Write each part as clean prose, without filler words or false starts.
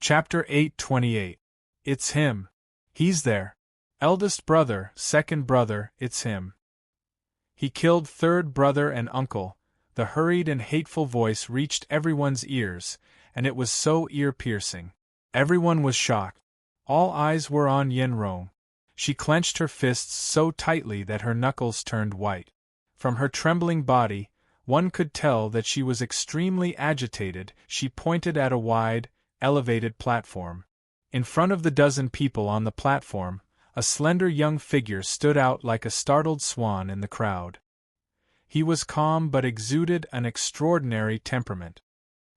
Chapter 8:28. It's him. He's there. Eldest brother, second brother, it's him. He killed third brother and uncle. The hurried and hateful voice reached everyone's ears, and it was so ear-piercing. Everyone was shocked. All eyes were on Yenrong. She clenched her fists so tightly that her knuckles turned white. From her trembling body, one could tell that she was extremely agitated. She pointed at a wide, elevated platform. In front of the dozen people on the platform, a slender young figure stood out like a startled swan in the crowd. He was calm but exuded an extraordinary temperament.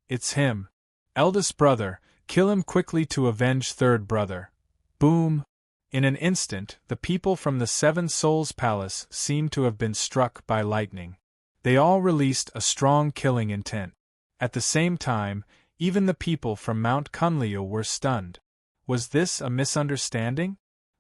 It's him. Eldest brother, kill him quickly to avenge third brother. Boom! In an instant, the people from the Seven Souls Palace seemed to have been struck by lightning. They all released a strong killing intent. At the same time, even the people from Mount Kunliu were stunned. Was this a misunderstanding?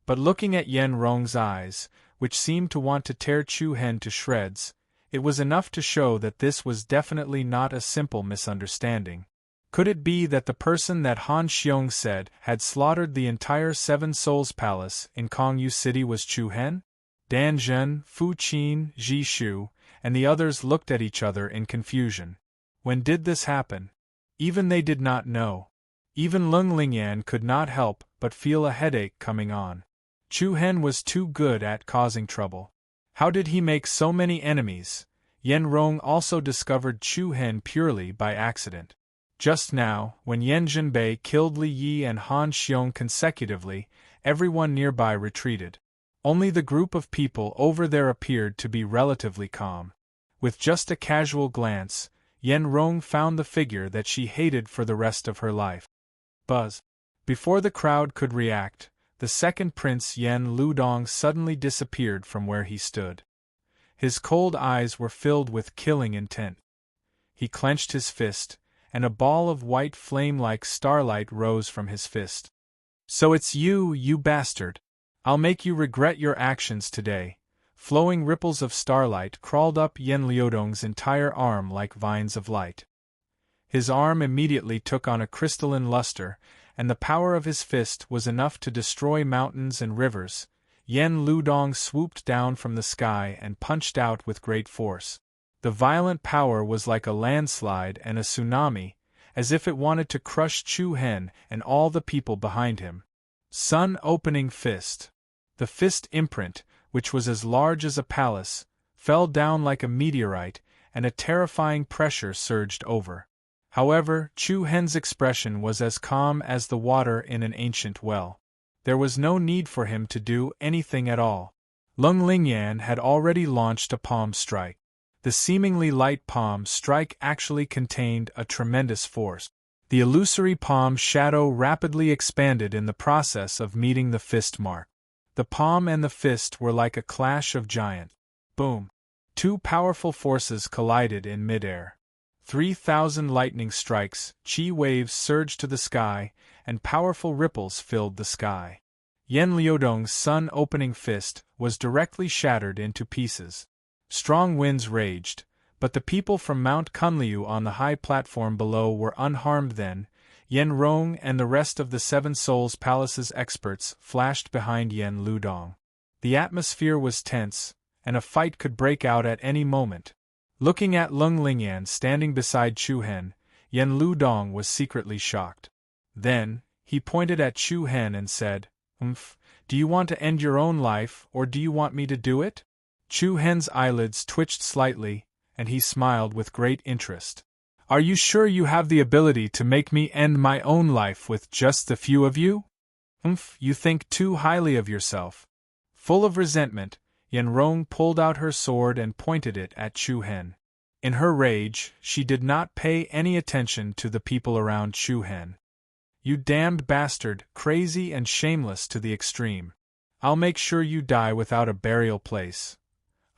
But looking at Yenrong's eyes, which seemed to want to tear Chu Hen to shreds, it was enough to show that this was definitely not a simple misunderstanding. Could it be that the person that Han Xiong said had slaughtered the entire Seven Souls Palace in Kongyu City was Chu Hen? Dan Zhen, Fu Qin, Ji Shu, and the others looked at each other in confusion. When did this happen? Even they did not know. Even Lung Lingyan could not help but feel a headache coming on. Chu Hen was too good at causing trouble. How did he make so many enemies? Yenrong also discovered Chu Hen purely by accident. Just now, when Yan Zhenbei killed Li Yi and Han Xiong consecutively, everyone nearby retreated. Only the group of people over there appeared to be relatively calm. With just a casual glance, Yenrong found the figure that she hated for the rest of her life. Buzz. Before the crowd could react, the second prince Yen Ludong suddenly disappeared from where he stood. His cold eyes were filled with killing intent. He clenched his fist, and a ball of white flame like starlight rose from his fist. So it's you, you bastard! I'll make you regret your actions today. Flowing ripples of starlight crawled up Yen Liudong's entire arm like vines of light. His arm immediately took on a crystalline luster, and the power of his fist was enough to destroy mountains and rivers. Yen Ludong swooped down from the sky and punched out with great force. The violent power was like a landslide and a tsunami, as if it wanted to crush Chu Hen and all the people behind him. Sun opening fist. The fist imprint, which was as large as a palace, fell down like a meteorite, and a terrifying pressure surged over. However, Chu Hen's expression was as calm as the water in an ancient well. There was no need for him to do anything at all. Lung Lingyan had already launched a palm strike. The seemingly light palm strike actually contained a tremendous force. The illusory palm shadow rapidly expanded in the process of meeting the fist mark. The palm and the fist were like a clash of giants. Boom! Two powerful forces collided in midair. 3,000 lightning strikes, chi waves surged to the sky, and powerful ripples filled the sky. Yen Liudong's sun-opening fist was directly shattered into pieces. Strong winds raged, but the people from Mount Kunliu on the high platform below were unharmed then. Yenrong and the rest of the Seven Souls Palace's experts flashed behind Yen Ludong. The atmosphere was tense, and a fight could break out at any moment. Looking at Lung Lingyan standing beside Chu Hen, Yen Ludong was secretly shocked. Then, he pointed at Chu Hen and said, do you want to end your own life, or do you want me to do it? Chu Hen's eyelids twitched slightly, and he smiled with great interest. Are you sure you have the ability to make me end my own life with just the few of you? You think too highly of yourself. Full of resentment, Yenrong pulled out her sword and pointed it at Chu Hen. In her rage, she did not pay any attention to the people around Chu Hen. You damned bastard, crazy and shameless to the extreme. I'll make sure you die without a burial place.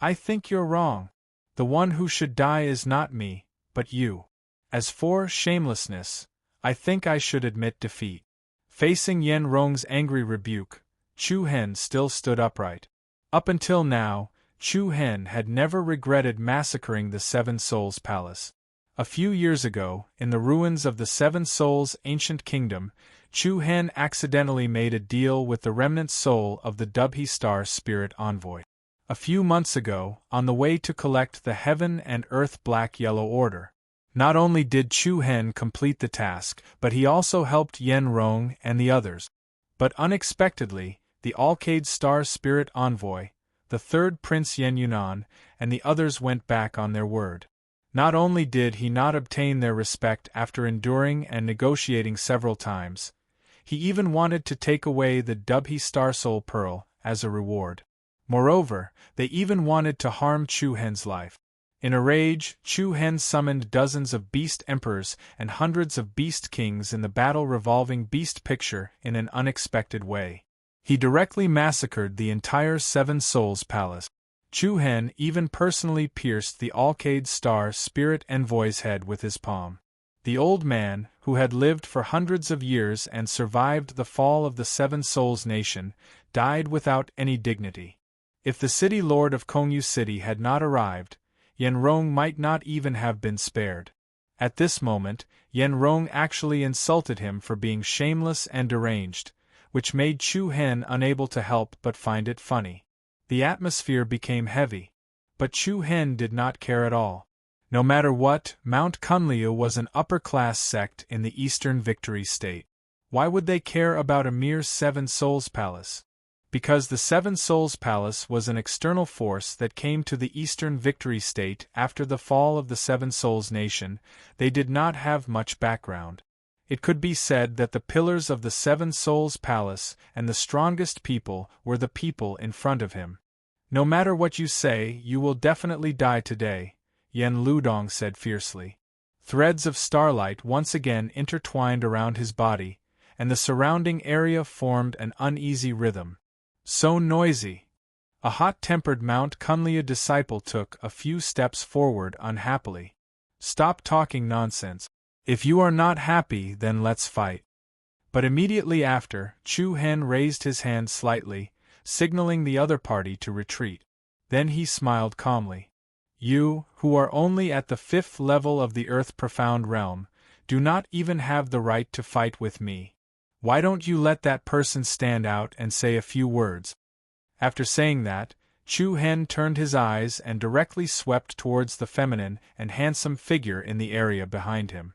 I think you're wrong. The one who should die is not me, but you. As for shamelessness, I think I should admit defeat. Facing Yenrong's angry rebuke, Chu Hen still stood upright. Up until now, Chu Hen had never regretted massacring the Seven Souls Palace. A few years ago, in the ruins of the Seven Souls' ancient kingdom, Chu Hen accidentally made a deal with the remnant soul of the Dubhe Star Spirit Envoy. A few months ago, on the way to collect the Heaven and Earth Black-Yellow Order, not only did Chu Hen complete the task, but he also helped Yen Rong and the others. But unexpectedly, the Alcade Star Spirit Envoy, the third Prince Yen Yunan, and the others went back on their word. Not only did he not obtain their respect after enduring and negotiating several times, he even wanted to take away the Dubhe Star Soul Pearl as a reward. Moreover, they even wanted to harm Chu Hen's life. In a rage, Chu Hen summoned dozens of beast emperors and hundreds of beast kings in the battle-revolving beast picture in an unexpected way. He directly massacred the entire Seven Souls Palace. Chu Hen even personally pierced the Alcade Star Spirit Envoy's head with his palm. The old man, who had lived for hundreds of years and survived the fall of the Seven Souls Nation, died without any dignity. If the city lord of Kongyu City had not arrived, Yen Rong might not even have been spared. At this moment, Yen Rong actually insulted him for being shameless and deranged, which made Chu Hen unable to help but find it funny. The atmosphere became heavy, but Chu Hen did not care at all. No matter what, Mount Kunliu was an upper-class sect in the Eastern Victory State. Why would they care about a mere Seven Souls Palace? Because the Seven Souls Palace was an external force that came to the Eastern Victory State after the fall of the Seven Souls Nation, they did not have much background. It could be said that the pillars of the Seven Souls Palace and the strongest people were the people in front of him. No matter what you say, you will definitely die today, Yen Ludong said fiercely. Threads of starlight once again intertwined around his body, and the surrounding area formed an uneasy rhythm. So noisy. A hot-tempered Mount Kunliu disciple took a few steps forward unhappily. Stop talking nonsense. If you are not happy, then let's fight. But immediately after, Chu Hen raised his hand slightly, signaling the other party to retreat. Then he smiled calmly. You, who are only at the 5th level of the Earth Profound Realm, do not even have the right to fight with me. Why don't you let that person stand out and say a few words? After saying that, Chu Hen turned his eyes and directly swept towards the feminine and handsome figure in the area behind him.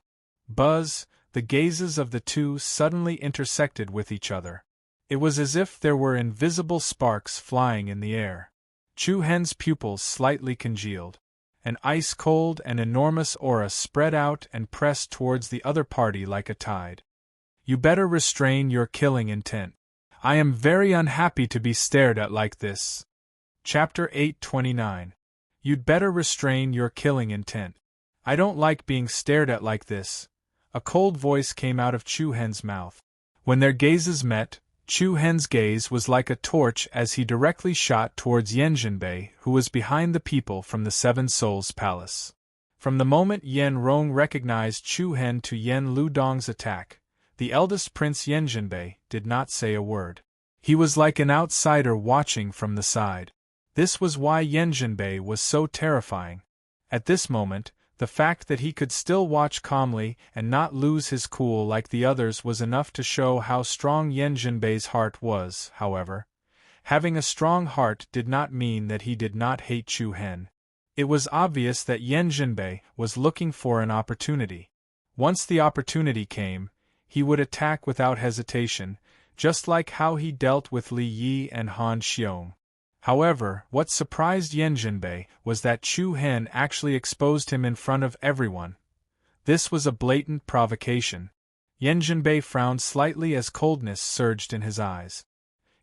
Buzz, the gazes of the two suddenly intersected with each other. It was as if there were invisible sparks flying in the air. Chu Hen's pupils slightly congealed. An ice-cold and enormous aura spread out and pressed towards the other party like a tide. You better restrain your killing intent. I am very unhappy to be stared at like this. Chapter 829. You'd better restrain your killing intent. I don't like being stared at like this. A cold voice came out of Chu Hen's mouth. When their gazes met, Chu Hen's gaze was like a torch as he directly shot towards Yen Jinbei, who was behind the people from the Seven Souls Palace. From the moment Yen Rong recognized Chu Hen to Yen Ludong's attack, the eldest prince Yen Jinbei did not say a word. He was like an outsider watching from the side. This was why Yen Jinbei was so terrifying. At this moment, the fact that he could still watch calmly and not lose his cool like the others was enough to show how strong Yen Jinbei's heart was. However, having a strong heart did not mean that he did not hate Chu Hen. It was obvious that Yen Jinbei was looking for an opportunity. Once the opportunity came, he would attack without hesitation, just like how he dealt with Li Yi and Han Xiong. However, what surprised Yen Jinbei was that Chu Hen actually exposed him in front of everyone. This was a blatant provocation. Yen Jinbei frowned slightly as coldness surged in his eyes.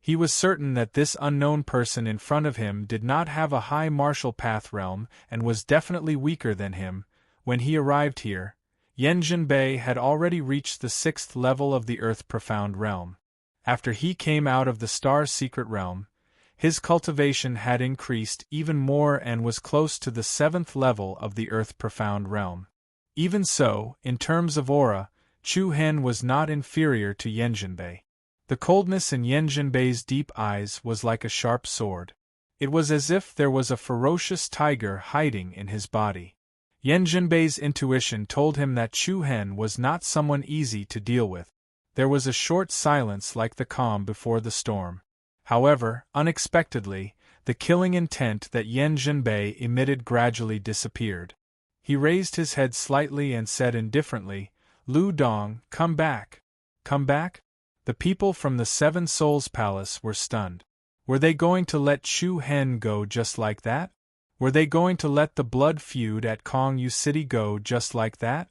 He was certain that this unknown person in front of him did not have a high martial path realm and was definitely weaker than him. When he arrived here, Yen Jinbei had already reached the 6th level of the Earth Profound Realm. After he came out of the Star Secret Realm, his cultivation had increased even more and was close to the 7th level of the Earth Profound Realm. Even so, in terms of aura, Chu Hen was not inferior to Yen Jinbei. The coldness in Yen Jinbei's deep eyes was like a sharp sword. It was as if there was a ferocious tiger hiding in his body. Yan Jinbei's intuition told him that Chu Hen was not someone easy to deal with. There was a short silence like the calm before the storm. However, unexpectedly, the killing intent that Yan Jinbei emitted gradually disappeared. He raised his head slightly and said indifferently, "Lu Dong, come back." Come back? The people from the Seven Souls Palace were stunned. Were they going to let Chu Hen go just like that? Were they going to let the blood feud at Kongyu City go just like that?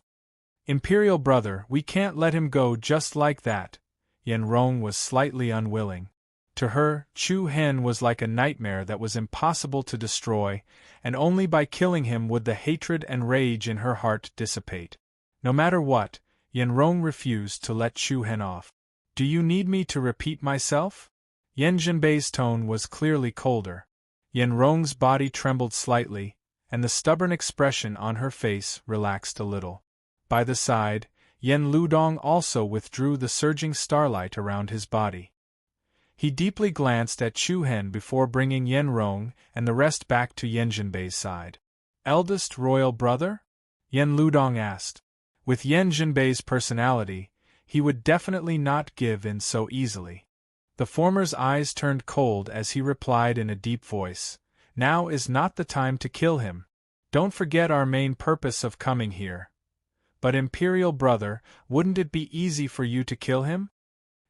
Imperial brother, we can't let him go just like that. Yan Rong was slightly unwilling. To her, Chu Hen was like a nightmare that was impossible to destroy, and only by killing him would the hatred and rage in her heart dissipate. No matter what, Yan Rong refused to let Chu Hen off. Do you need me to repeat myself? Yan Jinbei's tone was clearly colder. Yan Rong's body trembled slightly, and the stubborn expression on her face relaxed a little. By the side, Yan Ludong also withdrew the surging starlight around his body. He deeply glanced at Chu Hen before bringing Yan Rong and the rest back to Yan Jinbei's side. Eldest royal brother? Yan Ludong asked. With Yan Jinbei's personality, he would definitely not give in so easily. The former's eyes turned cold as he replied in a deep voice, "Now is not the time to kill him. Don't forget our main purpose of coming here." But Imperial brother, wouldn't it be easy for you to kill him?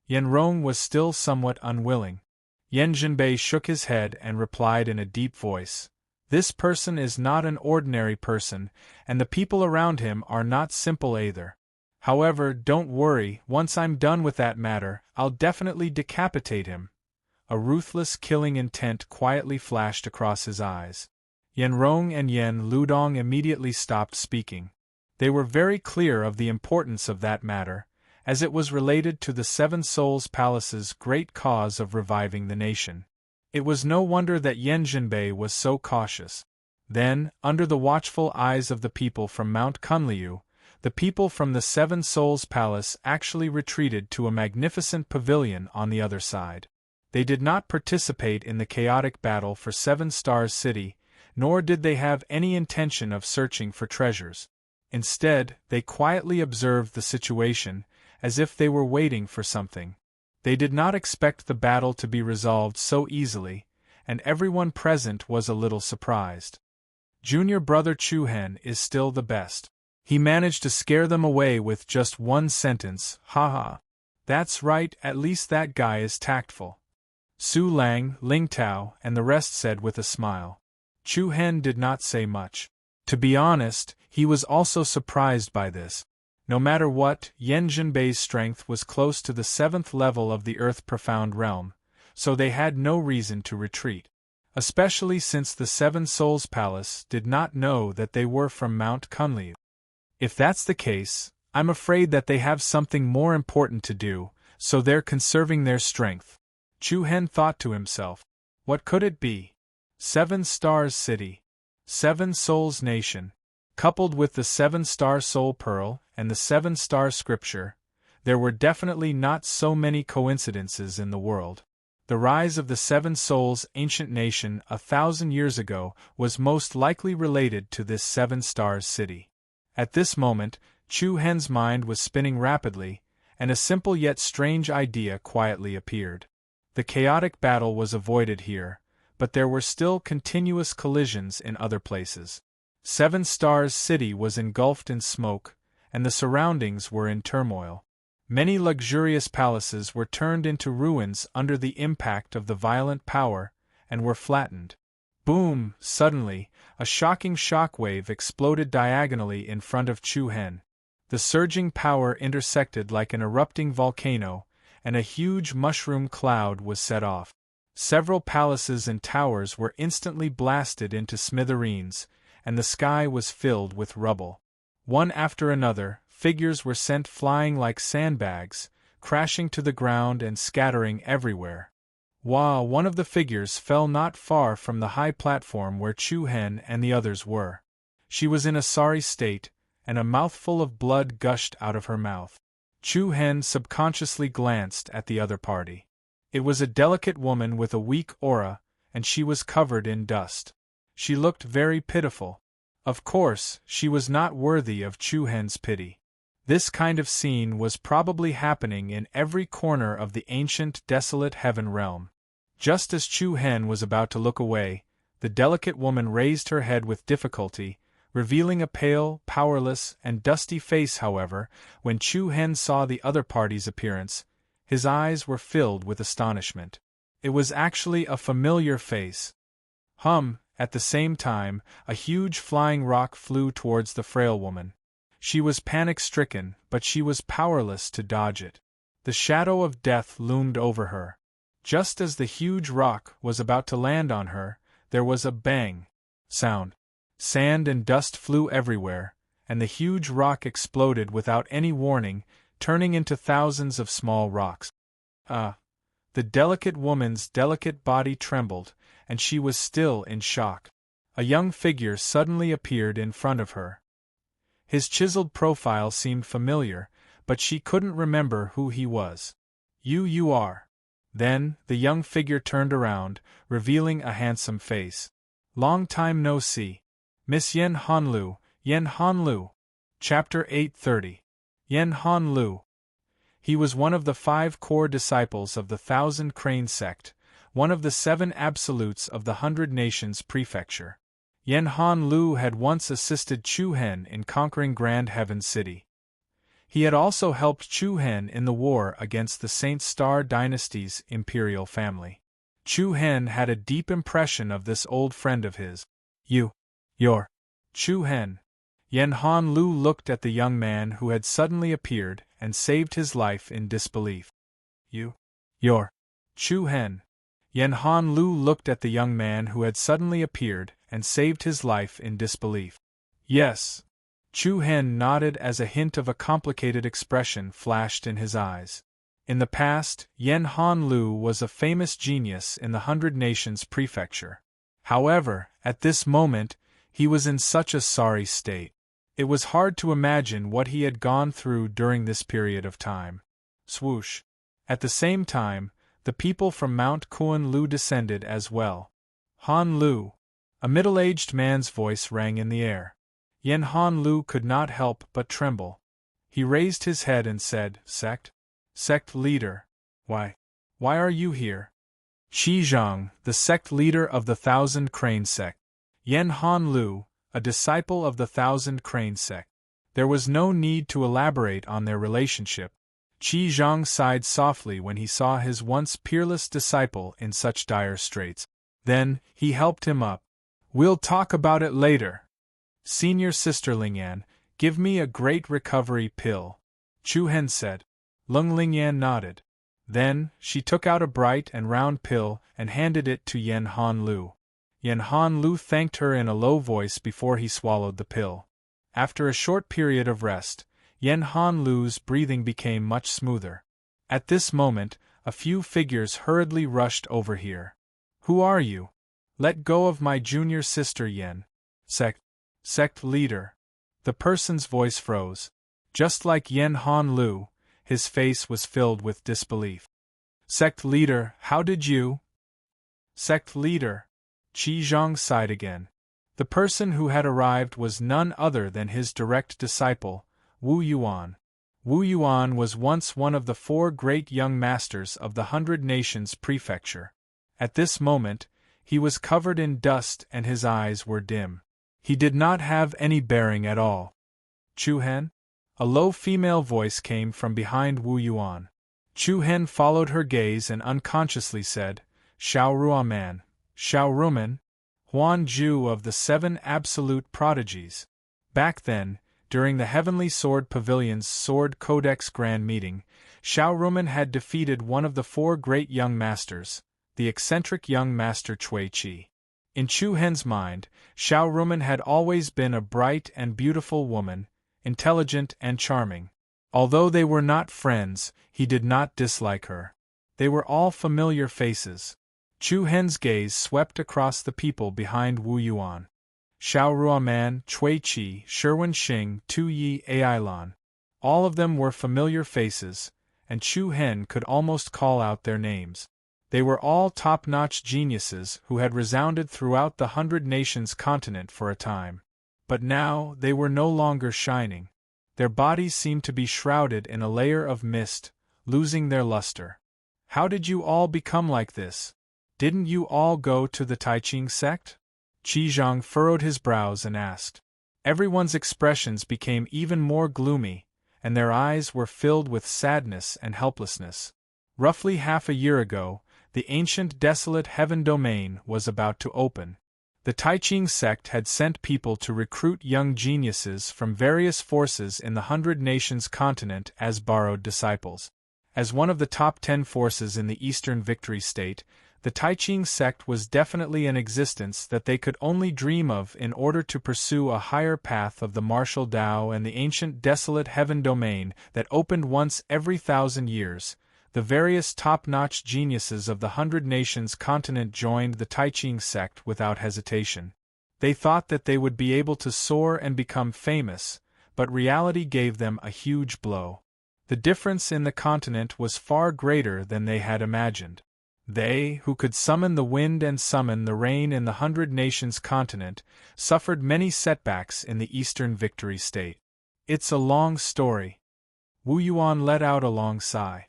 Yan Rong was still somewhat unwilling. Yan Jinbei shook his head and replied in a deep voice, "This person is not an ordinary person, and the people around him are not simple either. However, don't worry, once I'm done with that matter, I'll definitely decapitate him." A ruthless killing intent quietly flashed across his eyes. Yan Rong and Yan Ludong immediately stopped speaking. They were very clear of the importance of that matter, as it was related to the Seven Souls Palace's great cause of reviving the nation. It was no wonder that Yan Jinbei was so cautious. Then, under the watchful eyes of the people from Mount Kunliu, the people from the Seven Souls Palace actually retreated to a magnificent pavilion on the other side. They did not participate in the chaotic battle for Seven Stars City, nor did they have any intention of searching for treasures. Instead, they quietly observed the situation, as if they were waiting for something. They did not expect the battle to be resolved so easily, and everyone present was a little surprised. Junior brother Chu Hen is still the best. He managed to scare them away with just one sentence, haha. That's right, at least that guy is tactful. Su Lang, Ling Tao, and the rest said with a smile. Chu Hen did not say much. To be honest, he was also surprised by this. No matter what, Yan Jinbei's strength was close to the 7th level of the Earth Profound Realm, so they had no reason to retreat. Especially since the Seven Souls Palace did not know that they were from Mount Kunliu. If that's the case, I'm afraid that they have something more important to do, so they're conserving their strength. Chu Hen thought to himself. What could it be? 7 Stars City. 7 Souls Nation. Coupled with the 7-star Soul Pearl and the 7-star Scripture, there were definitely not so many coincidences in the world. The rise of the 7 Souls ancient nation 1,000 years ago was most likely related to this 7 Stars City. At this moment, Chu Hen's mind was spinning rapidly, and a simple yet strange idea quietly appeared. The chaotic battle was avoided here, but there were still continuous collisions in other places. 7 Stars City was engulfed in smoke, and the surroundings were in turmoil. Many luxurious palaces were turned into ruins under the impact of the violent power, and were flattened. Boom! Suddenly, a shocking shockwave exploded diagonally in front of Chu Hen. The surging power intersected like an erupting volcano, and a huge mushroom cloud was set off. Several palaces and towers were instantly blasted into smithereens, and the sky was filled with rubble. One after another, figures were sent flying like sandbags, crashing to the ground and scattering everywhere. While one of the figures fell not far from the high platform where Chu Hen and the others were. She was in a sorry state, and a mouthful of blood gushed out of her mouth. Chu Hen subconsciously glanced at the other party. It was a delicate woman with a weak aura, and she was covered in dust. She looked very pitiful. Of course, she was not worthy of Chu Hen's pity. This kind of scene was probably happening in every corner of the ancient, desolate heaven realm. Just as Chu Hen was about to look away, the delicate woman raised her head with difficulty, revealing a pale, powerless, and dusty face. However, when Chu Hen saw the other party's appearance, his eyes were filled with astonishment. It was actually a familiar face. At the same time, a huge flying rock flew towards the frail woman. She was panic-stricken, but she was powerless to dodge it. The shadow of death loomed over her. Just as the huge rock was about to land on her, there was a bang sound. Sand and dust flew everywhere, and the huge rock exploded without any warning, turning into thousands of small rocks. The delicate woman's delicate body trembled, and she was still in shock. A young figure suddenly appeared in front of her. His chiseled profile seemed familiar, but she couldn't remember who he was. You are. Then, the young figure turned around, revealing a handsome face. Long time no see. Miss Yen Hanlu, Yen Hanlu. Chapter 830. Yen Hanlu. He was one of the 5 core disciples of the Thousand Crane sect, one of the 7 absolutes of the 100 Nations prefecture. Yen Hanlu had once assisted Chu Hen in conquering Grand Heaven City. He had also helped Chu Hen in the war against the Saint Star dynasty's imperial family. Chu Hen had a deep impression of this old friend of his. You're Chu Hen. Yen Hanlu looked at the young man who had suddenly appeared and saved his life in disbelief. You're Chu Hen. Yen Hanlu looked at the young man who had suddenly appeared and saved his life in disbelief. Yes. Chu Hen nodded as a hint of a complicated expression flashed in his eyes. In the past, Yen Hanlu was a famous genius in the 100 Nations prefecture. However, at this moment, he was in such a sorry state. It was hard to imagine what he had gone through during this period of time. Swoosh. At the same time, the people from Mount Kuan Lu descended as well. Han Lu. A middle-aged man's voice rang in the air. Yen Hanlu could not help but tremble. He raised his head and said, Sect leader. Why are you here? Qi Zhang, the sect leader of the Thousand Crane sect. Yen Hanlu, a disciple of the Thousand Crane sect. There was no need to elaborate on their relationship. Qi Zhang sighed softly when he saw his once peerless disciple in such dire straits. Then, he helped him up. We'll talk about it later. Senior Sister Lingyan, give me a great recovery pill. Chu Hen said. Lung Lingyan nodded. Then, she took out a bright and round pill and handed it to Yen Hanlu. Yen Hanlu thanked her in a low voice before he swallowed the pill. After a short period of rest, Yen Hanlu's breathing became much smoother. At this moment, a few figures hurriedly rushed over here. Who are you? Let go of my junior sister Yen. Sect leader. The person's voice froze. Just like Yen Hanlu, his face was filled with disbelief. Sect leader, how did you? Sect leader. Qi Zhang sighed again. The person who had arrived was none other than his direct disciple, Wu Yuan. Wu Yuan was once one of the 4 great young masters of the 100 Nations prefecture. At this moment, he was covered in dust and his eyes were dim. He did not have any bearing at all. Chu Hen? A low female voice came from behind Wu Yuan. Chu Hen followed her gaze and unconsciously said, Xiao Ruaman, Xiao Ruman, Huan Ju of the 7 Absolute Prodigies. Back then, during the Heavenly Sword Pavilion's Sword Codex Grand Meeting, Xiao Ruman had defeated one of the 4 great young masters, the eccentric young master Cui Qi. In Chu Hen's mind, Xiao Ruman had always been a bright and beautiful woman, intelligent and charming. Although they were not friends, he did not dislike her. They were all familiar faces. Chu Hen's gaze swept across the people behind Wu Yuan. Xiao Ruaman, Cui Qi, Sherwin Xing, Tu Yi Ailan. All of them were familiar faces, and Chu Hen could almost call out their names. They were all top-notch geniuses who had resounded throughout the 100 Nations continent for a time. But now, they were no longer shining. Their bodies seemed to be shrouded in a layer of mist, losing their luster. How did you all become like this? Didn't you all go to the Taiching sect? Qizhang furrowed his brows and asked. Everyone's expressions became even more gloomy, and their eyes were filled with sadness and helplessness. Roughly half a year ago, the ancient desolate heaven domain was about to open. The Taiching sect had sent people to recruit young geniuses from various forces in the 100 Nations continent as borrowed disciples. As one of the top 10 forces in the Eastern Victory State, the Taiching sect was definitely an existence that they could only dream of in order to pursue a higher path of the martial Tao and the ancient desolate heaven domain that opened once every 1,000 years. The various top-notch geniuses of the 100 Nations continent joined the Taiching sect without hesitation. They thought that they would be able to soar and become famous, but reality gave them a huge blow. The difference in the continent was far greater than they had imagined. They, who could summon the wind and summon the rain in the 100 Nations continent, suffered many setbacks in the Eastern Victory State. It's a long story. Wu Yuan let out a long sigh.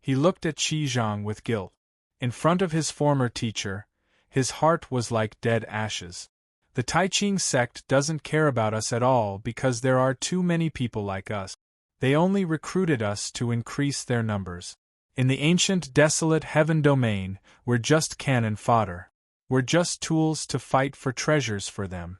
He looked at Qizhang with guilt. In front of his former teacher, his heart was like dead ashes. The Taiching sect doesn't care about us at all because there are too many people like us. They only recruited us to increase their numbers. In the ancient desolate heaven domain, we're just cannon fodder. We're just tools to fight for treasures for them.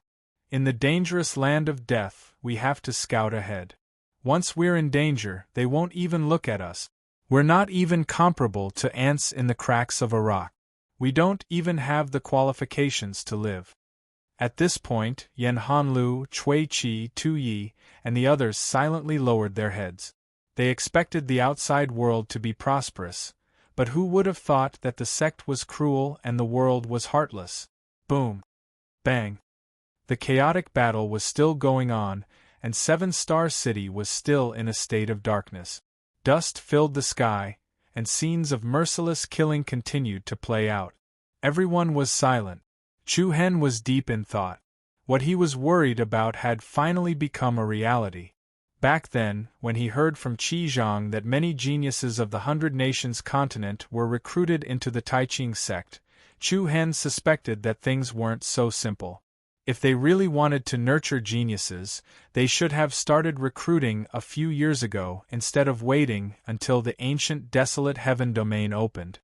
In the dangerous land of death, we have to scout ahead. Once we're in danger, they won't even look at us. We're not even comparable to ants in the cracks of a rock. We don't even have the qualifications to live. At this point, Yan Hanlu, Cui Qi, Tu Yi, and the others silently lowered their heads. They expected the outside world to be prosperous, but who would have thought that the sect was cruel and the world was heartless? Boom! Bang! The chaotic battle was still going on, and Seven Star City was still in a state of darkness. Dust filled the sky, and scenes of merciless killing continued to play out. Everyone was silent. Chu Hen was deep in thought. What he was worried about had finally become a reality. Back then, when he heard from Qizhang that many geniuses of the 100 Nations continent were recruited into the Taiching sect, Chu Hen suspected that things weren't so simple. If they really wanted to nurture geniuses, they should have started recruiting a few years ago instead of waiting until the ancient desolate heaven domain opened.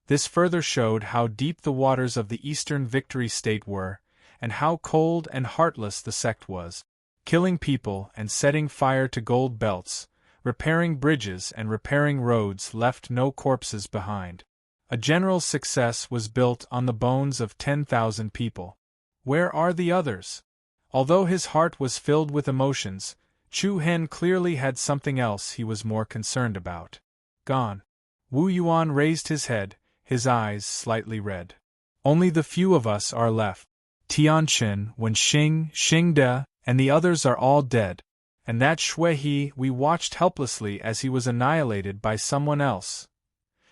This further showed how deep the waters of the Eastern Victory State were, and how cold and heartless the sect was. Killing people and setting fire to gold belts, repairing bridges and repairing roads left no corpses behind. A general success was built on the bones of 10,000 people. Where are the others? Although his heart was filled with emotions, Chu Hen clearly had something else he was more concerned about. Gone. Wu Yuan raised his head, his eyes slightly red. Only the few of us are left. Tianqin, Wenxing, Xingde, and the others are all dead. And that Shui He, we watched helplessly as he was annihilated by someone else.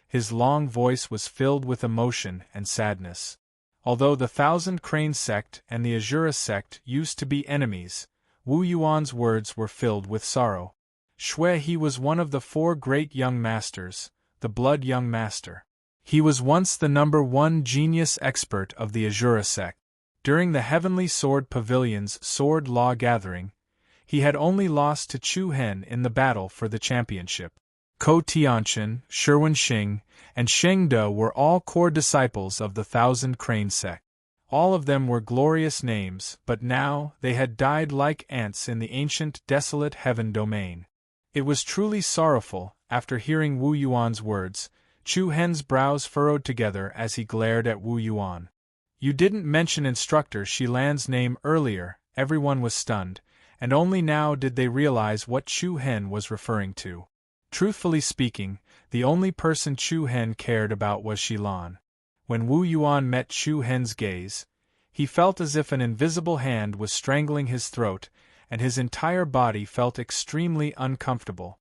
His long voice was filled with emotion and sadness. Although the Thousand Crane sect and the Azura sect used to be enemies, Wu Yuan's words were filled with sorrow. Shui He was one of the 4 great young masters, the Blood Young Master. He was once the #1 genius expert of the Azura sect. During the Heavenly Sword Pavilion's Sword Law Gathering, he had only lost to Chu Hen in the battle for the championship. Ko Tianqin, Sherwen Xing, and Shengde were all core disciples of the Thousand Crane sect. All of them were glorious names, but now they had died like ants in the ancient desolate heaven domain. It was truly sorrowful. After hearing Wu Yuan's words, Chu Hen's brows furrowed together as he glared at Wu Yuan. You didn't mention Instructor Shilan's name earlier. Everyone was stunned, and only now did they realize what Chu Hen was referring to. Truthfully speaking, the only person Chu Hen cared about was Shilan. When Wu Yuan met Chu Hen's gaze, he felt as if an invisible hand was strangling his throat, and his entire body felt extremely uncomfortable.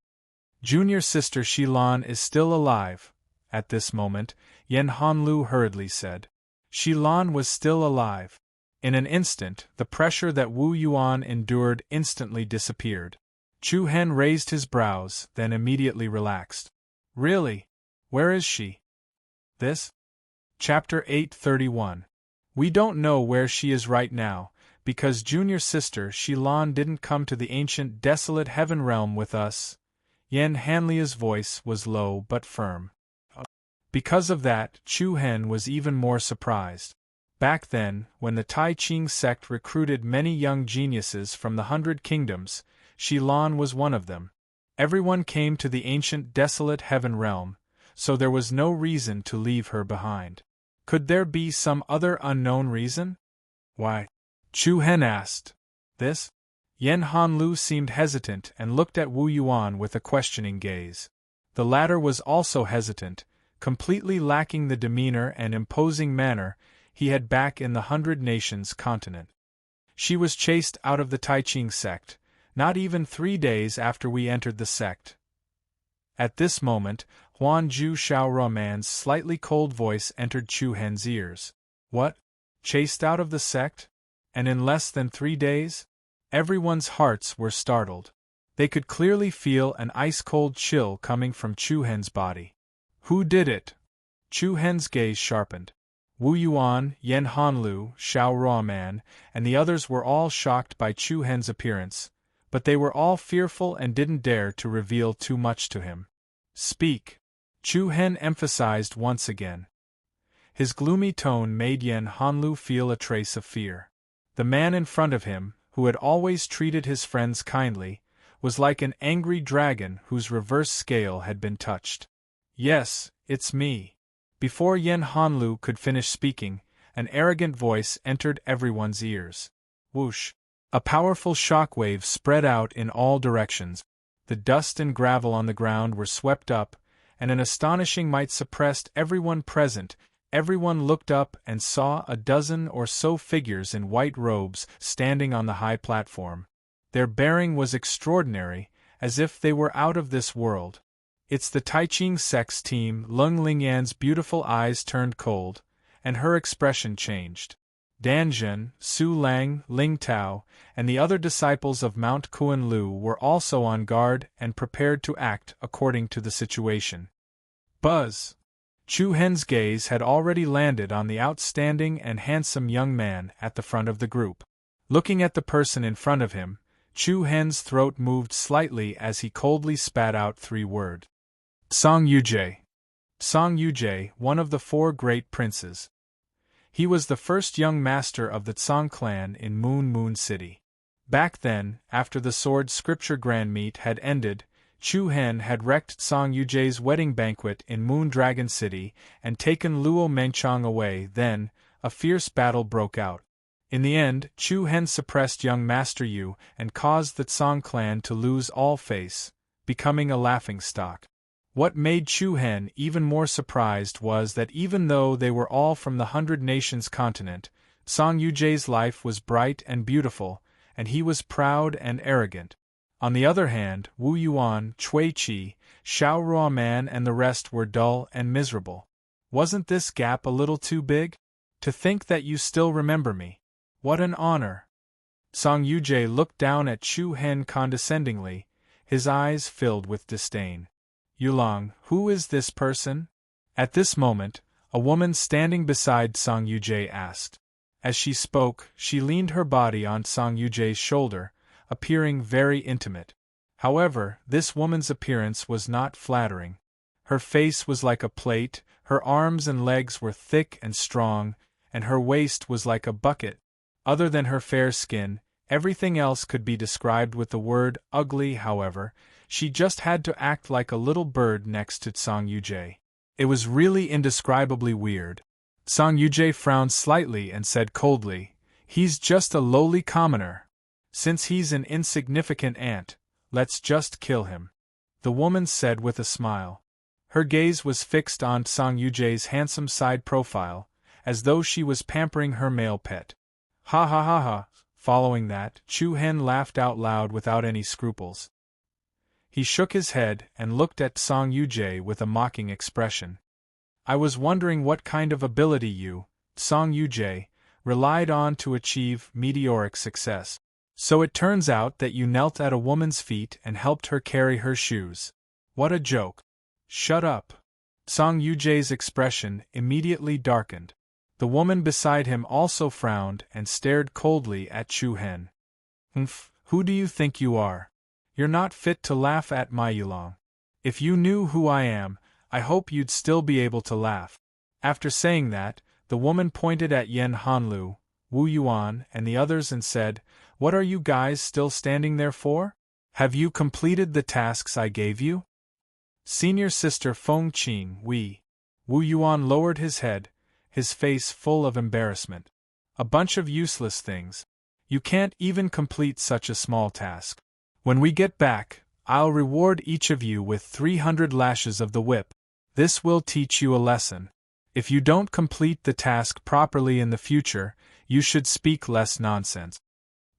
Junior sister Shilan is still alive. At this moment, Yan Hanlu hurriedly said. Shilan was still alive. In an instant, the pressure that Wu Yuan endured instantly disappeared. Chu Hen raised his brows, then immediately relaxed. Really? Where is she? This? Chapter 831. We don't know where she is right now, because junior sister Shilan didn't come to the ancient desolate heaven realm with us. Yan Hanlia's voice was low but firm. Because of that, Chu Hen was even more surprised. Back then, when the Tai Ching sect recruited many young geniuses from the 100 Kingdoms, Shilan was one of them. Everyone came to the ancient desolate heaven realm, so there was no reason to leave her behind. Could there be some other unknown reason? Why? Chu Hen asked. This? Yan Hanlu seemed hesitant and looked at Wu Yuan with a questioning gaze. The latter was also hesitant, completely lacking the demeanor and imposing manner he had back in the 100 Nations continent. She was chased out of the Tai Ching sect, not even 3 days after we entered the sect. At this moment, Huan Ju Xiaoruoman's slightly cold voice entered Chu Hen's ears. What? Chased out of the sect? And in less than 3 days? Everyone's hearts were startled. They could clearly feel an ice-cold chill coming from Chu Hen's body. Who did it? Chu Hen's gaze sharpened. Wu Yuan, Yan Hanlu, Xiaoruoman, and the others were all shocked by Chu Hen's appearance, but they were all fearful and didn't dare to reveal too much to him. Speak. Chu Hen emphasized once again. His gloomy tone made Yan Hanlu feel a trace of fear. The man in front of him, who had always treated his friends kindly, was like an angry dragon whose reverse scale had been touched. Yes, it's me. Before Yan Hanlu could finish speaking, an arrogant voice entered everyone's ears. Whoosh! A powerful shockwave spread out in all directions. The dust and gravel on the ground were swept up, and an astonishing might suppressed everyone present. Everyone looked up and saw a dozen or so figures in white robes standing on the high platform. Their bearing was extraordinary, as if they were out of this world. It's the Tai Ching sect's team. Lung Lingyan's beautiful eyes turned cold, and her expression changed. Danjun, Su Lang, Ling Tao, and the other disciples of Mount Kuan-Lu were also on guard and prepared to act according to the situation. Buzz! Chu Hen's gaze had already landed on the outstanding and handsome young man at the front of the group. Looking at the person in front of him, Chu Hen's throat moved slightly as he coldly spat out 3 words. Song Yujie. Song Yujie, one of the 4 great princes. He was the first young master of the Tsang clan in Moon City. Back then, after the sword scripture grand meet had ended, Chu Hen had wrecked Song Yujie's wedding banquet in Moon Dragon City and taken Luo Menchang away. Then, a fierce battle broke out. In the end, Chu Hen suppressed young Master Yu and caused the Tsang clan to lose all face, becoming a laughingstock. What made Chu Hen even more surprised was that even though they were all from the 100 Nations continent, Song Yujie's life was bright and beautiful, and he was proud and arrogant. On the other hand, Wu Yuan, Cui Qi, Xiaoruoman and the rest were dull and miserable. Wasn't this gap a little too big? To think that you still remember me. What an honor. Song Yujie looked down at Chu Hen condescendingly, his eyes filled with disdain. Yulong, who is this person? At this moment, a woman standing beside Song Yujie asked. As she spoke, she leaned her body on Song Yujie's shoulder, appearing very intimate. However, this woman's appearance was not flattering. Her face was like a plate, her arms and legs were thick and strong, and her waist was like a bucket. Other than her fair skin, everything else could be described with the word ugly. However, she just had to act like a little bird next to Song Yujie. It was really indescribably weird. Song Yujie frowned slightly and said coldly, "He's just a lowly commoner. Since he's an insignificant ant, let's just kill him," the woman said with a smile. Her gaze was fixed on Song Yujie's handsome side profile, as though she was pampering her male pet. Ha ha ha ha. Following that, Chu Hen laughed out loud without any scruples. He shook his head and looked at Song Yujie with a mocking expression. "I was wondering what kind of ability you, Song Yujie, relied on to achieve meteoric success. So it turns out that you knelt at a woman's feet and helped her carry her shoes. What a joke. Shut up. Song Yujae's expression immediately darkened. The woman beside him also frowned and stared coldly at Chu Hen. Who do you think you are? You're not fit to laugh at my Yulong. If you knew who I am, I hope you'd still be able to laugh. After saying that, the woman pointed at Yen Hanlu, Wu Yuan, and the others and said, "What are you guys still standing there for? Have you completed the tasks I gave you?" Senior Sister Feng Qing, Wu Yuan lowered his head, his face full of embarrassment. A bunch of useless things. You can't even complete such a small task. When we get back, I'll reward each of you with 300 lashes of the whip. This will teach you a lesson. If you don't complete the task properly in the future, you should speak less nonsense.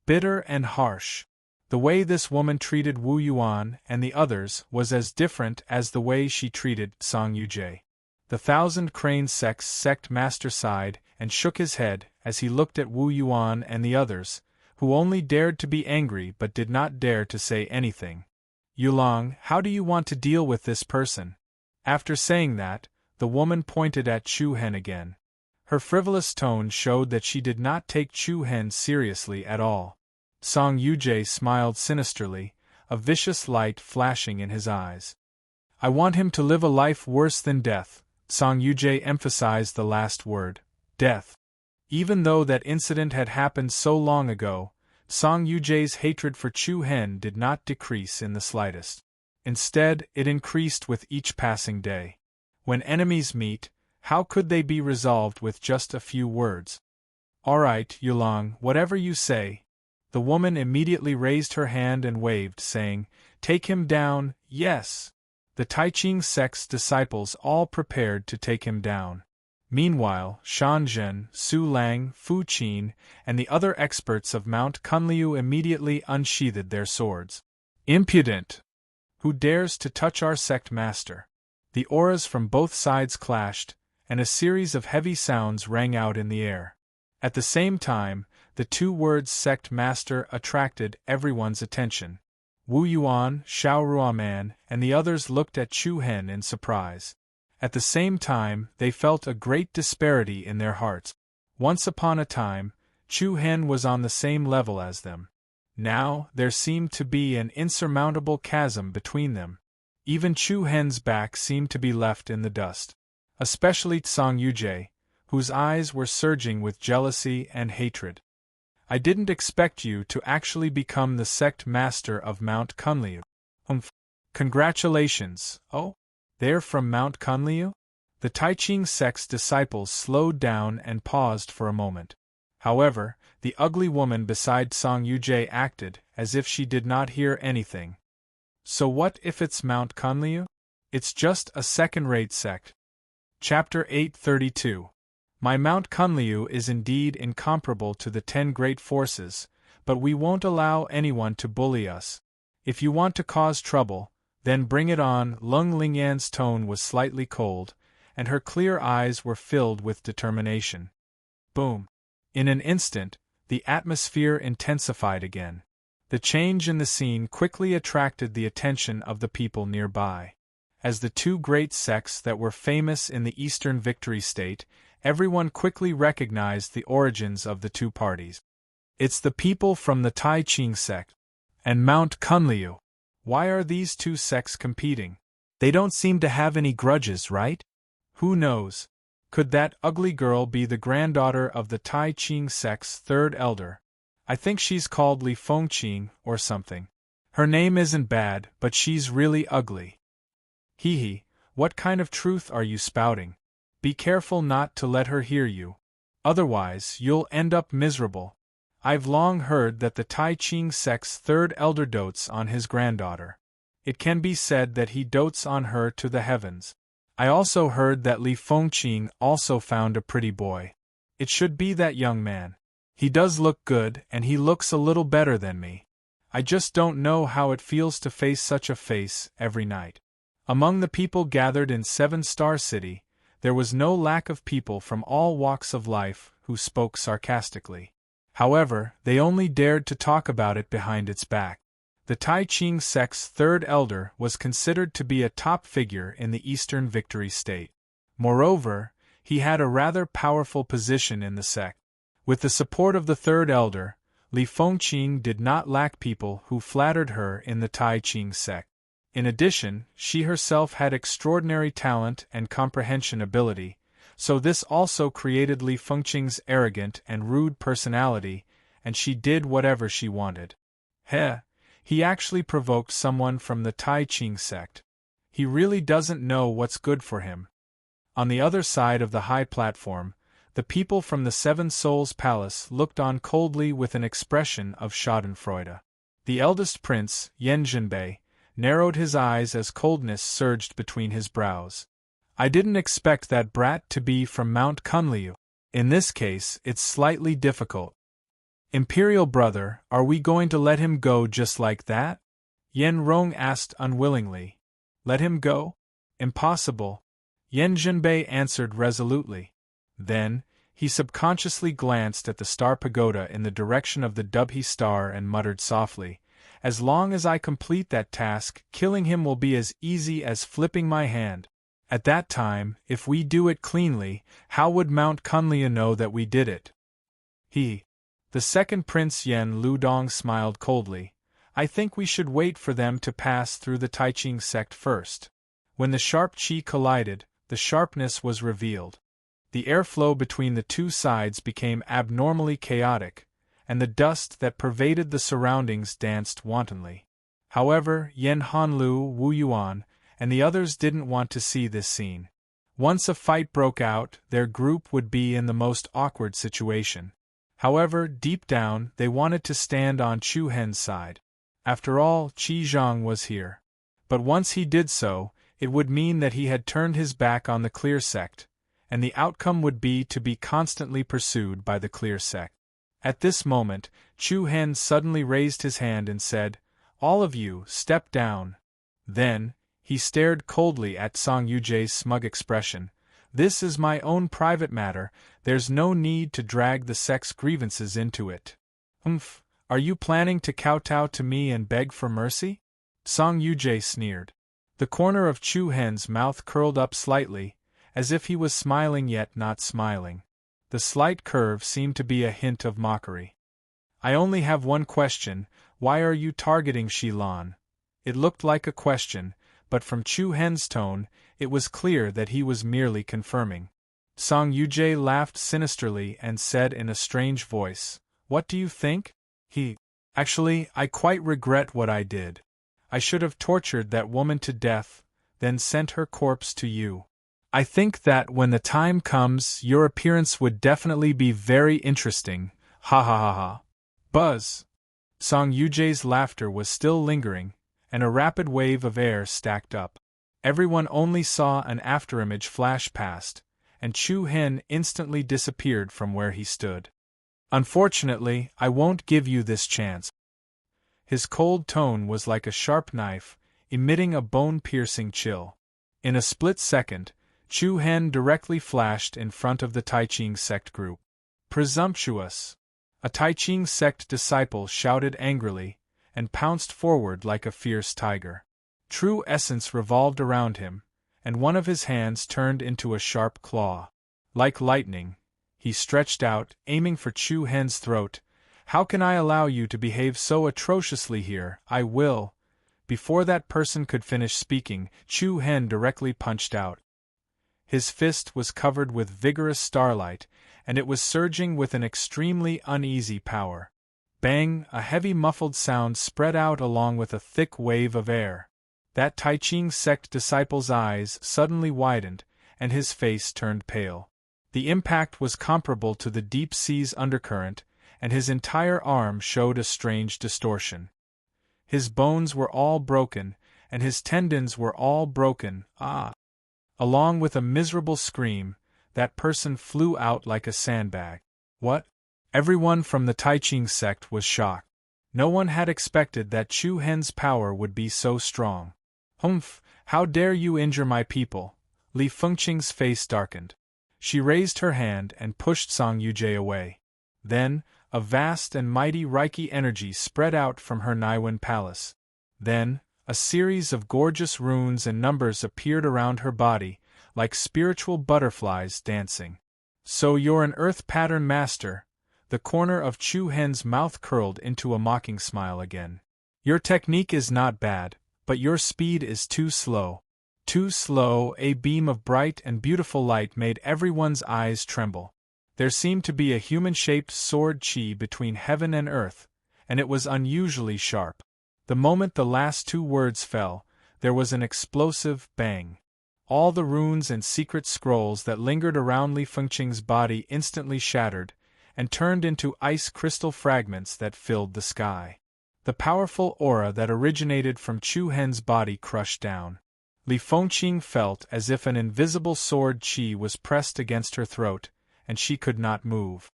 Bitter and harsh. The way this woman treated Wu Yuan and the others was as different as the way she treated Song Yujae. The Thousand Crane sect master sighed and shook his head as he looked at Wu Yuan and the others, who only dared to be angry but did not dare to say anything. Yulong, how do you want to deal with this person? After saying that, the woman pointed at Chu Hen again. Her frivolous tone showed that she did not take Chu Hen seriously at all. Song Yujae smiled sinisterly, a vicious light flashing in his eyes. I want him to live a life worse than death. Song Yujae emphasized the last word, death. Even though that incident had happened so long ago, Song Yujae's hatred for Chu Hen did not decrease in the slightest. Instead, it increased with each passing day. When enemies meet, how could they be resolved with just a few words? All right, Yulong, whatever you say. The woman immediately raised her hand and waved, saying, Take him down, yes. The Taiching sect's disciples all prepared to take him down. Meanwhile, Shan Zhen, Su Lang, Fu Qin, and the other experts of Mount Kunliu immediately unsheathed their swords. Impudent! Who dares to touch our sect master? The auras from both sides clashed, and a series of heavy sounds rang out in the air. At the same time, the two words sect master attracted everyone's attention. Wu Yuan, Xiao Ruaman, and the others looked at Chu Hen in surprise. At the same time, they felt a great disparity in their hearts. Once upon a time, Chu Hen was on the same level as them. Now, there seemed to be an insurmountable chasm between them. Even Chu Hen's back seemed to be left in the dust. Especially Song Yujae, whose eyes were surging with jealousy and hatred. I didn't expect you to actually become the sect master of Mount Kunliu. Congratulations, oh? They're from Mount Kunliu? The Taiching sect's disciples slowed down and paused for a moment. However, the ugly woman beside Song Yujae acted as if she did not hear anything. So what if it's Mount Kunliu? It's just a second-rate sect. Chapter 832. My Mount Kunliu is indeed incomparable to the 10 great forces, but we won't allow anyone to bully us. If you want to cause trouble, then bring it on. Lung Lingyan's tone was slightly cold, and her clear eyes were filled with determination. Boom. In an instant, the atmosphere intensified again. The change in the scene quickly attracted the attention of the people nearby. As the two great sects that were famous in the Eastern Victory State, everyone quickly recognized the origins of the two parties. It's the people from the Taiching sect and Mount Kunliu. Why are these two sects competing? They don't seem to have any grudges, right? Who knows? Could that ugly girl be the granddaughter of the Taiching sect's third elder? I think she's called Li Fengqing or something. Her name isn't bad, but she's really ugly. Hee, what kind of truth are you spouting? Be careful not to let her hear you. Otherwise, you'll end up miserable. I've long heard that the Taiching sect's third elder dotes on his granddaughter. It can be said that he dotes on her to the heavens. I also heard that Li Fengqing also found a pretty boy. It should be that young man. He does look good, and he looks a little better than me. I just don't know how it feels to face such a face every night. Among the people gathered in Seven Star City, There was no lack of people from all walks of life who spoke sarcastically. However, they only dared to talk about it behind its back. The Tai Ching sect's third elder was considered to be a top figure in the Eastern Victory State. Moreover, he had a rather powerful position in the sect. With the support of the third elder, Li Fengqing did not lack people who flattered her in the Tai Ching sect. In addition, she herself had extraordinary talent and comprehension ability, so this also created Li Fengqing's arrogant and rude personality, and she did whatever she wanted. He actually provoked someone from the Tai Ching sect. He really doesn't know what's good for him. On the other side of the high platform, the people from the Seven Souls Palace looked on coldly with an expression of schadenfreude. The eldest prince, Yan Zhenbei, narrowed his eyes as coldness surged between his brows. I didn't expect that brat to be from Mount Kunliu. In this case, it's slightly difficult. Imperial brother, are we going to let him go just like that? Yan Rong asked unwillingly. Let him go? Impossible. Yan Zhenbei answered resolutely. Then, he subconsciously glanced at the star pagoda in the direction of the Dubhe star and muttered softly, as long as I complete that task, killing him will be as easy as flipping my hand. At that time, if we do it cleanly, how would Mount Kunliu know that we did it? The second Prince Yan Ludong smiled coldly. I think we should wait for them to pass through the Tai Ching sect first. When the sharp qi collided, the sharpness was revealed. The airflow between the two sides became abnormally chaotic, and the dust that pervaded the surroundings danced wantonly. However, Yan Hanlu, Wu Yuan, and the others didn't want to see this scene. Once a fight broke out, their group would be in the most awkward situation. However, deep down, they wanted to stand on Chu Hen's side. After all, Qi Zhang was here. But once he did so, it would mean that he had turned his back on the Clear sect, and the outcome would be to be constantly pursued by the Clear sect. At this moment, Chu Hen suddenly raised his hand and said, All of you, step down. Then, he stared coldly at Song Yujie's smug expression. This is my own private matter, there's no need to drag the sect's grievances into it. Are you planning to kowtow to me and beg for mercy? Song Yujie sneered. The corner of Chu Hen's mouth curled up slightly, as if he was smiling yet not smiling. The slight curve seemed to be a hint of mockery. I only have one question, why are you targeting Shilan? It looked like a question, but from Chu Hen's tone, it was clear that he was merely confirming. Song Yujie laughed sinisterly and said in a strange voice, What do you think? Actually, I quite regret what I did. I should have tortured that woman to death, then sent her corpse to you. I think that when the time comes, your appearance would definitely be very interesting. Ha ha ha ha. Buzz. Song Yujie's laughter was still lingering, and a rapid wave of air stacked up. Everyone only saw an afterimage flash past, and Chu Hen instantly disappeared from where he stood. Unfortunately, I won't give you this chance. His cold tone was like a sharp knife, emitting a bone-piercing chill. In a split second, Chu Hen directly flashed in front of the Tai Ching sect group. Presumptuous! A Tai Ching sect disciple shouted angrily, and pounced forward like a fierce tiger. True essence revolved around him, and one of his hands turned into a sharp claw. Like lightning, he stretched out, aiming for Chu Hen's throat. How can I allow you to behave so atrociously here? I will. Before that person could finish speaking, Chu Hen directly punched out. His fist was covered with vigorous starlight, and it was surging with an extremely uneasy power. Bang! A heavy muffled sound spread out along with a thick wave of air. That Tai Ching sect disciple's eyes suddenly widened, and his face turned pale. The impact was comparable to the deep sea's undercurrent, and his entire arm showed a strange distortion. His bones were all broken, and his tendons were all broken. Along with a miserable scream, that person flew out like a sandbag. What? Everyone from the Tai Ching sect was shocked. No one had expected that Chu Hen's power would be so strong. How dare you injure my people? Li Fengqing's face darkened. She raised her hand and pushed Song Yujie away. Then, a vast and mighty Reiki energy spread out from her Niwen palace. Then, a series of gorgeous runes and numbers appeared around her body, like spiritual butterflies dancing. So you're an earth pattern master? The corner of Chu Hen's mouth curled into a mocking smile again. Your technique is not bad, but your speed is too slow. Too slow. A beam of bright and beautiful light made everyone's eyes tremble. There seemed to be a human-shaped sword chi between heaven and earth, and it was unusually sharp. The moment the last two words fell, there was an explosive bang. All the runes and secret scrolls that lingered around Li Fengqing's body instantly shattered, and turned into ice crystal fragments that filled the sky. The powerful aura that originated from Chu Hen's body crushed down. Li Fengqing felt as if an invisible sword chi was pressed against her throat, and she could not move.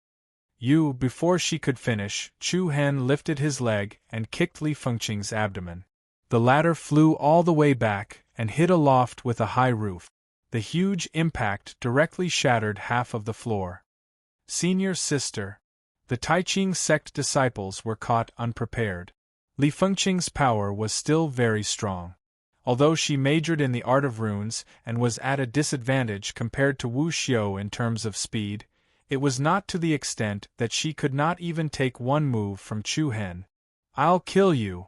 Before she could finish, Chu Hen lifted his leg and kicked Li Fengqing's abdomen. The latter flew all the way back and hit aloft with a high roof. The huge impact directly shattered half of the floor. Senior sister. The Taiqing sect disciples were caught unprepared. Li Fengqing's power was still very strong. Although she majored in the art of runes and was at a disadvantage compared to Wu Xiu in terms of speed, it was not to the extent that she could not even take one move from Chu Hen. I'll kill you!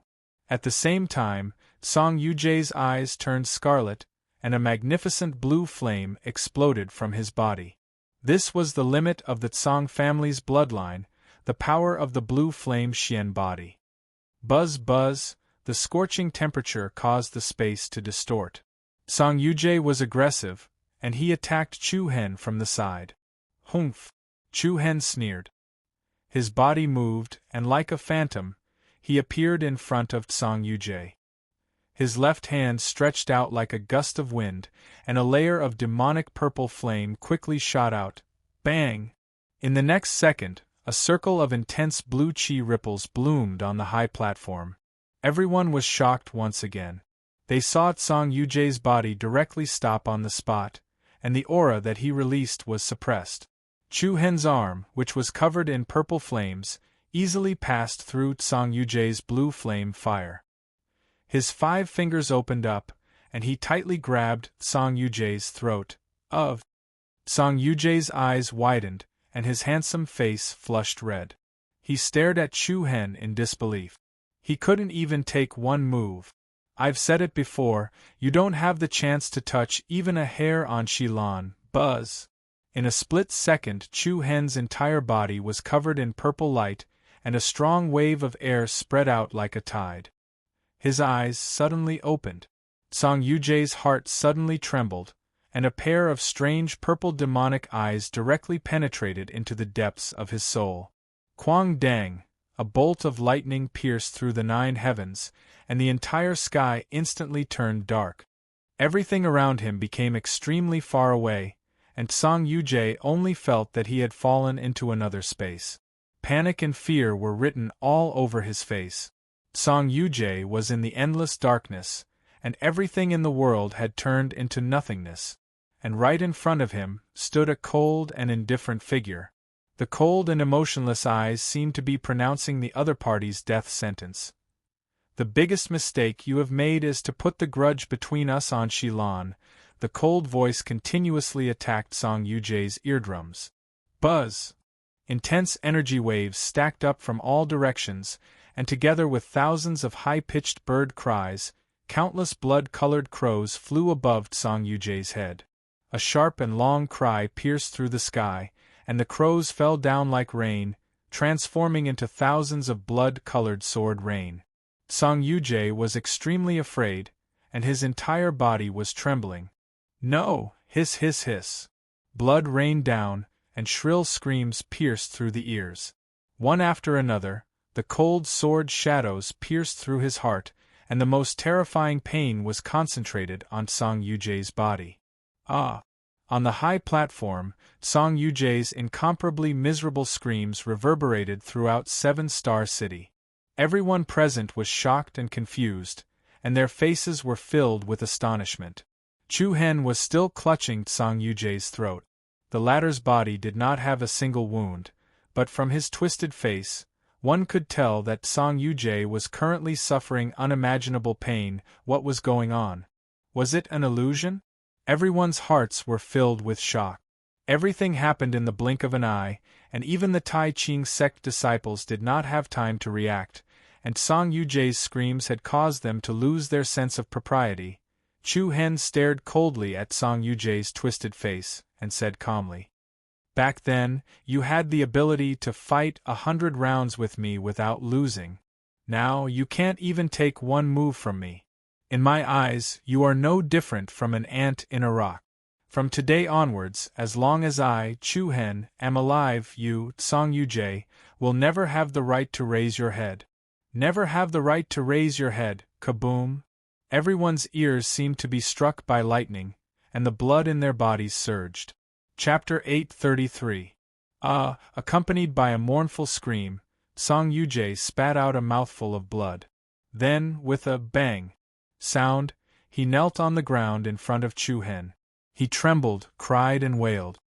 At the same time, Song Yujie's eyes turned scarlet, and a magnificent blue flame exploded from his body. This was the limit of the Tsang family's bloodline, the power of the blue flame Xian body. Buzz buzz, the scorching temperature caused the space to distort. Song Yujie was aggressive, and he attacked Chu Hen from the side. Humph! Chu Hen sneered. His body moved, and like a phantom, he appeared in front of Song Yujie. His left hand stretched out like a gust of wind, and a layer of demonic purple flame quickly shot out. Bang! In the next second, a circle of intense blue chi ripples bloomed on the high platform. Everyone was shocked once again. They saw Song Yujie's body directly stop on the spot, and the aura that he released was suppressed. Chu Hen's arm, which was covered in purple flames, easily passed through Song Yujie's blue flame fire. His 5 fingers opened up, and he tightly grabbed Song Yujie's throat. Song Yujie's eyes widened, and his handsome face flushed red. He stared at Chu Hen in disbelief. He couldn't even take one move. I've said it before, you don't have the chance to touch even a hair on Shilan. Buzz! In a split second, Chu Hen's entire body was covered in purple light, and a strong wave of air spread out like a tide. His eyes suddenly opened. Song Yujie's heart suddenly trembled, and a pair of strange purple demonic eyes directly penetrated into the depths of his soul. Quang Dang! A bolt of lightning pierced through the 9 heavens, and the entire sky instantly turned dark. Everything around him became extremely far away, and Song Yujie only felt that he had fallen into another space. Panic and fear were written all over his face. Song Yujie was in the endless darkness, and everything in the world had turned into nothingness. And right in front of him stood a cold and indifferent figure. The cold and emotionless eyes seemed to be pronouncing the other party's death sentence. The biggest mistake you have made is to put the grudge between us on Shilan. The cold voice continuously attacked Song Yujie's eardrums. Buzz! Intense energy waves stacked up from all directions, and together with thousands of high-pitched bird cries, countless blood-colored crows flew above Song Yujie's head. A sharp and long cry pierced through the sky, and the crows fell down like rain, transforming into thousands of blood-colored sword rain. Song Yujie was extremely afraid, and his entire body was trembling. No! Hiss hiss hiss! Blood rained down, and shrill screams pierced through the ears. One after another, the cold sword shadows pierced through his heart, and the most terrifying pain was concentrated on Song Yujie's body. On the high platform, Song Yujie's incomparably miserable screams reverberated throughout 7 Star City. Everyone present was shocked and confused, and their faces were filled with astonishment. Chu-hen was still clutching Song Yujie's throat. The latter's body did not have a single wound, but from his twisted face, one could tell that Song Yujie was currently suffering unimaginable pain. What was going on? Was it an illusion? Everyone's hearts were filled with shock. Everything happened in the blink of an eye, and even the Tai Ching sect disciples did not have time to react, and Song Yujie's screams had caused them to lose their sense of propriety. Chu-hen stared coldly at Song Yujie's twisted face, and said calmly, "Back then, you had the ability to fight 100 rounds with me without losing. Now, you can't even take one move from me. In my eyes, you are no different from an ant in a rock. From today onwards, as long as I, Chu-hen, am alive, you, Song Yujie, will never have the right to raise your head. Never have the right to raise your head." Kaboom! Everyone's ears seemed to be struck by lightning, and the blood in their bodies surged. Chapter 833. Accompanied by a mournful scream, Song Yujie spat out a mouthful of blood. Then, with a bang sound, he knelt on the ground in front of Chu-hen. He trembled, cried and wailed.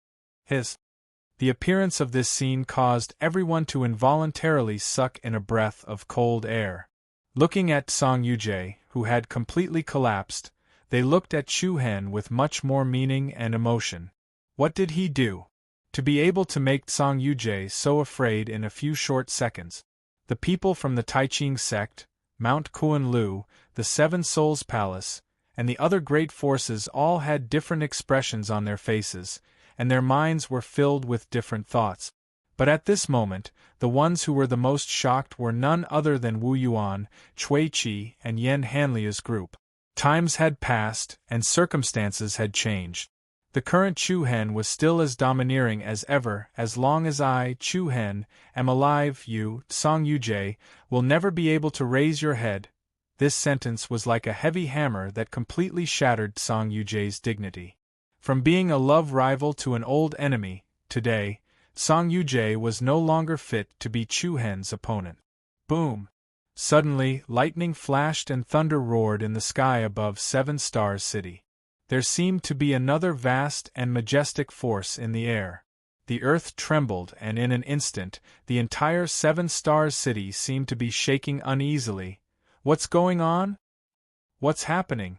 The appearance of this scene caused everyone to involuntarily suck in a breath of cold air. Looking at Song Yujie, who had completely collapsed, they looked at Chu-hen with much more meaning and emotion. What did he do to be able to make Song Yujie so afraid in a few short seconds? The people from the Tai Ching sect, Mount Kuan-Lu, the Seven Souls Palace, and the other great forces all had different expressions on their faces, and their minds were filled with different thoughts. But at this moment, the ones who were the most shocked were none other than Wu Yuan, Cui Qi, and Yen Hanlia's group. Times had passed, and circumstances had changed. The current Chu-hen was still as domineering as ever. "As long as I, Chu-hen, am alive, you, Song Yujie, will never be able to raise your head." This sentence was like a heavy hammer that completely shattered Song Yujie's dignity. From being a love rival to an old enemy, today, Song Yujie was no longer fit to be Chu-hen's opponent. Boom! Suddenly, lightning flashed and thunder roared in the sky above Seven Stars City. There seemed to be another vast and majestic force in the air. The earth trembled, and in an instant, the entire Seven Stars City seemed to be shaking uneasily. What's going on? What's happening?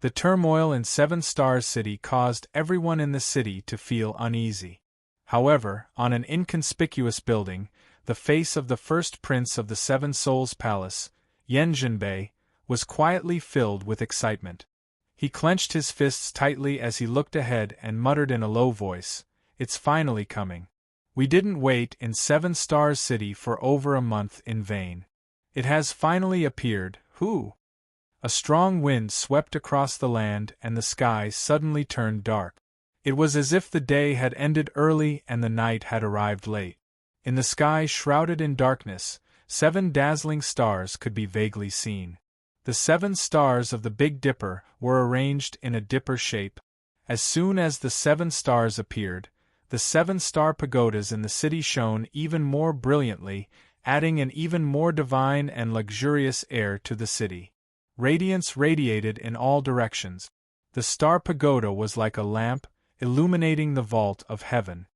The turmoil in Seven Stars City caused everyone in the city to feel uneasy. However, on an inconspicuous building, the face of the first prince of the Seven Souls Palace, Yen Jinbei, was quietly filled with excitement. He clenched his fists tightly as he looked ahead and muttered in a low voice, "It's finally coming. We didn't wait in Seven Stars City for over a month in vain. It has finally appeared." Who? A strong wind swept across the land and the sky suddenly turned dark. It was as if the day had ended early and the night had arrived late. In the sky shrouded in darkness, 7 dazzling stars could be vaguely seen. The 7 stars of the Big Dipper were arranged in a dipper shape. As soon as the 7 stars appeared, the 7-star pagodas in the city shone even more brilliantly, adding an even more divine and luxurious air to the city. Radiance radiated in all directions. The star pagoda was like a lamp, illuminating the vault of heaven.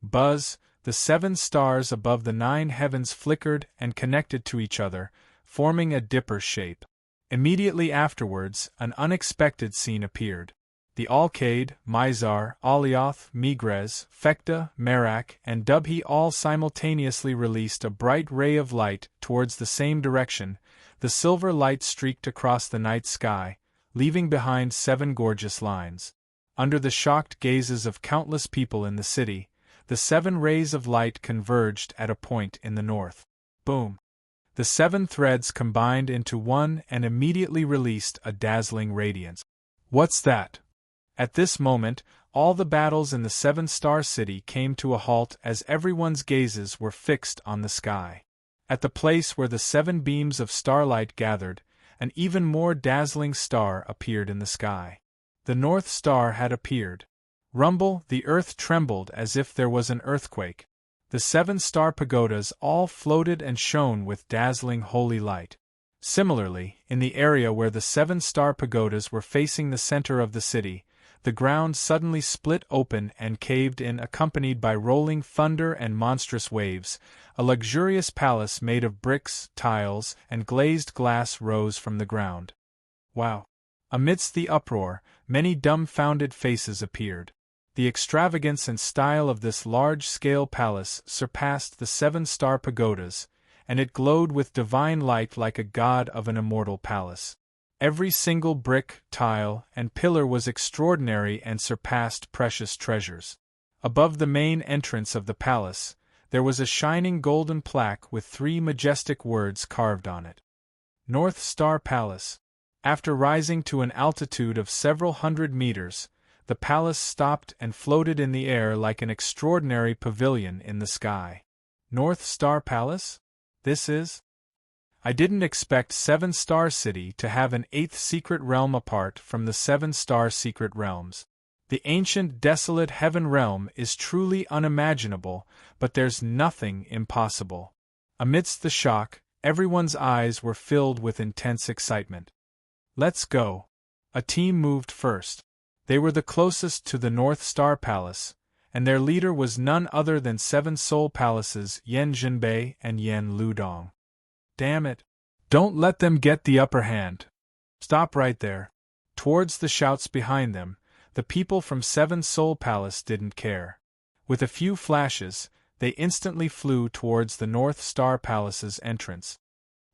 Buzz, the 7 stars above the 9 heavens flickered and connected to each other, forming a dipper shape. Immediately afterwards, an unexpected scene appeared. The Alcade, Mizar, Alioth, Migres, Fekta, Merak, and Dubhi all simultaneously released a bright ray of light towards the same direction. The silver light streaked across the night sky, leaving behind 7 gorgeous lines. Under the shocked gazes of countless people in the city, the 7 rays of light converged at a point in the north. Boom! The 7 threads combined into one and immediately released a dazzling radiance. What's that? At this moment, all the battles in the 7-star city came to a halt as everyone's gazes were fixed on the sky. At the place where the 7 beams of starlight gathered, an even more dazzling star appeared in the sky. The North Star had appeared. Rumble, the earth trembled as if there was an earthquake. The 7-star pagodas all floated and shone with dazzling holy light. Similarly, in the area where the 7-star pagodas were facing the center of the city, the ground suddenly split open and caved in, accompanied by rolling thunder and monstrous waves. A luxurious palace made of bricks, tiles, and glazed glass rose from the ground. Wow! Amidst the uproar, many dumbfounded faces appeared. The extravagance and style of this large-scale palace surpassed the 7-star pagodas, and it glowed with divine light like a god of an immortal palace. Every single brick, tile, and pillar was extraordinary and surpassed precious treasures. Above the main entrance of the palace, there was a shining golden plaque with 3 majestic words carved on it. North Star Palace. After rising to an altitude of several hundred meters, the palace stopped and floated in the air like an extraordinary pavilion in the sky. North Star Palace? This is? I didn't expect 7-Star City to have an 8th secret realm apart from the 7-star secret realms. The ancient desolate heaven realm is truly unimaginable, but there's nothing impossible. Amidst the shock, everyone's eyes were filled with intense excitement. Let's go. A team moved first. They were the closest to the North Star Palace, and their leader was none other than 7 Soul Palaces, Yan Jinbei and Yan Ludong. Damn it. Don't let them get the upper hand. Stop right there. Towards the shouts behind them, the people from 7 Soul Palace didn't care. With a few flashes, they instantly flew towards the North Star Palace's entrance.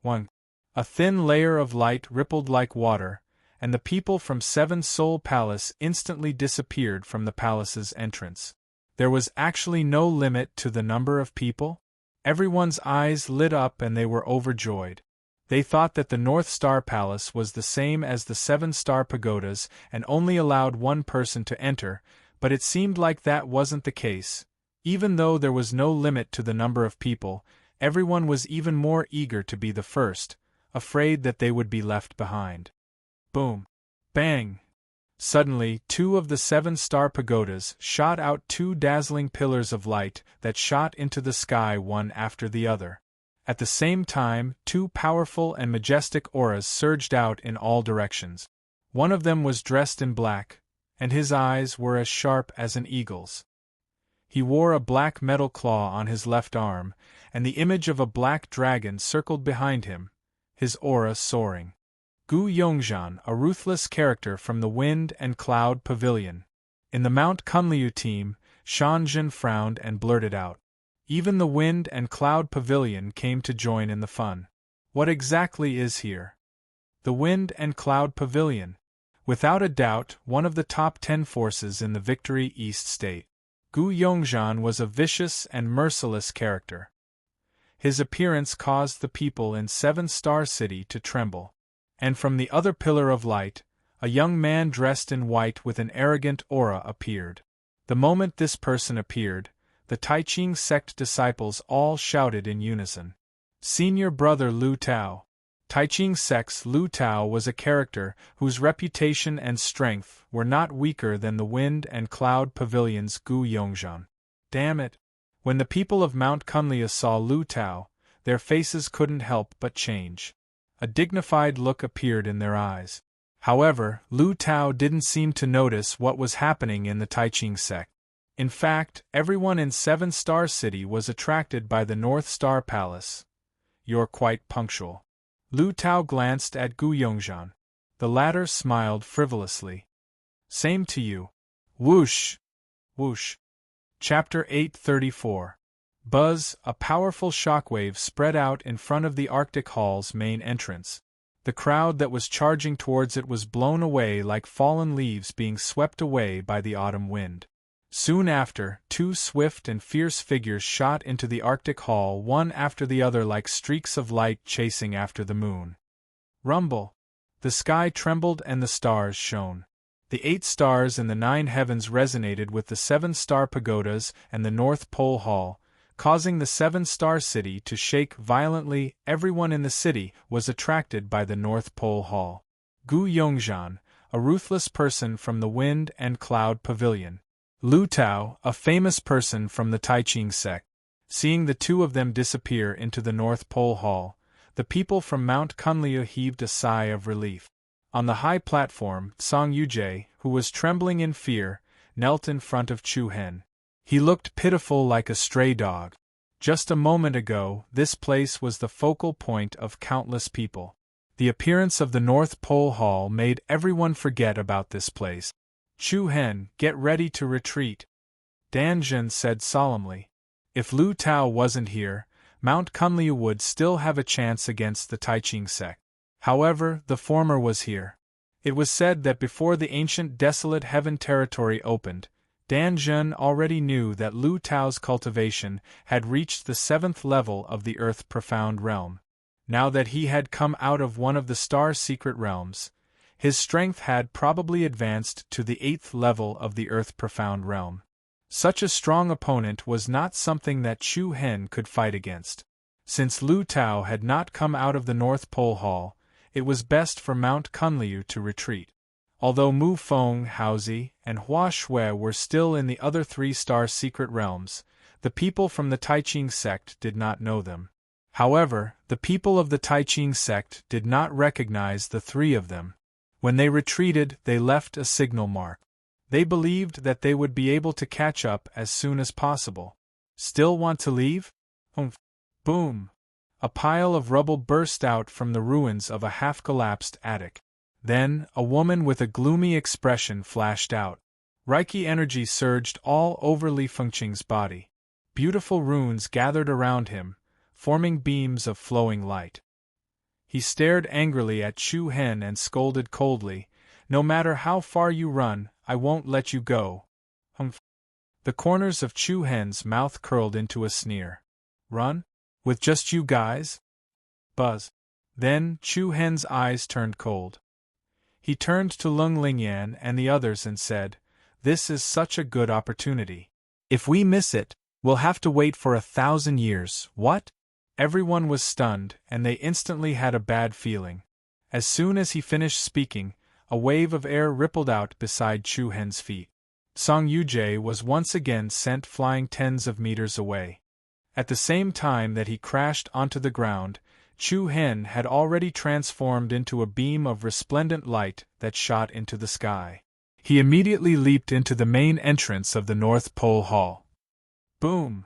1. A thin layer of light rippled like water, and the people from 7 Soul Palace instantly disappeared from the palace's entrance. There was actually no limit to the number of people. Everyone's eyes lit up and they were overjoyed. They thought that the North Star Palace was the same as the 7-star pagodas and only allowed 1 person to enter, but it seemed like that wasn't the case. Even though there was no limit to the number of people, everyone was even more eager to be the first, afraid that they would be left behind. Boom! Bang! Suddenly, 2 of the 7-star pagodas shot out 2 dazzling pillars of light that shot into the sky one after the other. At the same time, 2 powerful and majestic auras surged out in all directions. One of them was dressed in black, and his eyes were as sharp as an eagle's. He wore a black metal claw on his left arm, and the image of a black dragon circled behind him, his aura soaring. Gu Yongzhan, a ruthless character from the Wind and Cloud Pavilion. In the Mount Kunliu team, Shan Jin frowned and blurted out. Even the Wind and Cloud Pavilion came to join in the fun. What exactly is here? The Wind and Cloud Pavilion. Without a doubt, one of the top 10 forces in the Victory East State. Gu Yongzhan was a vicious and merciless character. His appearance caused the people in 7-Star City to tremble. And from the other pillar of light, a young man dressed in white with an arrogant aura appeared. The moment this person appeared, the Taiching sect disciples all shouted in unison. Senior brother Lu Tao. Taiching sect's Lu Tao was a character whose reputation and strength were not weaker than the Wind and Cloud Pavilion's Gu Yongzhan. Damn it! When the people of Mount Kunlia saw Lu Tao, their faces couldn't help but change. A dignified look appeared in their eyes. However, Lu Tao didn't seem to notice what was happening in the Taiching sect. In fact, everyone in 7-Star City was attracted by the North Star Palace. You're quite punctual. Lu Tao glanced at Gu Yongzhan. The latter smiled frivolously. Same to you. Whoosh! Whoosh! Chapter 834. Buzz, a powerful shockwave spread out in front of the Arctic Hall's main entrance. The crowd that was charging towards it was blown away like fallen leaves being swept away by the autumn wind. Soon after, 2 swift and fierce figures shot into the Arctic Hall one after the other like streaks of light chasing after the moon. Rumble! The sky trembled and the stars shone. The 8 stars in the 9 heavens resonated with the 7-star pagodas and the North Pole Hall, causing the 7-star city to shake violently. Everyone in the city was attracted by the North Pole Hall. Gu Yongzhan, a ruthless person from the Wind and Cloud Pavilion. Lu Tao, a famous person from the Taiching sect. Seeing the 2 of them disappear into the North Pole Hall, The people from Mount Kunlun heaved a sigh of relief. On the high platform, Song Yujie, who was trembling in fear, knelt in front of Chu Hen. He looked pitiful like a stray dog. Just a moment ago, this place was the focal point of countless people. The appearance of the North Pole Hall made everyone forget about this place. Chu Hen, get ready to retreat, Dan Zhen said solemnly. If Lu Tao wasn't here, Mount Kunlun would still have a chance against the Taiqing sect. However, the former was here. It was said that before the ancient desolate heaven territory opened, Dan Zhen already knew that Lu Tao's cultivation had reached the 7th level of the Earth Profound Realm. Now that he had come out of one of the Star's secret realms, his strength had probably advanced to the 8th level of the Earth Profound Realm. Such a strong opponent was not something that Chu Hen could fight against. Since Lu Tao had not come out of the North Pole Hall, it was best for Mount Kunlun to retreat. Although Mu Feng, Haozi, and Hua Shui were still in the other 3-star secret realms, the people from the Taiqing sect did not know them. However, the people of the Taiqing sect did not recognize the 3 of them. When they retreated, they left a signal mark. They believed that they would be able to catch up as soon as possible. Still want to leave? Humph. Boom! A pile of rubble burst out from the ruins of a half-collapsed attic. Then, a woman with a gloomy expression flashed out. Reiki energy surged all over Li Fengqing's body. Beautiful runes gathered around him, forming beams of flowing light. He stared angrily at Chu Hen and scolded coldly, "No matter how far you run, I won't let you go." Humph. The corners of Chu Hen's mouth curled into a sneer. Run? With just you guys? Buzz. Then, Chu Hen's eyes turned cold. He turned to Lung Lingyan and the others and said, "This is such a good opportunity. If we miss it, we'll have to wait for 1,000 years, what?" Everyone was stunned, and they instantly had a bad feeling. As soon as he finished speaking, a wave of air rippled out beside Chu Hen's feet. Song Yujie was once again sent flying tens of meters away. At the same time that he crashed onto the ground, Chu Hen had already transformed into a beam of resplendent light that shot into the sky. He immediately leaped into the main entrance of the North Pole Hall. Boom!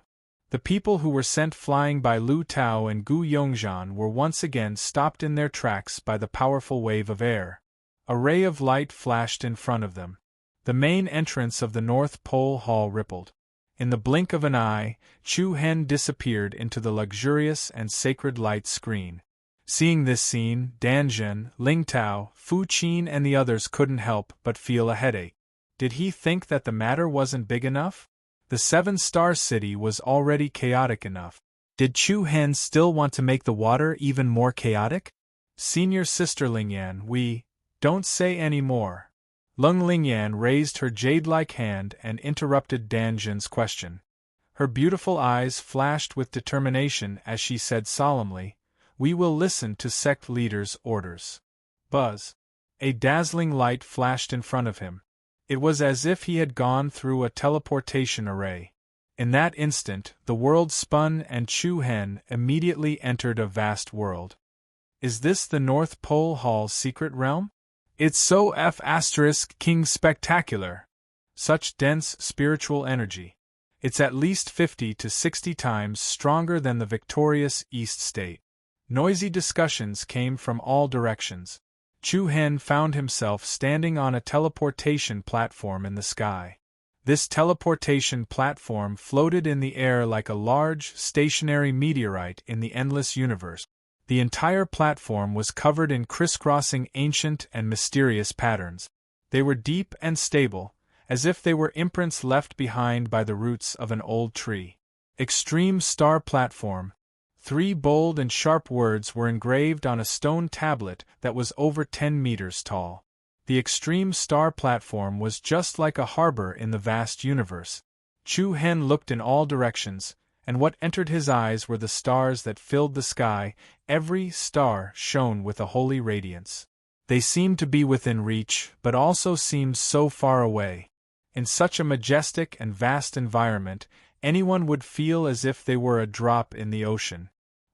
The people who were sent flying by Lu Tao and Gu Yongzhan were once again stopped in their tracks by the powerful wave of air. A ray of light flashed in front of them. The main entrance of the North Pole Hall rippled. In the blink of an eye, Chu Hen disappeared into the luxurious and sacred light screen. Seeing this scene, Dan Zhen, Ling Tao, Fu Qin and the others couldn't help but feel a headache. Did he think that the matter wasn't big enough? The 7-star city was already chaotic enough. Did Chu Hen still want to make the water even more chaotic? Senior Sister Lingyan, don't say any more. Lung Lingyan raised her jade-like hand and interrupted Dan Zhen's question. Her beautiful eyes flashed with determination as she said solemnly, "We will listen to sect leaders' orders." Buzz. A dazzling light flashed in front of him. It was as if he had gone through a teleportation array. In that instant, the world spun and Chu Hen immediately entered a vast world. Is this the North Pole Hall's secret realm? It's so King spectacular. Such dense spiritual energy. It's at least 50 to 60 times stronger than the victorious East State. Noisy discussions came from all directions. Chu Hen found himself standing on a teleportation platform in the sky. This teleportation platform floated in the air like a large, stationary meteorite in the endless universe. The entire platform was covered in crisscrossing ancient and mysterious patterns. They were deep and stable, as if they were imprints left behind by the roots of an old tree. Extreme Star Platform. 3 bold and sharp words were engraved on a stone tablet that was over 10 meters tall. The Extreme Star Platform was just like a harbor in the vast universe. Chu Hen looked in all directions, and what entered his eyes were the stars that filled the sky. Every star shone with a holy radiance. They seemed to be within reach, but also seemed so far away. In such a majestic and vast environment, anyone would feel as if they were a drop in the ocean.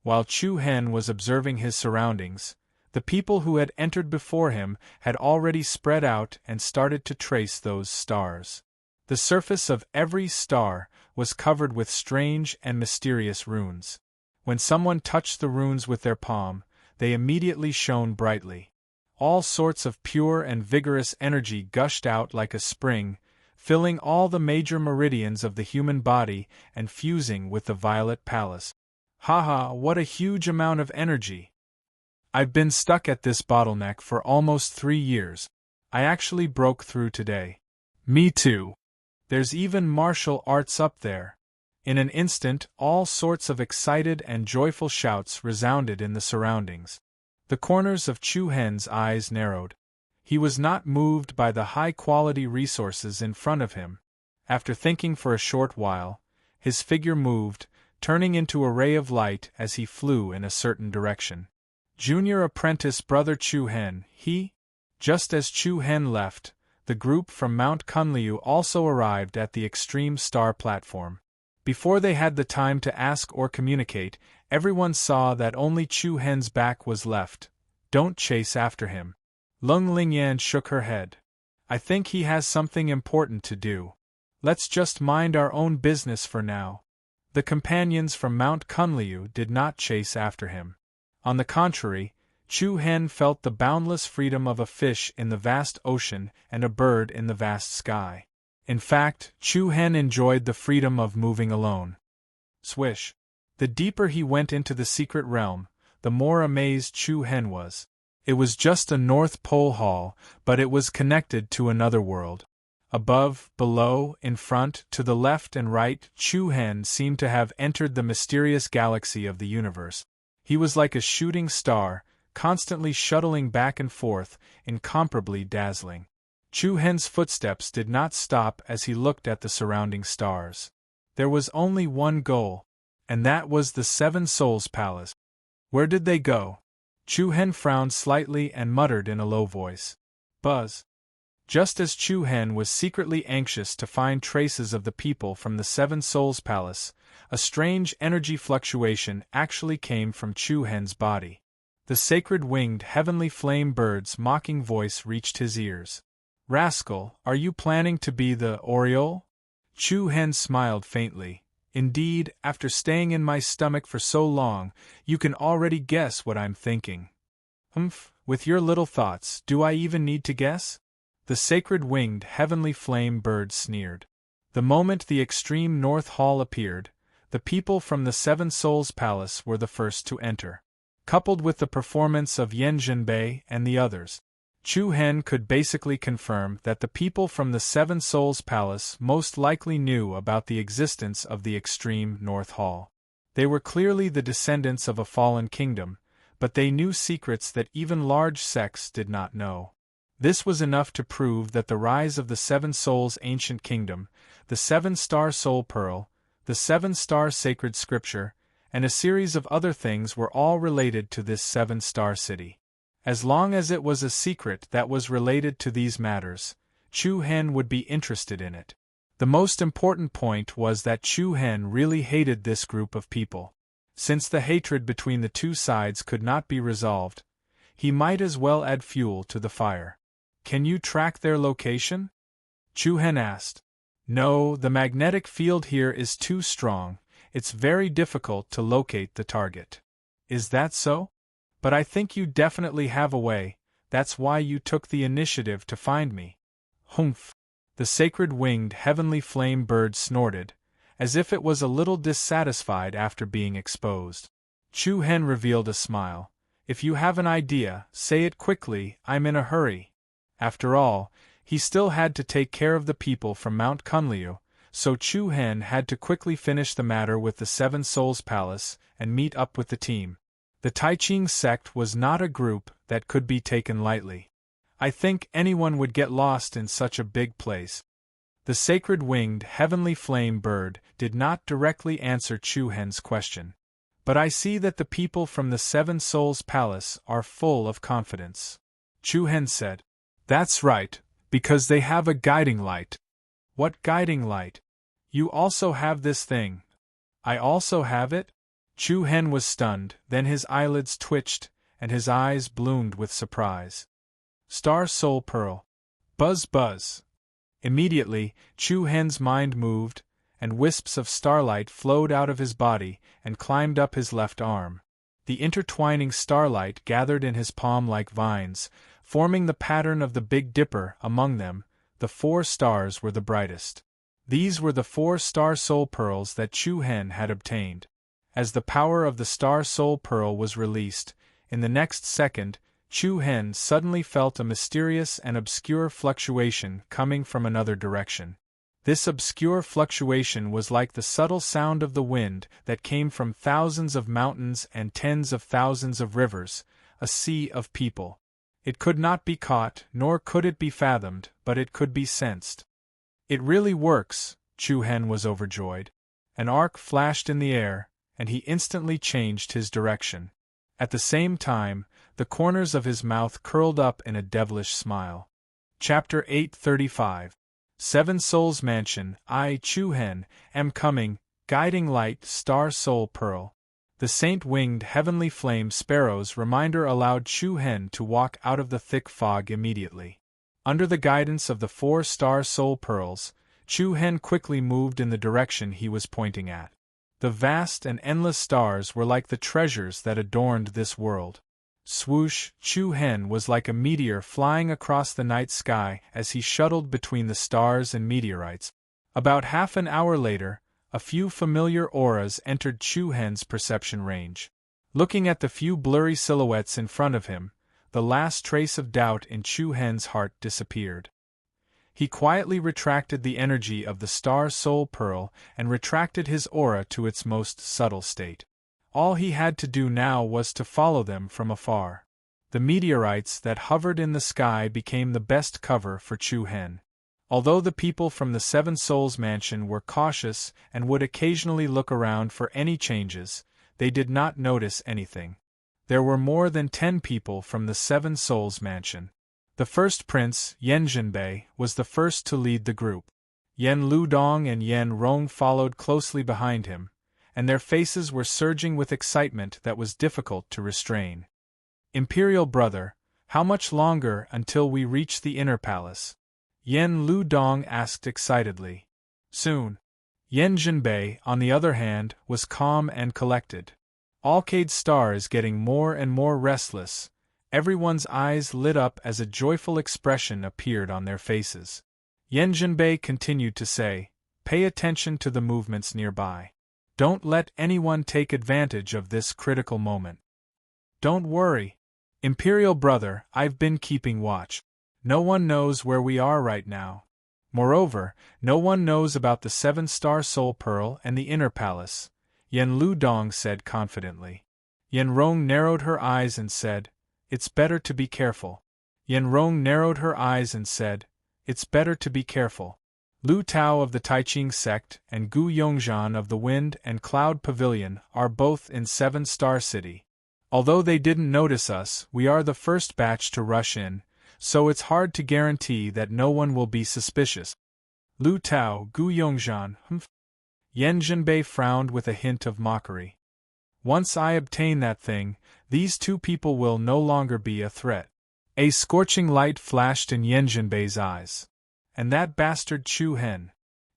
While Chu Hen was observing his surroundings, the people who had entered before him had already spread out and started to trace those stars. The surface of every star was covered with strange and mysterious runes. When someone touched the runes with their palm, they immediately shone brightly. All sorts of pure and vigorous energy gushed out like a spring, filling all the major meridians of the human body and fusing with the violet palace. Haha, what a huge amount of energy! I've been stuck at this bottleneck for almost 3 years. I actually broke through today. Me too. There's even martial arts up there. In an instant, all sorts of excited and joyful shouts resounded in the surroundings. The corners of Chu Hen's eyes narrowed. He was not moved by the high-quality resources in front of him. After thinking for a short while, his figure moved, turning into a ray of light as he flew in a certain direction. Junior apprentice brother Chu Hen, he? Just as Chu Hen left, the group from Mount Kunliu also arrived at the extreme star platform. Before they had the time to ask or communicate, everyone saw that only Chu Hen's back was left. Don't chase after him. Lung Lingyan shook her head. I think he has something important to do. Let's just mind our own business for now. The companions from Mount Kunliu did not chase after him. On the contrary, Chu Hen felt the boundless freedom of a fish in the vast ocean and a bird in the vast sky. In fact, Chu Hen enjoyed the freedom of moving alone. Swish! The deeper he went into the secret realm, the more amazed Chu Hen was. It was just a North Pole hall, but it was connected to another world. Above, below, in front, to the left and right, Chu Hen seemed to have entered the mysterious galaxy of the universe. He was like a shooting star, constantly shuttling back and forth, incomparably dazzling. Chu Hen's footsteps did not stop as he looked at the surrounding stars. There was only one goal, and that was the Seven Souls Palace. Where did they go? Chu Hen frowned slightly and muttered in a low voice. Buzz. Just as Chu Hen was secretly anxious to find traces of the people from the Seven Souls Palace, a strange energy fluctuation actually came from Chu Hen's body. The sacred winged heavenly flame bird's mocking voice reached his ears. Rascal, are you planning to be the Oriole? Chu Hen smiled faintly. Indeed, after staying in my stomach for so long, you can already guess what I'm thinking. Humph, with your little thoughts, do I even need to guess? The sacred winged heavenly flame bird sneered. The moment the extreme North Hall appeared, the people from the Seven Souls Palace were the first to enter. Coupled with the performance of Yen Jinbei and the others, Chu Hen could basically confirm that the people from the Seven Souls Palace most likely knew about the existence of the extreme North Hall. They were clearly the descendants of a fallen kingdom, but they knew secrets that even large sects did not know. This was enough to prove that the rise of the Seven Souls ancient kingdom, the Seven-Star Soul Pearl, the Seven-Star Sacred Scripture, and a series of other things were all related to this Seven-Star city. As long as it was a secret that was related to these matters, Chu Hen would be interested in it. The most important point was that Chu Hen really hated this group of people. Since the hatred between the two sides could not be resolved, he might as well add fuel to the fire. Can you track their location? Chu Hen asked. No, the magnetic field here is too strong. It's very difficult to locate the target. Is that so? But I think you definitely have a way. That's why you took the initiative to find me. Humph! The sacred winged heavenly flame bird snorted, as if it was a little dissatisfied after being exposed. Chu Hen revealed a smile. If you have an idea, say it quickly, I'm in a hurry. After all, he still had to take care of the people from Mount Kunliu, so Chu Hen had to quickly finish the matter with the Seven Souls Palace and meet up with the team. The Taiching sect was not a group that could be taken lightly. I think anyone would get lost in such a big place. The sacred winged heavenly flame bird did not directly answer Chu Hen's question. But I see that the people from the Seven Souls Palace are full of confidence. Chu Hen said. That's right, because they have a guiding light. What guiding light? You also have this thing. I also have it? Chu Hen was stunned, then his eyelids twitched, and his eyes bloomed with surprise. Star Soul Pearl. Buzz buzz. Immediately, Chu Hen's mind moved, and wisps of starlight flowed out of his body and climbed up his left arm. The intertwining starlight gathered in his palm like vines, forming the pattern of the Big Dipper. Among them, the 4 stars were the brightest. These were the 4 star soul pearls that Chu Hen had obtained. As the power of the star soul pearl was released, in the next second, Chu Hen suddenly felt a mysterious and obscure fluctuation coming from another direction. This obscure fluctuation was like the subtle sound of the wind that came from thousands of mountains and tens of thousands of rivers, a sea of people. It could not be caught, nor could it be fathomed, but it could be sensed. It really works, Chu Hen was overjoyed. An arc flashed in the air, and he instantly changed his direction. At the same time, the corners of his mouth curled up in a devilish smile. Chapter 835. 7 Souls Mansion. I, Chu Hen, am coming, guiding light, star soul pearl. The saint-winged heavenly flame sparrow's reminder allowed Chu Hen to walk out of the thick fog immediately. Under the guidance of the 4 star soul pearls, Chu Hen quickly moved in the direction he was pointing at. The vast and endless stars were like the treasures that adorned this world. Swoosh, Chu Hen was like a meteor flying across the night sky as he shuttled between the stars and meteorites. About half an hour later, a few familiar auras entered Chu Hen's perception range. Looking at the few blurry silhouettes in front of him, the last trace of doubt in Chu Hen's heart disappeared. He quietly retracted the energy of the star soul pearl and retracted his aura to its most subtle state. All he had to do now was to follow them from afar. The meteorites that hovered in the sky became the best cover for Chu Hen. Although the people from the 7 Souls Mansion were cautious and would occasionally look around for any changes, they did not notice anything. There were more than 10 people from the 7 Souls Mansion. The first prince, Yen Jinbei, was the first to lead the group. Yen Ludong and Yen Rong followed closely behind him, and their faces were surging with excitement that was difficult to restrain. Imperial brother, how much longer until we reach the inner palace? Yen Ludong asked excitedly. Soon. Yen Jinbei, on the other hand, was calm and collected. Alcade's star is getting more and more restless. Everyone's eyes lit up as a joyful expression appeared on their faces. Yen Jinbei continued to say, pay attention to the movements nearby. Don't let anyone take advantage of this critical moment. Don't worry. Imperial brother, I've been keeping watch. No one knows where we are right now. Moreover, no one knows about the 7 star soul pearl and the inner palace, Yen Ludong said confidently. Yen Rong narrowed her eyes and said, it's better to be careful. Yen Rong narrowed her eyes and said, it's better to be careful. Lu Tao of the Taiching sect and Gu Yongzhan of the Wind and Cloud Pavilion are both in 7 Star City. Although they didn't notice us, we are the first batch to rush in, so it's hard to guarantee that no one will be suspicious. Lu Tao, Gu Yongzhan, Yen Jinbei frowned with a hint of mockery. Once I obtain that thing, these 2 people will no longer be a threat. A scorching light flashed in Yen Jinbei's eyes. And that bastard Chu Hen.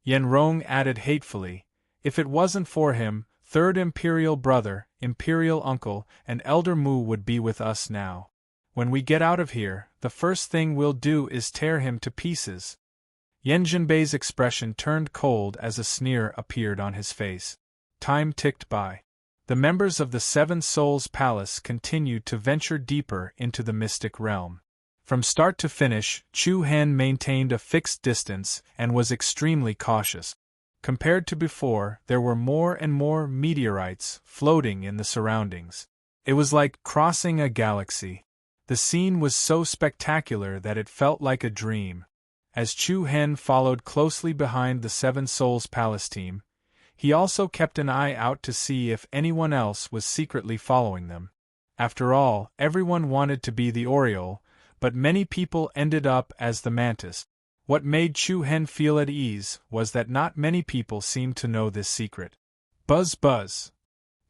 Yen Rong added hatefully, if it wasn't for him, 3rd Imperial brother, Imperial uncle, and Elder Mu would be with us now. When we get out of here, the first thing we'll do is tear him to pieces. Yen Jinbei's expression turned cold as a sneer appeared on his face. Time ticked by. The members of the 7 Souls Palace continued to venture deeper into the mystic realm. From start to finish, Chu Hen maintained a fixed distance and was extremely cautious. Compared to before, there were more and more meteorites floating in the surroundings. It was like crossing a galaxy. The scene was so spectacular that it felt like a dream. As Chu Hen followed closely behind the 7 Souls Palace team, he also kept an eye out to see if anyone else was secretly following them. After all, everyone wanted to be the Oriole, but many people ended up as the Mantis. What made Chu Hen feel at ease was that not many people seemed to know this secret. Buzz buzz.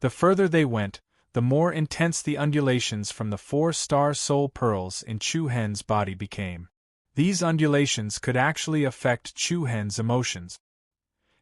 The further they went, the more intense the undulations from the 4-star soul pearls in Chu-Hen's body became. These undulations could actually affect Chu-Hen's emotions.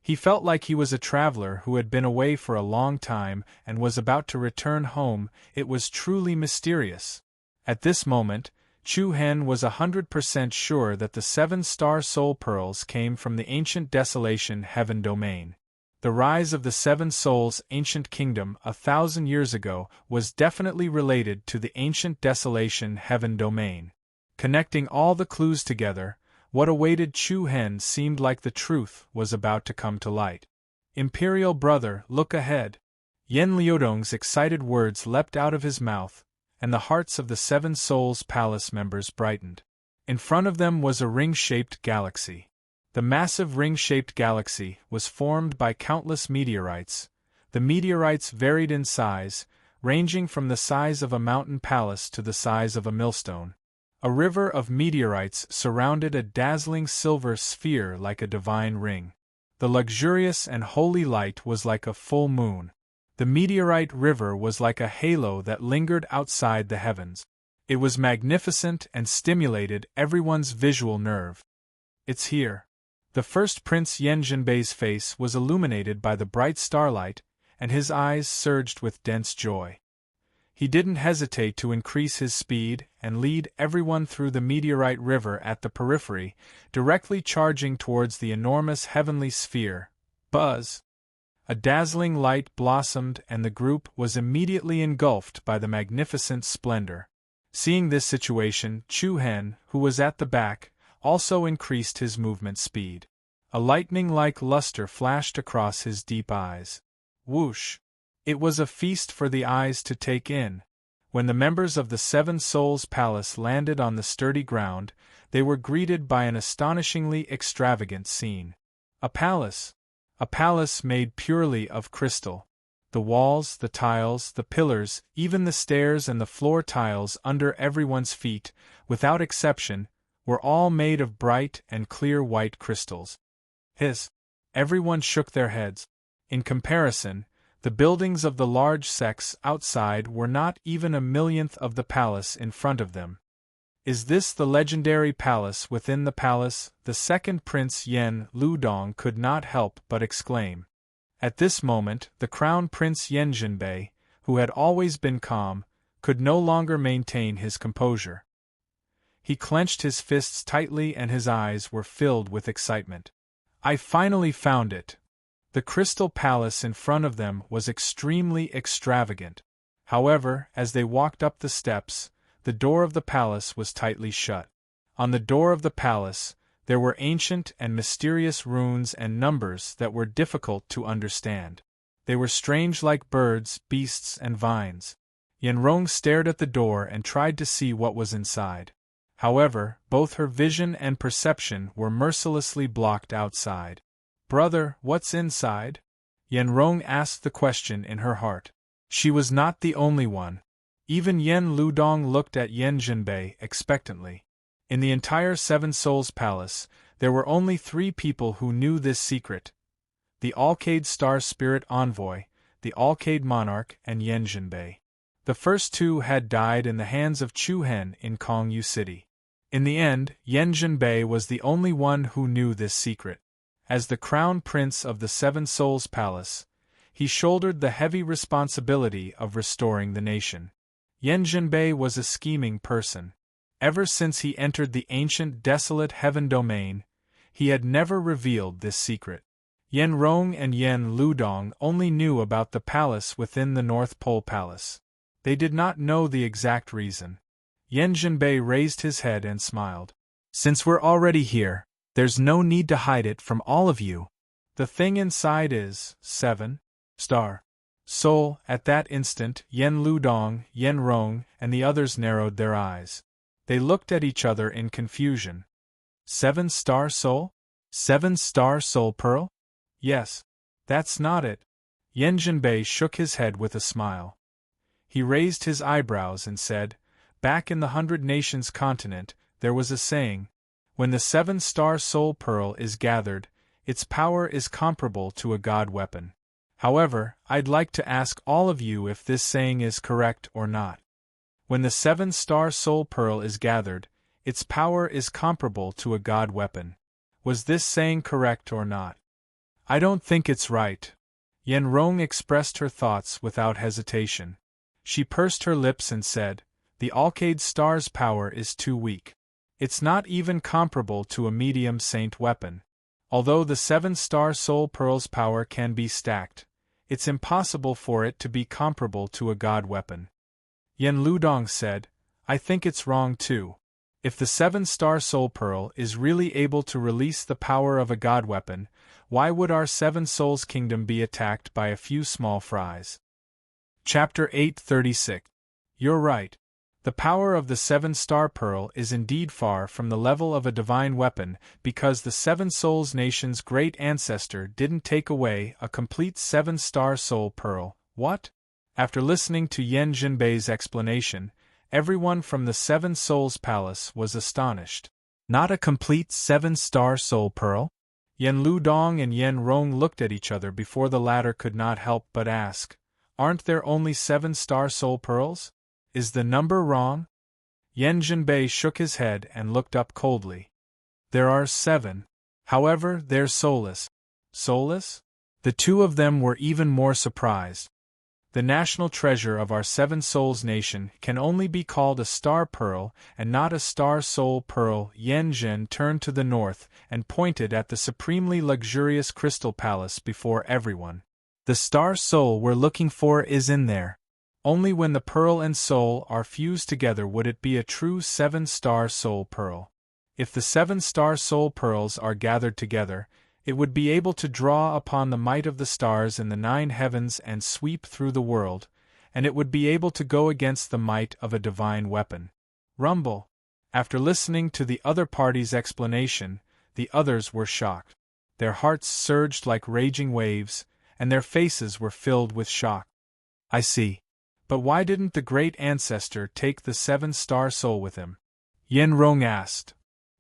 He felt like he was a traveler who had been away for a long time and was about to return home. It was truly mysterious. At this moment, Chu-Hen was 100% sure that the 7-star soul pearls came from the ancient desolation heaven domain. The rise of the 7 souls' ancient kingdom 1,000 years ago was definitely related to the ancient desolation heaven domain. Connecting all the clues together, what awaited Chu-Hen seemed like the truth was about to come to light. Imperial brother, look ahead. Yen Liudong's excited words leapt out of his mouth, and the hearts of the 7 Souls Palace members brightened. In front of them was a ring-shaped galaxy. The massive ring-shaped galaxy was formed by countless meteorites. The meteorites varied in size, ranging from the size of a mountain palace to the size of a millstone. A river of meteorites surrounded a dazzling silver sphere like a divine ring. The luxurious and holy light was like a full moon. The meteorite river was like a halo that lingered outside the heavens. It was magnificent and stimulated everyone's visual nerve. It's here. The first Prince Yen Jinbei's face was illuminated by the bright starlight, and his eyes surged with dense joy. He didn't hesitate to increase his speed and lead everyone through the meteorite river at the periphery, directly charging towards the enormous heavenly sphere. Buzz! A dazzling light blossomed and the group was immediately engulfed by the magnificent splendor. Seeing this situation, Chu-Hen, who was at the back, also increased his movement speed. A lightning-like luster flashed across his deep eyes. Whoosh! It was a feast for the eyes to take in. When the members of the 7 Souls Palace landed on the sturdy ground, they were greeted by an astonishingly extravagant scene. A palace! A palace made purely of crystal. The walls, the tiles, the pillars, even the stairs and the floor tiles under everyone's feet, without exception, were all made of bright and clear white crystals. Hiss! Everyone shook their heads. In comparison, the buildings of the large sects outside were not even a millionth of the palace in front of them. Is this the legendary palace within the palace? The second Prince Yen Liudong could not help but exclaim. At this moment, the Crown Prince Yen Jinbei, who had always been calm, could no longer maintain his composure. He clenched his fists tightly and his eyes were filled with excitement. I finally found it! The crystal palace in front of them was extremely extravagant. However, as they walked up the steps, the door of the palace was tightly shut. On the door of the palace, there were ancient and mysterious runes and numbers that were difficult to understand. They were strange like birds, beasts, and vines. Yenrong stared at the door and tried to see what was inside. However, both her vision and perception were mercilessly blocked outside. Brother, what's inside? Yenrong asked the question in her heart. She was not the only one. Even Yen Liudong looked at Yen Jinbei expectantly. In the entire 7 Souls Palace, there were only 3 people who knew this secret: the Alcade Star Spirit Envoy, the Alcade Monarch, and Yen Jinbei. The first 2 had died in the hands of Chu-Hen in Kongyu City. In the end, Yen Jinbei was the only one who knew this secret. As the Crown Prince of the 7 Souls Palace, he shouldered the heavy responsibility of restoring the nation. Yen Jinbei was a scheming person. Ever since he entered the ancient desolate heaven domain, he had never revealed this secret. Yenrong and Yen Liudong only knew about the palace within the North Pole Palace. They did not know the exact reason. Yen Jinbei raised his head and smiled. Since we're already here, there's no need to hide it from all of you. The thing inside is 7-star soul. At that instant, Yen Liudong, Yenrong, and the others narrowed their eyes. They looked at each other in confusion. 7-star soul? 7-star soul pearl? Yes. That's not it. Yen Jinbei shook his head with a smile. He raised his eyebrows and said, back in the 100 Nations continent, there was a saying, when the 7-star soul pearl is gathered, its power is comparable to a god weapon. However, I'd like to ask all of you if this saying is correct or not. When the 7-star soul pearl is gathered, its power is comparable to a god weapon. Was this saying correct or not? I don't think it's right. Yen Rong expressed her thoughts without hesitation. She pursed her lips and said, the Alcade star's power is too weak. It's not even comparable to a medium saint weapon. Although the 7-star soul pearl's power can be stacked, it's impossible for it to be comparable to a god weapon. Yen Ludong said, I think it's wrong too. If the 7-star soul pearl is really able to release the power of a god weapon, why would our 7 souls kingdom be attacked by a few small fries? Chapter 836. You're right. The power of the 7-star pearl is indeed far from the level of a divine weapon because the 7 souls nation's great ancestor didn't take away a complete 7-star soul pearl. What? After listening to Yen Jinbei's explanation, everyone from the 7 Souls Palace was astonished. Not a complete 7-star soul pearl? Yen Ludong and Yen Rong looked at each other before the latter could not help but ask, aren't there only 7-star soul pearls? Is the number wrong? Yen Jinbei shook his head and looked up coldly. There are 7. However, they're soulless. Soulless? The two of them were even more surprised. The national treasure of our 7 souls nation can only be called a star pearl and not a star soul pearl. Yen Jin turned to the north and pointed at the supremely luxurious crystal palace before everyone. The star soul we're looking for is in there. Only when the pearl and soul are fused together would it be a true 7-star soul pearl. If the 7-star soul pearls are gathered together, it would be able to draw upon the might of the stars in the 9 heavens and sweep through the world, and it would be able to go against the might of a divine weapon. Rumble. After listening to the other party's explanation, the others were shocked. Their hearts surged like raging waves, and their faces were filled with shock. I see. But why didn't the great ancestor take the 7-star soul with him? Yen Rong asked.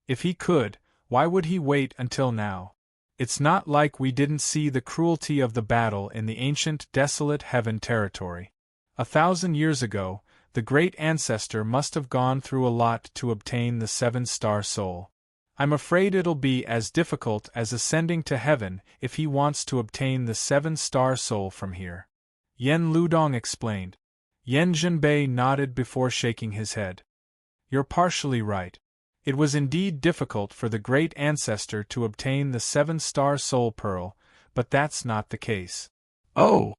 If he could, why would he wait until now? It's not like we didn't see the cruelty of the battle in the ancient desolate heaven territory. 1,000 years ago, the great ancestor must have gone through a lot to obtain the 7-star soul. I'm afraid it'll be as difficult as ascending to heaven if he wants to obtain the 7-star soul from here. Yen Ludong explained. Yen Jinbei nodded before shaking his head. You're partially right. It was indeed difficult for the great ancestor to obtain the 7-star soul pearl, but that's not the case. Oh!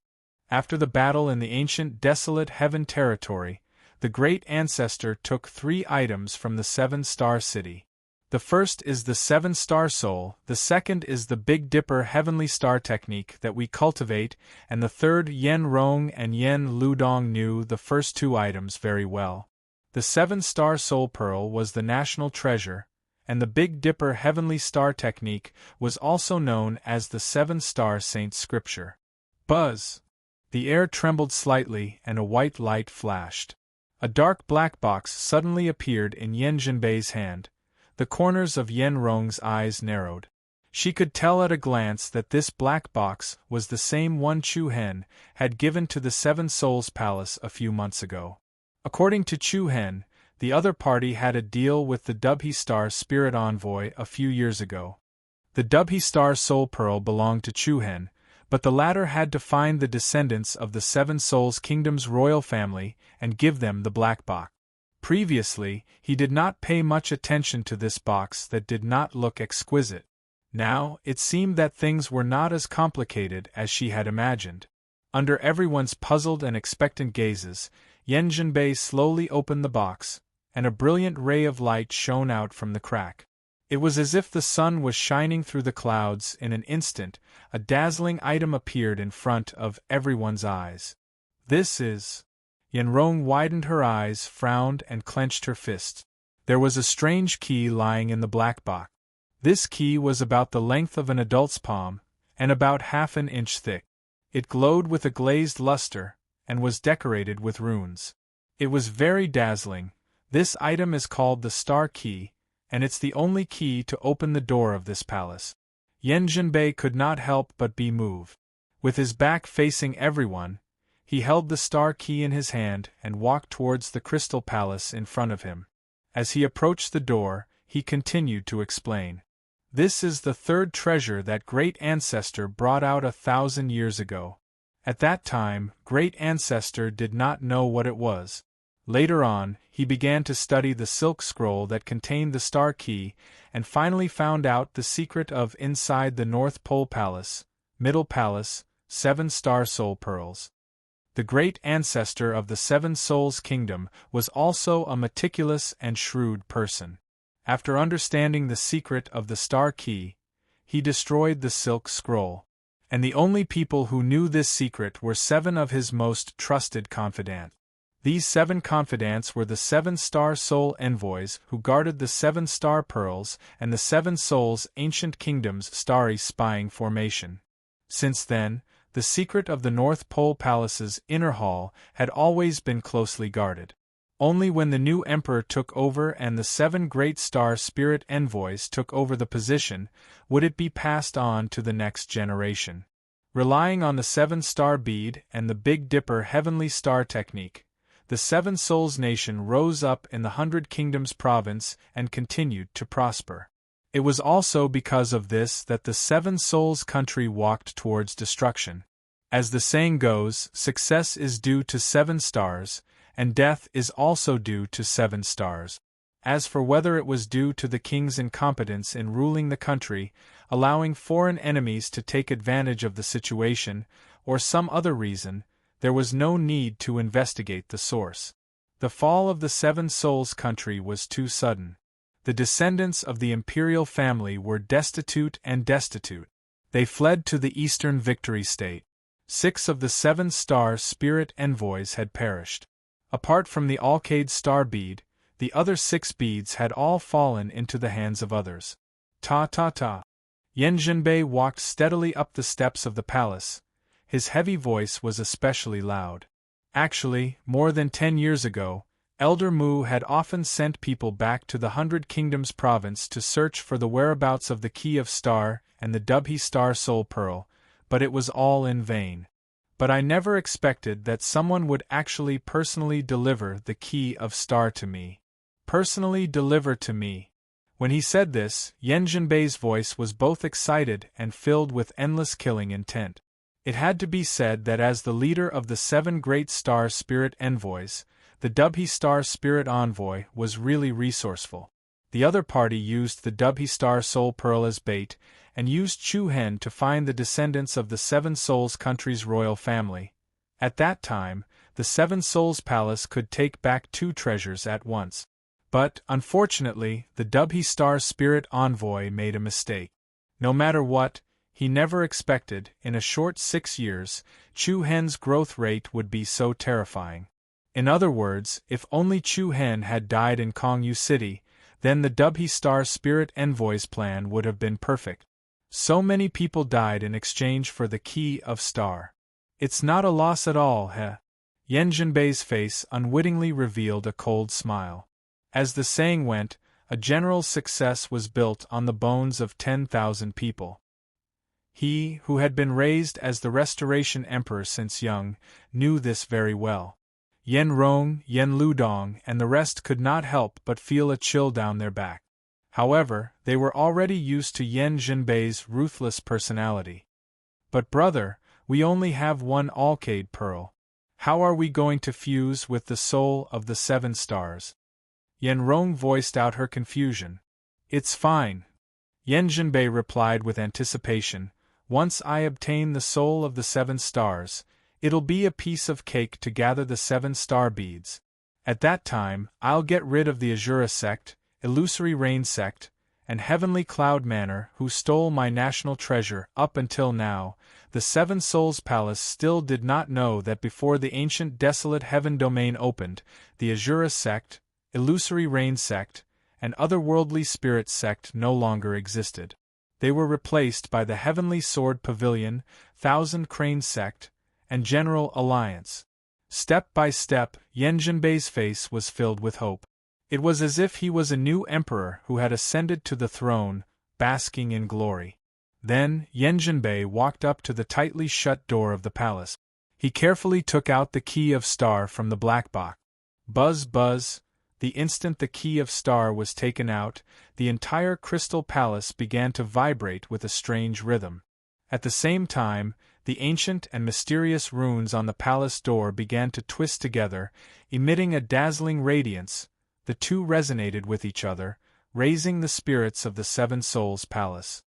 After the battle in the ancient desolate heaven territory, the great ancestor took 3 items from the 7-star city. The first is the 7-star soul, the second is the Big Dipper heavenly star technique that we cultivate, and the third. Yen Rong and Yen Ludong knew the first 2 items very well. The 7-star soul pearl was the national treasure, and the Big Dipper heavenly star technique was also known as the 7-star saint scripture. Buzz! The air trembled slightly and a white light flashed. A dark black box suddenly appeared in Yen Jinbei's hand. The corners of Yen Rong's eyes narrowed. She could tell at a glance that this black box was the same one Chu Hen had given to the 7 Souls Palace a few months ago. According to Chu Hen, the other party had a deal with the Dubhe Star Spirit Envoy a few years ago. The Dubhe Star Soul Pearl belonged to Chu Hen, but the latter had to find the descendants of the 7 Souls Kingdom's royal family and give them the black box. Previously, he did not pay much attention to this box that did not look exquisite. Now, it seemed that things were not as complicated as she had imagined. Under everyone's puzzled and expectant gazes, Yen Jinbei slowly opened the box, and a brilliant ray of light shone out from the crack. It was as if the sun was shining through the clouds. In an instant, a dazzling item appeared in front of everyone's eyes. This is... Yen Rong widened her eyes, frowned, and clenched her fists. There was a strange key lying in the black box. This key was about the length of an adult's palm, and about half an inch thick. It glowed with a glazed luster, and was decorated with runes. It was very dazzling. This item is called the Star Key, and it's the only key to open the door of this palace. Yen Jinbei could not help but be moved. With his back facing everyone, he held the star key in his hand and walked towards the crystal palace in front of him. As he approached the door, he continued to explain. This is the third treasure that Great Ancestor brought out 1,000 years ago. At that time, Great Ancestor did not know what it was. Later on, he began to study the silk scroll that contained the star key, and finally found out the secret of inside the North Pole Palace, Middle Palace, 7 star soul pearls. The Great Ancestor of the 7 Souls Kingdom was also a meticulous and shrewd person. After understanding the secret of the star key, he destroyed the silk scroll. And the only people who knew this secret were 7 of his most trusted confidants. These 7 confidants were the 7 star soul envoys who guarded the 7 star pearls and the 7 souls' ancient kingdom's starry spying formation. Since then, the secret of the North Pole Palace's inner hall had always been closely guarded. Only when the new emperor took over and the 7 great star spirit envoys took over the position would it be passed on to the next generation. Relying on the 7 star bead and the Big Dipper heavenly star technique, the 7 Souls Nation rose up in the 100 Kingdoms province and continued to prosper. It was also because of this that the 7 Souls country walked towards destruction. As the saying goes, success is due to 7 stars, and death is also due to 7 stars. As for whether it was due to the king's incompetence in ruling the country, allowing foreign enemies to take advantage of the situation, or some other reason, there was no need to investigate the source. The fall of the 7 Souls country was too sudden. The descendants of the imperial family were destitute and destitute. They fled to the Eastern Victory State. 6 of the 7 star spirit envoys had perished. Apart from the Alcade star bead, the other 6 beads had all fallen into the hands of others. Ta. Yen Jinbei walked steadily up the steps of the palace. His heavy voice was especially loud. Actually, more than 10 years ago, Elder Mu had often sent people back to the 100 Kingdoms province to search for the whereabouts of the Key of Star and the Dubhe Star Soul Pearl, but it was all in vain. But I never expected that someone would actually personally deliver the Key of Star to me. Personally deliver to me. When he said this, Yen Jinbei's voice was both excited and filled with endless killing intent. It had to be said that as the leader of the 7 great star spirit envoys, the Dubhe Star Spirit Envoy was really resourceful. The other party used the Dubhe Star Soul Pearl as bait, and used Chu Hen to find the descendants of the 7 Souls country's royal family. At that time, the 7 Souls Palace could take back 2 treasures at once. But, unfortunately, the Dubhe Star Spirit Envoy made a mistake. No matter what, he never expected, in a short 6 years, Chu Hen's growth rate would be so terrifying. In other words, if only Chu Hen had died in Kongyu City, then the Dubhe Star Spirit Envoy's plan would have been perfect. So many people died in exchange for the Key of Star. It's not a loss at all, heh? Yen Jinbei's face unwittingly revealed a cold smile. As the saying went, a general success was built on the bones of 10,000 people. He, who had been raised as the Restoration Emperor since young, knew this very well. Yen Rong, Yen Ludong, and the rest could not help but feel a chill down their back. However, they were already used to Yen Jinbei's ruthless personality. But brother, we only have 1 Alcade pearl. How are we going to fuse with the soul of the 7 stars? Yen Rong voiced out her confusion. It's fine. Yen Jinbei replied with anticipation. Once I obtain the soul of the 7 stars, it'll be a piece of cake to gather the 7 star beads. At that time, I'll get rid of the Azura sect, Illusory Rain sect, and Heavenly Cloud Manor who stole my national treasure. Up until now, the 7 Souls Palace still did not know that before the ancient desolate heaven domain opened, the Azura sect, Illusory Rain sect, and otherworldly spirit sect no longer existed. They were replaced by the Heavenly Sword Pavilion, Thousand Crane sect, and General Alliance. Step by step, Yen Jinbei's face was filled with hope. It was as if he was a new emperor who had ascended to the throne, basking in glory. Then, Yan Zhenbei walked up to the tightly shut door of the palace. He carefully took out the key of star from the black box. Buzz, buzz. The instant the key of star was taken out, the entire crystal palace began to vibrate with a strange rhythm. At the same time, the ancient and mysterious runes on the palace door began to twist together, emitting a dazzling radiance. The two resonated with each other, raising the spirits of the Seven Souls Palace.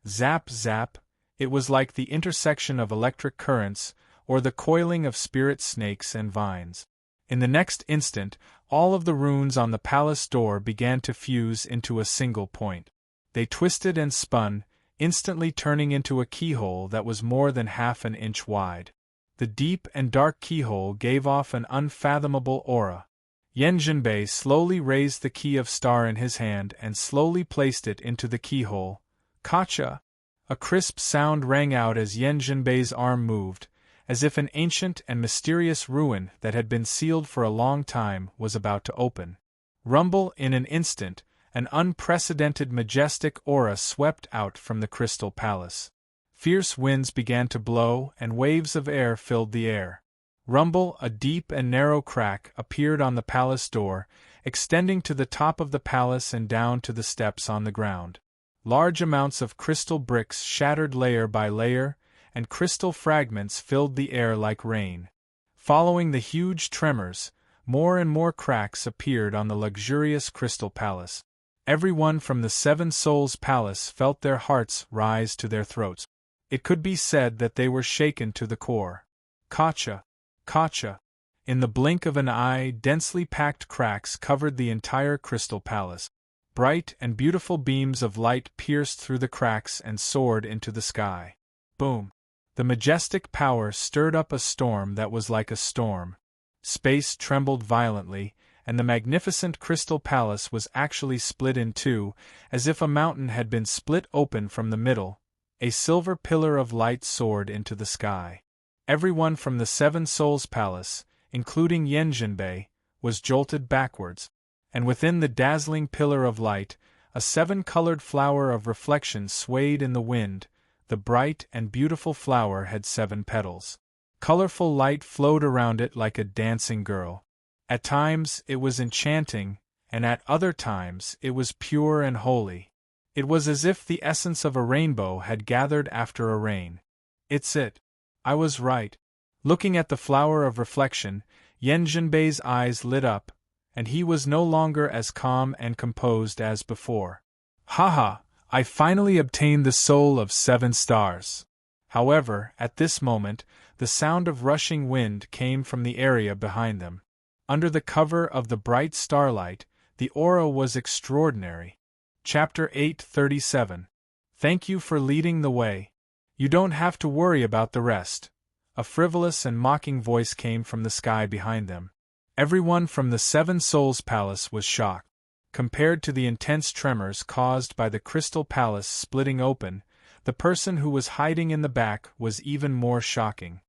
Zap, zap. It was like the intersection of electric currents, or the coiling of spirit snakes and vines. In the next instant, all of the runes on the palace door began to fuse into a single point. They twisted and spun, instantly turning into a keyhole that was more than half an inch wide. The deep and dark keyhole gave off an unfathomable aura. Yan Zhenbei slowly raised the key of star in his hand and slowly placed it into the keyhole. Kacha! A crisp sound rang out as Yan Zhenbei's arm moved, as if an ancient and mysterious ruin that had been sealed for a long time was about to open. Rumble! In an instant, an unprecedented majestic aura swept out from the crystal palace. Fierce winds began to blow and waves of air filled the air. Rumble! A deep and narrow crack appeared on the palace door, extending to the top of the palace and down to the steps on the ground. Large amounts of crystal bricks shattered layer by layer, and crystal fragments filled the air like rain. Following the huge tremors, more and more cracks appeared on the luxurious crystal palace. Everyone from the Seven Souls Palace felt their hearts rise to their throats. It could be said that they were shaken to the core. Kacha! Kacha! In the blink of an eye, densely packed cracks covered the entire crystal palace. Bright and beautiful beams of light pierced through the cracks and soared into the sky. Boom! The majestic power stirred up a storm that was like a storm. Space trembled violently, and the magnificent crystal palace was actually split in two, as if a mountain had been split open from the middle. A silver pillar of light soared into the sky. Everyone from the Seven Souls Palace, including Yan Zhenbei, was jolted backwards, and within the dazzling pillar of light, a seven-colored flower of reflection swayed in the wind. The bright and beautiful flower had 7 petals. Colorful light flowed around it like a dancing girl. At times it was enchanting, and at other times it was pure and holy. It was as if the essence of a rainbow had gathered after a rain. It's it. I was right. Looking at the flower of reflection, Yan Zhenbei's eyes lit up, and he was no longer as calm and composed as before. Haha! I finally obtained the soul of 7 stars. However, at this moment, the sound of rushing wind came from the area behind them. Under the cover of the bright starlight, the aura was extraordinary. Chapter 837. Thank you for leading the way. You don't have to worry about the rest. A frivolous and mocking voice came from the sky behind them. Everyone from the Seven Souls Palace was shocked. Compared to the intense tremors caused by the crystal palace splitting open, the person who was hiding in the back was even more shocking.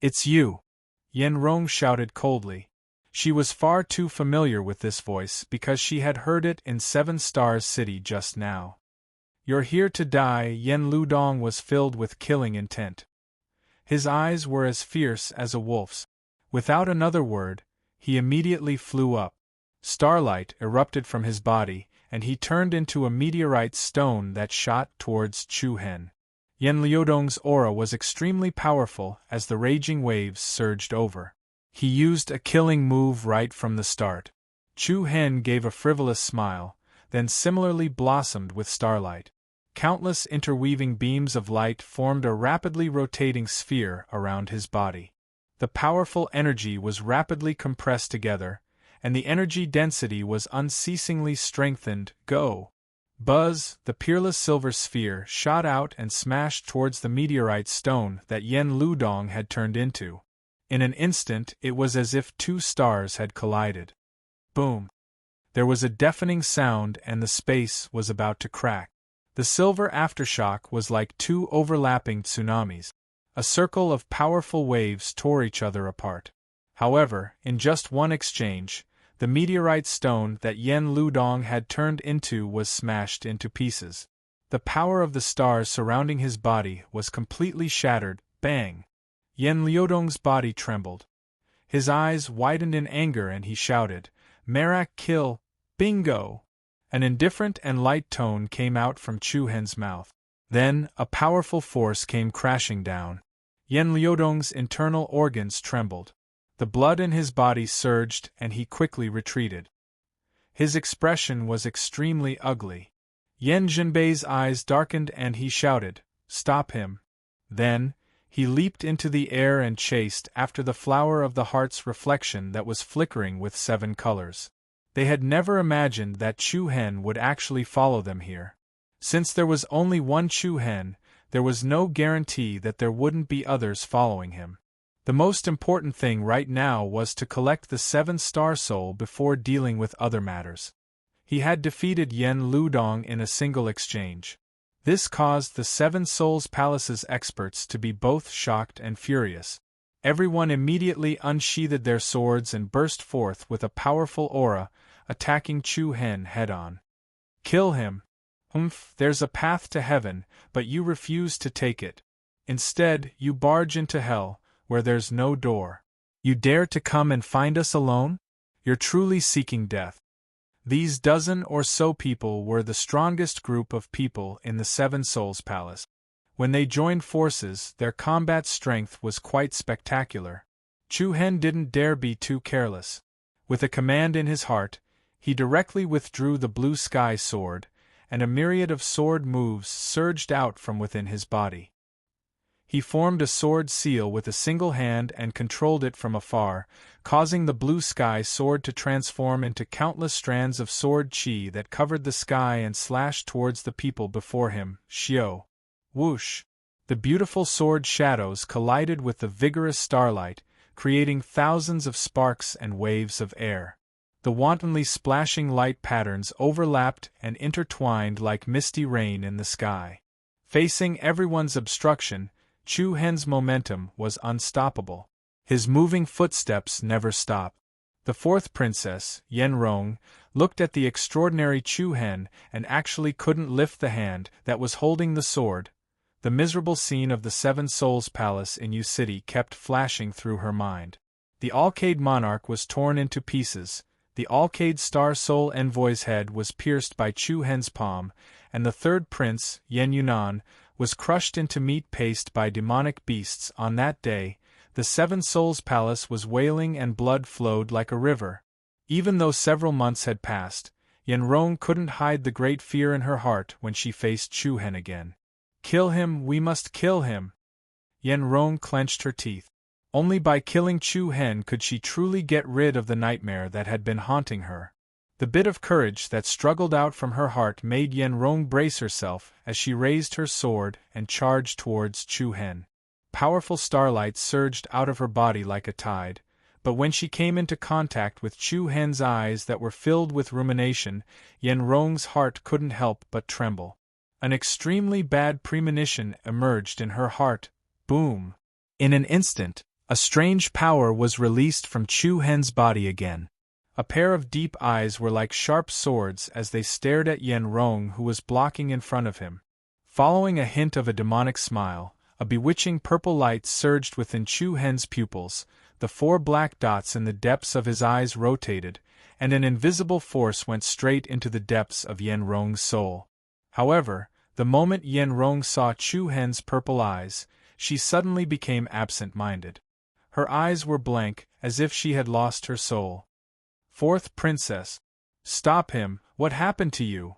It's you! Yen Rong shouted coldly. She was far too familiar with this voice because she had heard it in 7 Stars City just now. You're here to die. Yen Ludong was filled with killing intent. His eyes were as fierce as a wolf's. Without another word, he immediately flew up. Starlight erupted from his body, and he turned into a meteorite stone that shot towards Chu Hen. Yen Liudong's aura was extremely powerful as the raging waves surged over. He used a killing move right from the start. Chu Hen gave a frivolous smile, then similarly blossomed with starlight. Countless interweaving beams of light formed a rapidly rotating sphere around his body. The powerful energy was rapidly compressed together, and the energy density was unceasingly strengthened. Go! Buzz! The peerless silver sphere shot out and smashed towards the meteorite stone that Yen Ludong had turned into. In an instant it was as if 2 stars had collided. Boom! There was a deafening sound and the space was about to crack. The silver aftershock was like 2 overlapping tsunamis. A circle of powerful waves tore each other apart. However, in just one exchange, the meteorite stone that Yen Ludong had turned into was smashed into pieces. The power of the stars surrounding his body was completely shattered. Bang! Yen Liudong's body trembled. His eyes widened in anger and he shouted, "Merak kill! Bingo!" An indifferent and light tone came out from Chu Hen's mouth. Then, a powerful force came crashing down. Yen Liudong's internal organs trembled. The blood in his body surged and he quickly retreated. His expression was extremely ugly. Yen Jinbei's eyes darkened and he shouted, "Stop him!" Then, he leaped into the air and chased after the flower of the heart's reflection that was flickering with 7 colors. They had never imagined that Chu Hen would actually follow them here. Since there was only one Chu Hen, there was no guarantee that there wouldn't be others following him. The most important thing right now was to collect the 7-star soul before dealing with other matters. He had defeated Yen Liudong in a single exchange. This caused the 7 Souls Palace's experts to be both shocked and furious. Everyone immediately unsheathed their swords and burst forth with a powerful aura, attacking Chu Hen head-on. "Kill him! There's a path to heaven, but you refuse to take it. Instead, you barge into hell, where there's no door. You dare to come and find us alone? You're truly seeking death." These dozen or so people were the strongest group of people in the 7 Souls Palace. When they joined forces, their combat strength was quite spectacular. Chu Hen didn't dare be too careless. With a command in his heart, he directly withdrew the blue sky sword, and a myriad of sword moves surged out from within his body. He formed a sword seal with a single hand and controlled it from afar, causing the blue sky sword to transform into countless strands of sword chi that covered the sky and slashed towards the people before him. Xiao! Whoosh! The beautiful sword shadows collided with the vigorous starlight, creating thousands of sparks and waves of air. The wantonly splashing light patterns overlapped and intertwined like misty rain in the sky. Facing everyone's obstruction, Chu Hen's momentum was unstoppable. His moving footsteps never stopped. The 4th princess, Yen Rong, looked at the extraordinary Chu Hen and actually couldn't lift the hand that was holding the sword. The miserable scene of the 7 Souls Palace in Yu City kept flashing through her mind. The Alcade monarch was torn into pieces, the Alcade Star Soul Envoy's head was pierced by Chu Hen's palm, and the 3rd prince, Yen Yunan, was crushed into meat paste by demonic beasts. On that day, the 7 Souls Palace was wailing and blood flowed like a river. Even though several months had passed, Yen Rong couldn't hide the great fear in her heart when she faced Chu Hen again. "Kill him, we must kill him!" Yen Rong clenched her teeth. Only by killing Chu Hen could she truly get rid of the nightmare that had been haunting her. The bit of courage that struggled out from her heart made Yen Rong brace herself as she raised her sword and charged towards Chu Hen. Powerful starlight surged out of her body like a tide, but when she came into contact with Chu Hen's eyes that were filled with rumination, Yen Rong's heart couldn't help but tremble. An extremely bad premonition emerged in her heart. Boom! In an instant, a strange power was released from Chu Hen's body again. A pair of deep eyes were like sharp swords as they stared at Yen Rong, who was blocking in front of him. Following a hint of a demonic smile, a bewitching purple light surged within Chu Hen's pupils, the 4 black dots in the depths of his eyes rotated, and an invisible force went straight into the depths of Yen Rong's soul. However, the moment Yen Rong saw Chu Hen's purple eyes, she suddenly became absent-minded. Her eyes were blank, as if she had lost her soul. 4th princess. "Stop him, what happened to you?"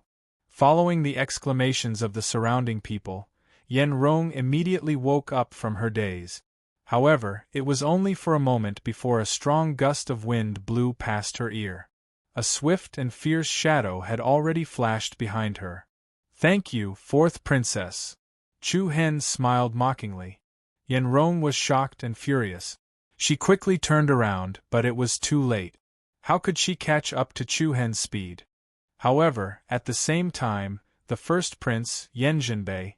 Following the exclamations of the surrounding people, Yen Rong immediately woke up from her daze. However, it was only for a moment before a strong gust of wind blew past her ear. A swift and fierce shadow had already flashed behind her. "Thank you, 4th princess." Chu Hen smiled mockingly. Yen Rong was shocked and furious. She quickly turned around, but it was too late. How could she catch up to Chu Hen's speed? However, at the same time, the 1st prince, Yen Jinbei,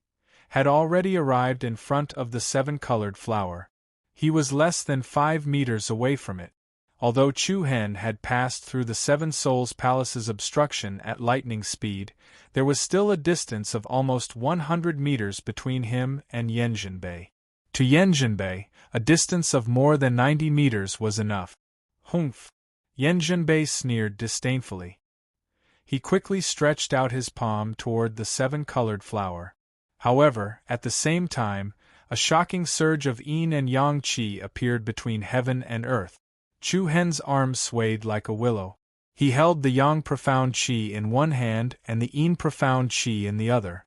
had already arrived in front of the 7-colored flower. He was less than 5 meters away from it. Although Chu Hen had passed through the Seven Souls Palace's obstruction at lightning speed, there was still a distance of almost 100 meters between him and Yanjinbei. To Yanjinbei, a distance of more than 90 meters was enough. Humph! Yanjinbei sneered disdainfully. He quickly stretched out his palm toward the seven-colored flower. However, at the same time, a shocking surge of yin and yang qi appeared between heaven and earth. Chu Hen's arms swayed like a willow. He held the yang profound qi in one hand and the yin profound qi in the other.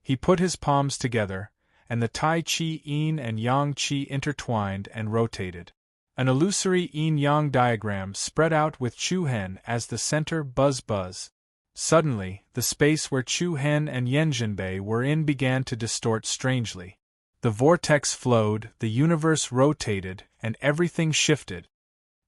He put his palms together, and the tai qi yin and yang qi intertwined and rotated. An illusory yin-yang diagram spread out with Chu Hen as the center. Buzz. Suddenly, the space where Chu Hen and Yanjinbei were in began to distort strangely. The vortex flowed, the universe rotated, and everything shifted.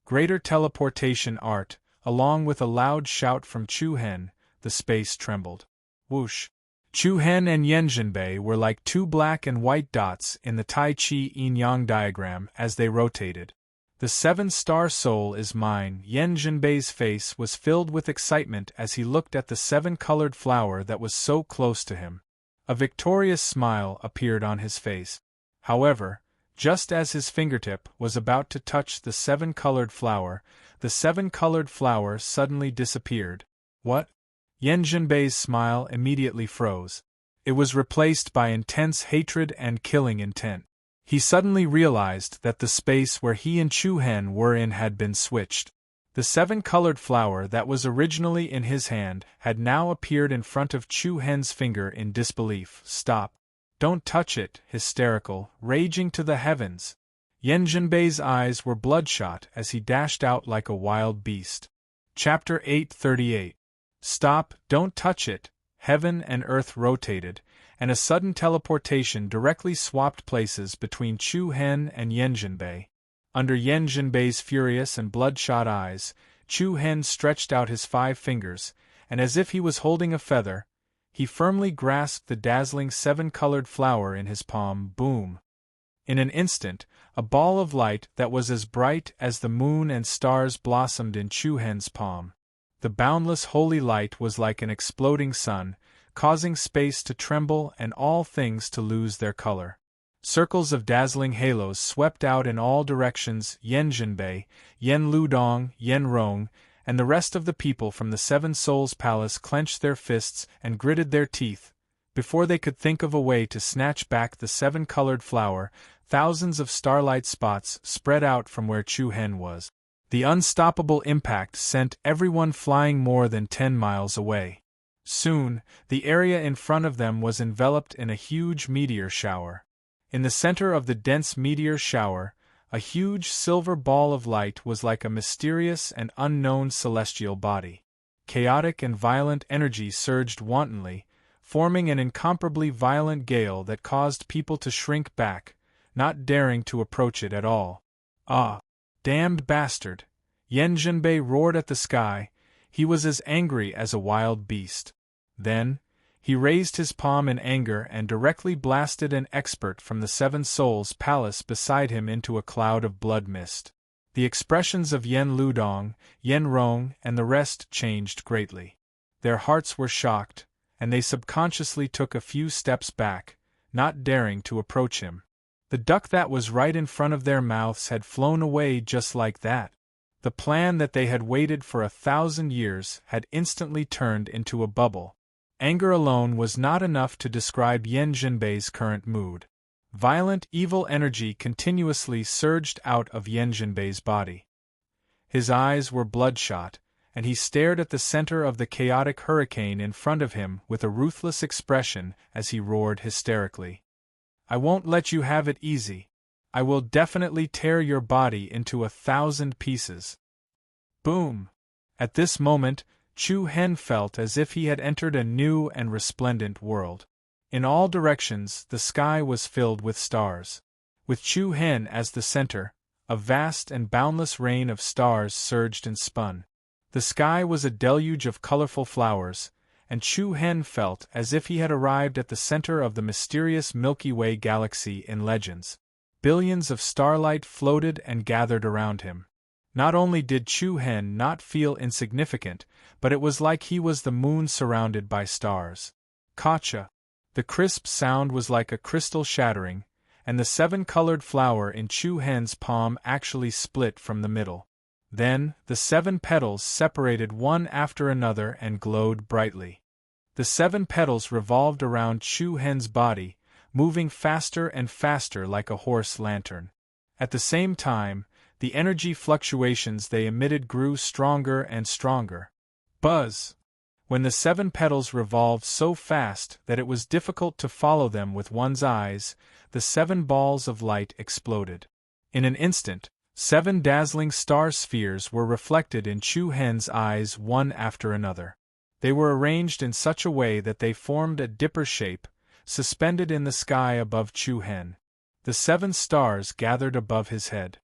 Greater teleportation art, along with a loud shout from Chu Hen, the space trembled. Whoosh! Chu Hen and Yanjinbei were like two black and white dots in the Tai Chi yin-yang diagram as they rotated. The seven-star soul is mine. Yanjinbei's face was filled with excitement as he looked at the seven-colored flower that was so close to him. A victorious smile appeared on his face. However, just as his fingertip was about to touch the seven-colored flower, the seven-colored flower suddenly disappeared. What? Yanjinbei's smile immediately froze. It was replaced by intense hatred and killing intent. He suddenly realized that the space where he and Chu Hen were in had been switched. The seven-colored flower that was originally in his hand had now appeared in front of Chu Hen's finger in disbelief. Stop! Don't touch it! Hysterical, raging to the heavens. Yanjinbei's eyes were bloodshot as he dashed out like a wild beast. Chapter 838. Stop! Don't touch it! Heaven and earth rotated, and a sudden teleportation directly swapped places between Chu Hen and Yanjinbei. Under Yanjinbei's furious and bloodshot eyes, Chu Hen stretched out his 5 fingers, and as if he was holding a feather, he firmly grasped the dazzling seven-colored flower in his palm. Boom! In an instant, a ball of light that was as bright as the moon and stars blossomed in Chu Hen's palm. The boundless holy light was like an exploding sun, causing space to tremble and all things to lose their color. Circles of dazzling halos swept out in all directions. Yanjinbei, Yen Ludong, Yen Rong, and the rest of the people from the Seven Souls Palace clenched their fists and gritted their teeth. Before they could think of a way to snatch back the seven-colored flower, thousands of starlight spots spread out from where Chu Hen was. The unstoppable impact sent everyone flying more than 10 miles away. Soon, the area in front of them was enveloped in a huge meteor shower. In the center of the dense meteor shower, a huge silver ball of light was like a mysterious and unknown celestial body. Chaotic and violent energy surged wantonly, forming an incomparably violent gale that caused people to shrink back, not daring to approach it at all. Ah! Damned bastard! Yanjinbei roared at the sky. He was as angry as a wild beast. Then, he raised his palm in anger and directly blasted an expert from the Seven Souls Palace beside him into a cloud of blood mist. The expressions of Yen Ludong, Yen Rong, and the rest changed greatly. Their hearts were shocked, and they subconsciously took a few steps back, not daring to approach him. The duck that was right in front of their mouths had flown away just like that. The plan that they had waited for 1,000 years had instantly turned into a bubble. Anger alone was not enough to describe Yanjinbei's current mood. Violent evil energy continuously surged out of Yanjinbei's body. His eyes were bloodshot, and he stared at the center of the chaotic hurricane in front of him with a ruthless expression as he roared hysterically. I won't let you have it easy. I will definitely tear your body into 1,000 pieces. Boom! At this moment, Chu Hen felt as if he had entered a new and resplendent world. In all directions, the sky was filled with stars. With Chu Hen as the center, a vast and boundless rain of stars surged and spun. The sky was a deluge of colorful flowers, and Chu Hen felt as if he had arrived at the center of the mysterious Milky Way galaxy in legends. Billions of starlight floated and gathered around him. Not only did Chu Hen not feel insignificant, but it was like he was the moon surrounded by stars. Kacha. The crisp sound was like a crystal shattering, and the seven-colored flower in Chu Hen's palm actually split from the middle. Then, the seven petals separated one after another and glowed brightly. The seven petals revolved around Chu Hen's body, moving faster and faster like a horse lantern. At the same time, the energy fluctuations they emitted grew stronger and stronger. Buzz! When the seven petals revolved so fast that it was difficult to follow them with one's eyes, the seven balls of light exploded. In an instant, seven dazzling star spheres were reflected in Chu Hen's eyes one after another. They were arranged in such a way that they formed a dipper shape, suspended in the sky above Chu Hen. The seven stars gathered above his head.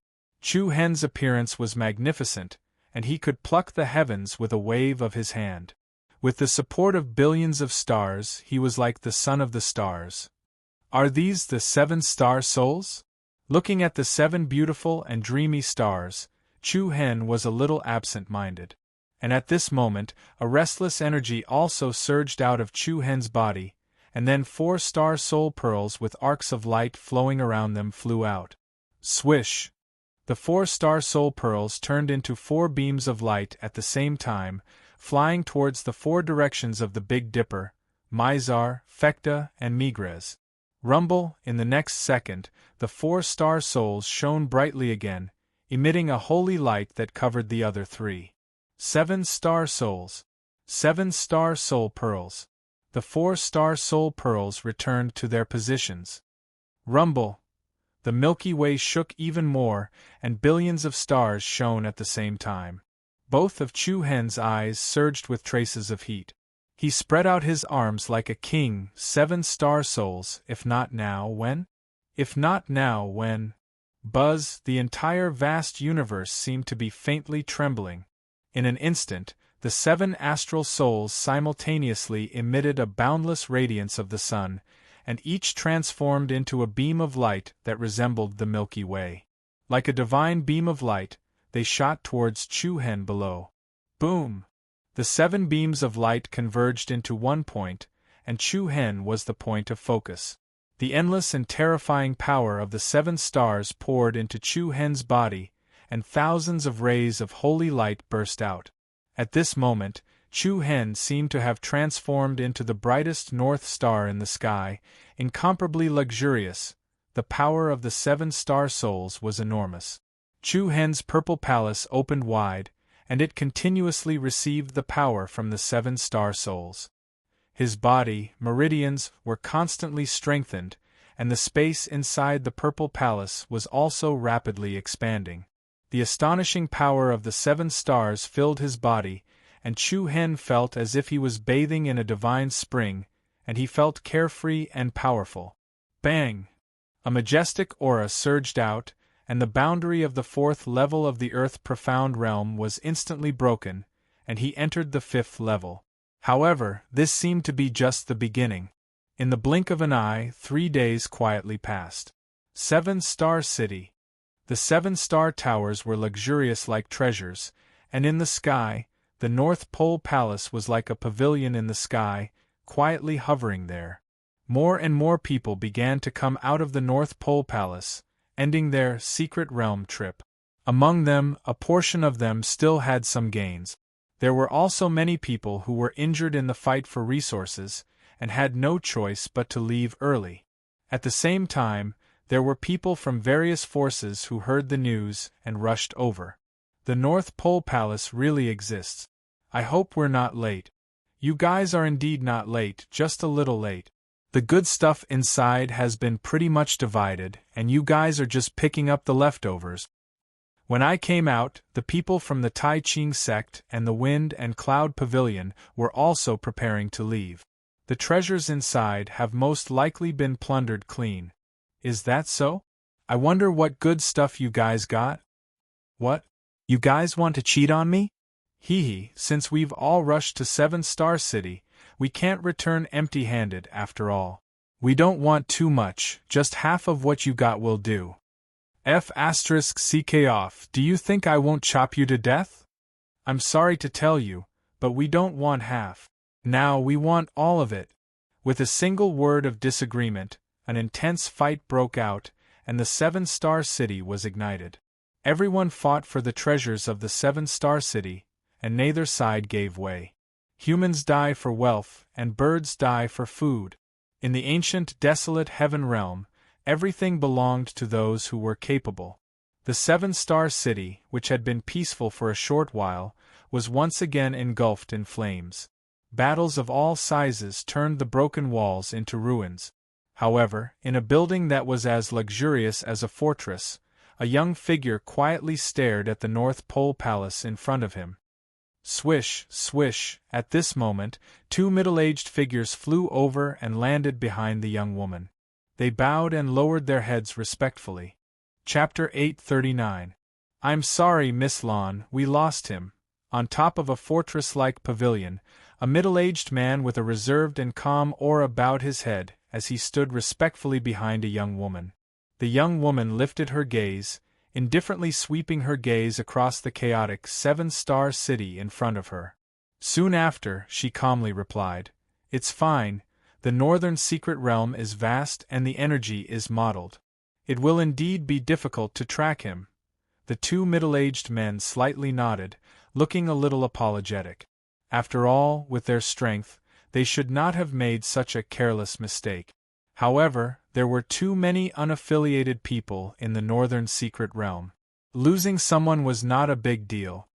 Chu Hen's appearance was magnificent, and he could pluck the heavens with a wave of his hand. With the support of billions of stars, he was like the son of the stars. Are these the seven star souls? Looking at the seven beautiful and dreamy stars, Chu Hen was a little absent-minded. And at this moment, a restless energy also surged out of Chu Hen's body, and then 4 star soul pearls with arcs of light flowing around them flew out. Swish! The 4 star soul pearls turned into 4 beams of light at the same time, flying towards the 4 directions of the Big Dipper, Mizar, Fekta, and Migres. Rumble! In the next second, the 4 star souls shone brightly again, emitting a holy light that covered the other 3. 7 star souls. 7 star soul pearls. The 4 star soul pearls returned to their positions. Rumble! The Milky Way shook even more, and billions of stars shone at the same time. Both of Chu Hen's eyes surged with traces of heat. He spread out his arms like a king. 7 star souls, if not now, when? If not now, when? Buzz! The entire vast universe seemed to be faintly trembling. In an instant, the 7 astral souls simultaneously emitted a boundless radiance of the sun, and each transformed into a beam of light that resembled the Milky Way. Like a divine beam of light, they shot towards Chu Hen below. Boom! The 7 beams of light converged into one point, and Chu Hen was the point of focus. The endless and terrifying power of the 7 stars poured into Chu Hen's body, and thousands of rays of holy light burst out. At this moment, Chu Hen seemed to have transformed into the brightest north star in the sky, incomparably luxurious. The power of the 7 star souls was enormous. Chu Hen's purple palace opened wide, and it continuously received the power from the 7 star souls. His body, meridians, were constantly strengthened, and the space inside the purple palace was also rapidly expanding. The astonishing power of the 7 stars filled his body, and Chu Hen felt as if he was bathing in a divine spring, and he felt carefree and powerful. Bang! A majestic aura surged out, and the boundary of the 4th level of the Earth profound realm was instantly broken, and he entered the 5th level. However, this seemed to be just the beginning. In the blink of an eye, 3 days quietly passed. 7 Star City. The 7 star towers were luxurious like treasures, and in the sky, the North Pole Palace was like a pavilion in the sky, quietly hovering there. More and more people began to come out of the North Pole Palace, ending their secret realm trip. Among them, a portion of them still had some gains. There were also many people who were injured in the fight for resources, and had no choice but to leave early. At the same time, there were people from various forces who heard the news and rushed over. The North Pole Palace really exists. I hope we're not late. You guys are indeed not late, just a little late. The good stuff inside has been pretty much divided, and you guys are just picking up the leftovers. When I came out, the people from the Tai Ching sect and the Wind and Cloud Pavilion were also preparing to leave. The treasures inside have most likely been plundered clean. Is that so? I wonder what good stuff you guys got? What? You guys want to cheat on me? Hee, since we've all rushed to 7 Star City, we can't return empty-handed after all. We don't want too much, just half of what you got will do. F***ck off, do you think I won't chop you to death? I'm sorry to tell you, but we don't want half. Now we want all of it. With a single word of disagreement, an intense fight broke out, and the Seven-Star City was ignited. Everyone fought for the treasures of the Seven-Star City, and neither side gave way. Humans die for wealth, and birds die for food. In the ancient, desolate Heaven Realm, everything belonged to those who were capable. The Seven-Star City, which had been peaceful for a short while, was once again engulfed in flames. Battles of all sizes turned the broken walls into ruins. However, in a building that was as luxurious as a fortress, a young figure quietly stared at the North Pole Palace in front of him. Swish, swish, at this moment, two middle-aged figures flew over and landed behind the young woman. They bowed and lowered their heads respectfully. Chapter 839. I'm sorry, Miss Lon, we lost him. On top of a fortress-like pavilion, a middle-aged man with a reserved and calm aura bowed his head as he stood respectfully behind a young woman. The young woman lifted her gaze, indifferently sweeping her gaze across the chaotic Seven-Star City in front of her. Soon after, she calmly replied, "It's fine, the Northern Secret Realm is vast and the energy is modeled. It will indeed be difficult to track him." The two middle-aged men slightly nodded, looking a little apologetic. After all, with their strength, they should not have made such a careless mistake. However, there were too many unaffiliated people in the Northern Secret Realm. Losing someone was not a big deal.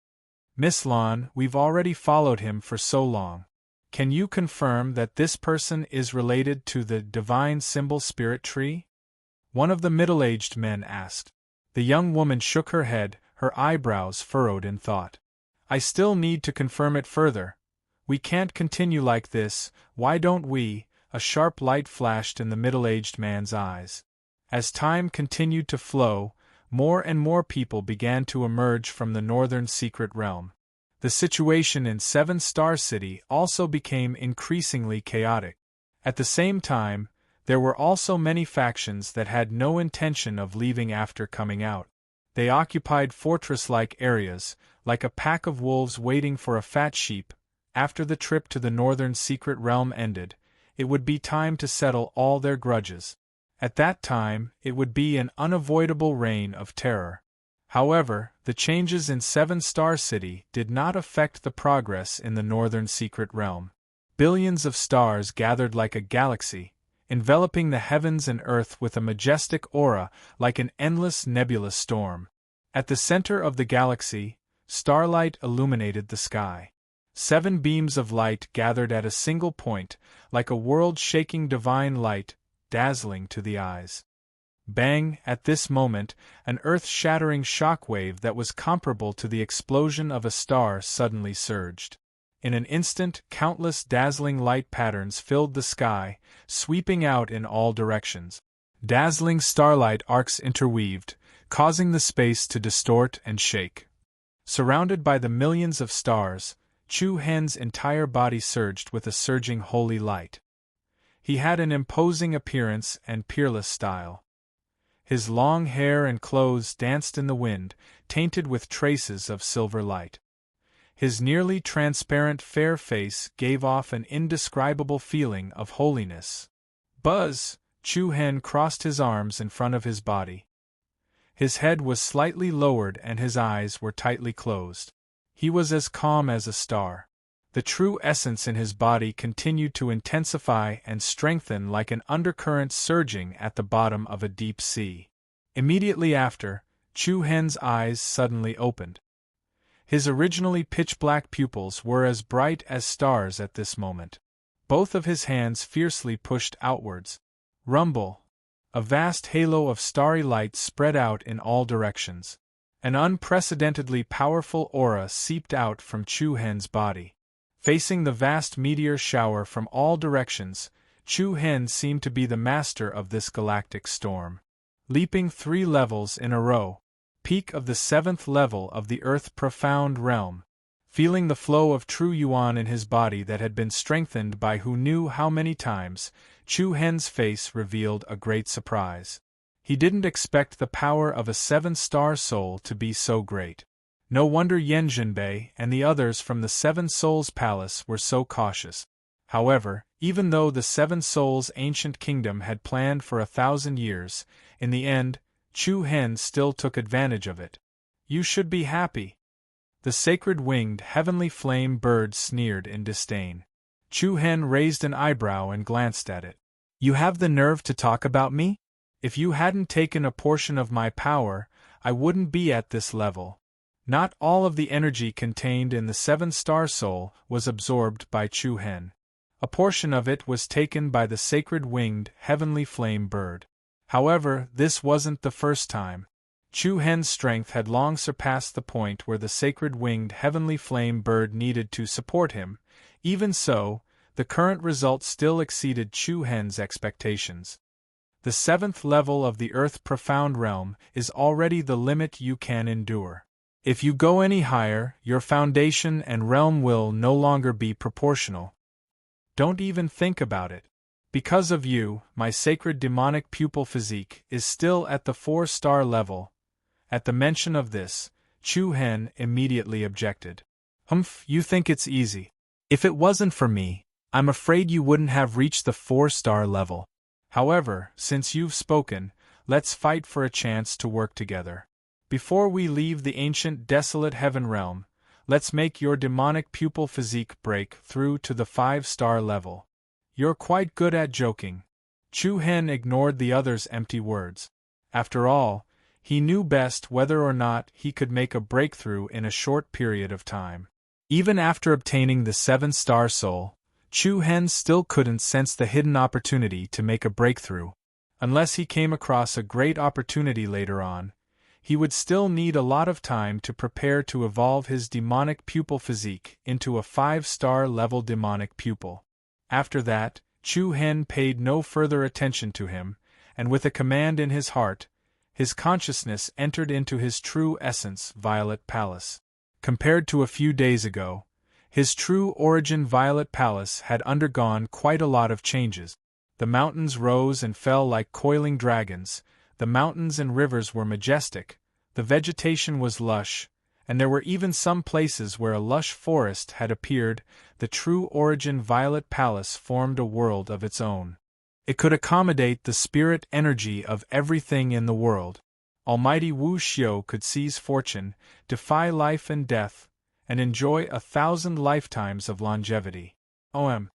Miss Lon, we've already followed him for so long. Can you confirm that this person is related to the Divine Symbol Spirit Tree? One of the middle-aged men asked. The young woman shook her head, her eyebrows furrowed in thought. I still need to confirm it further. We can't continue like this, why don't we? A sharp light flashed in the middle-aged man's eyes. As time continued to flow, more and more people began to emerge from the Northern Secret Realm. The situation in Seven-Star City also became increasingly chaotic. At the same time, there were also many factions that had no intention of leaving after coming out. They occupied fortress-like areas, like a pack of wolves waiting for a fat sheep. After the trip to the Northern Secret Realm ended, it would be time to settle all their grudges. At that time, it would be an unavoidable reign of terror. However, the changes in Seven-Star City did not affect the progress in the Northern Secret Realm. Billions of stars gathered like a galaxy, enveloping the heavens and earth with a majestic aura like an endless nebulous storm. At the center of the galaxy, starlight illuminated the sky. 7 beams of light gathered at a single point, like a world-shaking divine light, dazzling to the eyes. Bang! At this moment, an earth-shattering shockwave that was comparable to the explosion of a star suddenly surged. In an instant, countless dazzling light patterns filled the sky, sweeping out in all directions. Dazzling starlight arcs interweaved, causing the space to distort and shake. Surrounded by the millions of stars, Chu Hen's entire body surged with a surging holy light. He had an imposing appearance and peerless style. His long hair and clothes danced in the wind, tainted with traces of silver light. His nearly transparent fair face gave off an indescribable feeling of holiness. Buzz! Chu Hen crossed his arms in front of his body. His head was slightly lowered and his eyes were tightly closed. He was as calm as a star. The true essence in his body continued to intensify and strengthen like an undercurrent surging at the bottom of a deep sea. Immediately after, Chu Hen's eyes suddenly opened. His originally pitch-black pupils were as bright as stars at this moment. Both of his hands fiercely pushed outwards. Rumble! A vast halo of starry light spread out in all directions. An unprecedentedly powerful aura seeped out from Chu Hen's body. Facing the vast meteor shower from all directions, Chu Hen seemed to be the master of this galactic storm. Leaping 3 levels in a row. Peak of the 7th level of the Earth Profound Realm. Feeling the flow of true yuan in his body that had been strengthened by who knew how many times, Chu Hen's face revealed a great surprise. He didn't expect the power of a seven-star soul to be so great. No wonder Yanjinbei and the others from the Seven Souls Palace were so cautious. However, even though the Seven Souls' ancient kingdom had planned for 1,000 years, in the end, Chu Hen still took advantage of it. You should be happy. The sacred winged heavenly flame bird sneered in disdain. Chu Hen raised an eyebrow and glanced at it. You have the nerve to talk about me? If you hadn't taken a portion of my power, I wouldn't be at this level. Not all of the energy contained in the seven-star soul was absorbed by Chu Hen. A portion of it was taken by the sacred winged heavenly flame bird. However, this wasn't the first time. Chu Hen's strength had long surpassed the point where the sacred winged heavenly flame bird needed to support him. Even so, the current result still exceeded Chu Hen's expectations. The seventh level of the Earth Profound Realm is already the limit you can endure. If you go any higher, your foundation and realm will no longer be proportional. Don't even think about it. Because of you, my sacred demonic pupil physique is still at the 4-star level. At the mention of this, Chu Hen immediately objected. Humph, you think it's easy. If it wasn't for me, I'm afraid you wouldn't have reached the 4-star level. However, since you've spoken, let's fight for a chance to work together. Before we leave the ancient desolate heaven realm, let's make your demonic pupil physique break through to the 5-star level. You're quite good at joking. Chu Hen ignored the other's empty words. After all, he knew best whether or not he could make a breakthrough in a short period of time. Even after obtaining the 7-star soul, Chu Hen still couldn't sense the hidden opportunity to make a breakthrough. Unless he came across a great opportunity later on, he would still need a lot of time to prepare to evolve his demonic pupil physique into a 5-star level demonic pupil. After that, Chu Hen paid no further attention to him, and with a command in his heart, his consciousness entered into his true essence, Violet Palace. Compared to a few days ago, his true origin Violet Palace had undergone quite a lot of changes. The mountains rose and fell like coiling dragons, the mountains and rivers were majestic, the vegetation was lush, and there were even some places where a lush forest had appeared. The true origin Violet Palace formed a world of its own. It could accommodate the spirit energy of everything in the world. Almighty Wu Xiu could seize fortune, defy life and death, and enjoy 1,000 lifetimes of longevity. OM.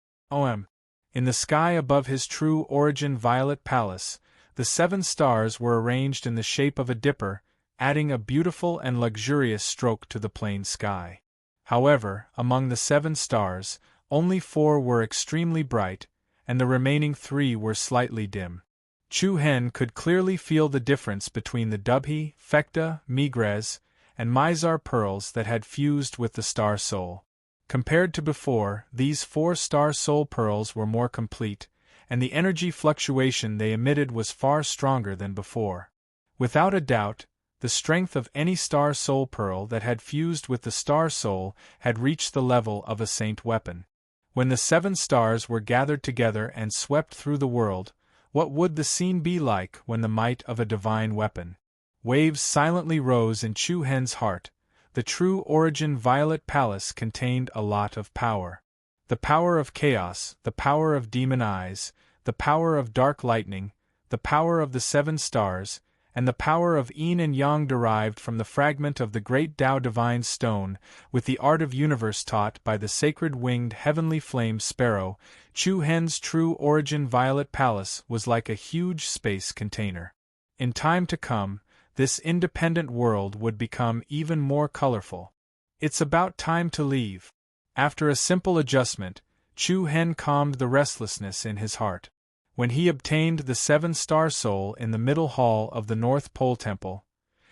In the sky above his true origin Violet Palace, the 7 stars were arranged in the shape of a dipper, adding a beautiful and luxurious stroke to the plain sky. However, among the 7 stars, only 4 were extremely bright, and the remaining 3 were slightly dim. Chu Hen could clearly feel the difference between the Dubhe, Fecta, Migres, and Mizar pearls that had fused with the star soul. Compared to before, these 4-star soul pearls were more complete, and the energy fluctuation they emitted was far stronger than before. Without a doubt, the strength of any star soul pearl that had fused with the star soul had reached the level of a saint weapon. When the 7 stars were gathered together and swept through the world, what would the scene be like when the might of a divine weapon? Waves silently rose in Chu Hen's heart. The true origin Violet Palace contained a lot of power. The power of chaos, the power of demon eyes, the power of dark lightning, the power of the 7 stars, and the power of yin and yang derived from the fragment of the great Tao divine stone, with the art of universe taught by the sacred winged heavenly flame sparrow. Chu Hen's true origin Violet Palace was like a huge space container. In time to come, this independent world would become even more colorful. It's about time to leave. After a simple adjustment, Chu Hen calmed the restlessness in his heart. When he obtained the 7-star soul in the middle hall of the North Pole Temple,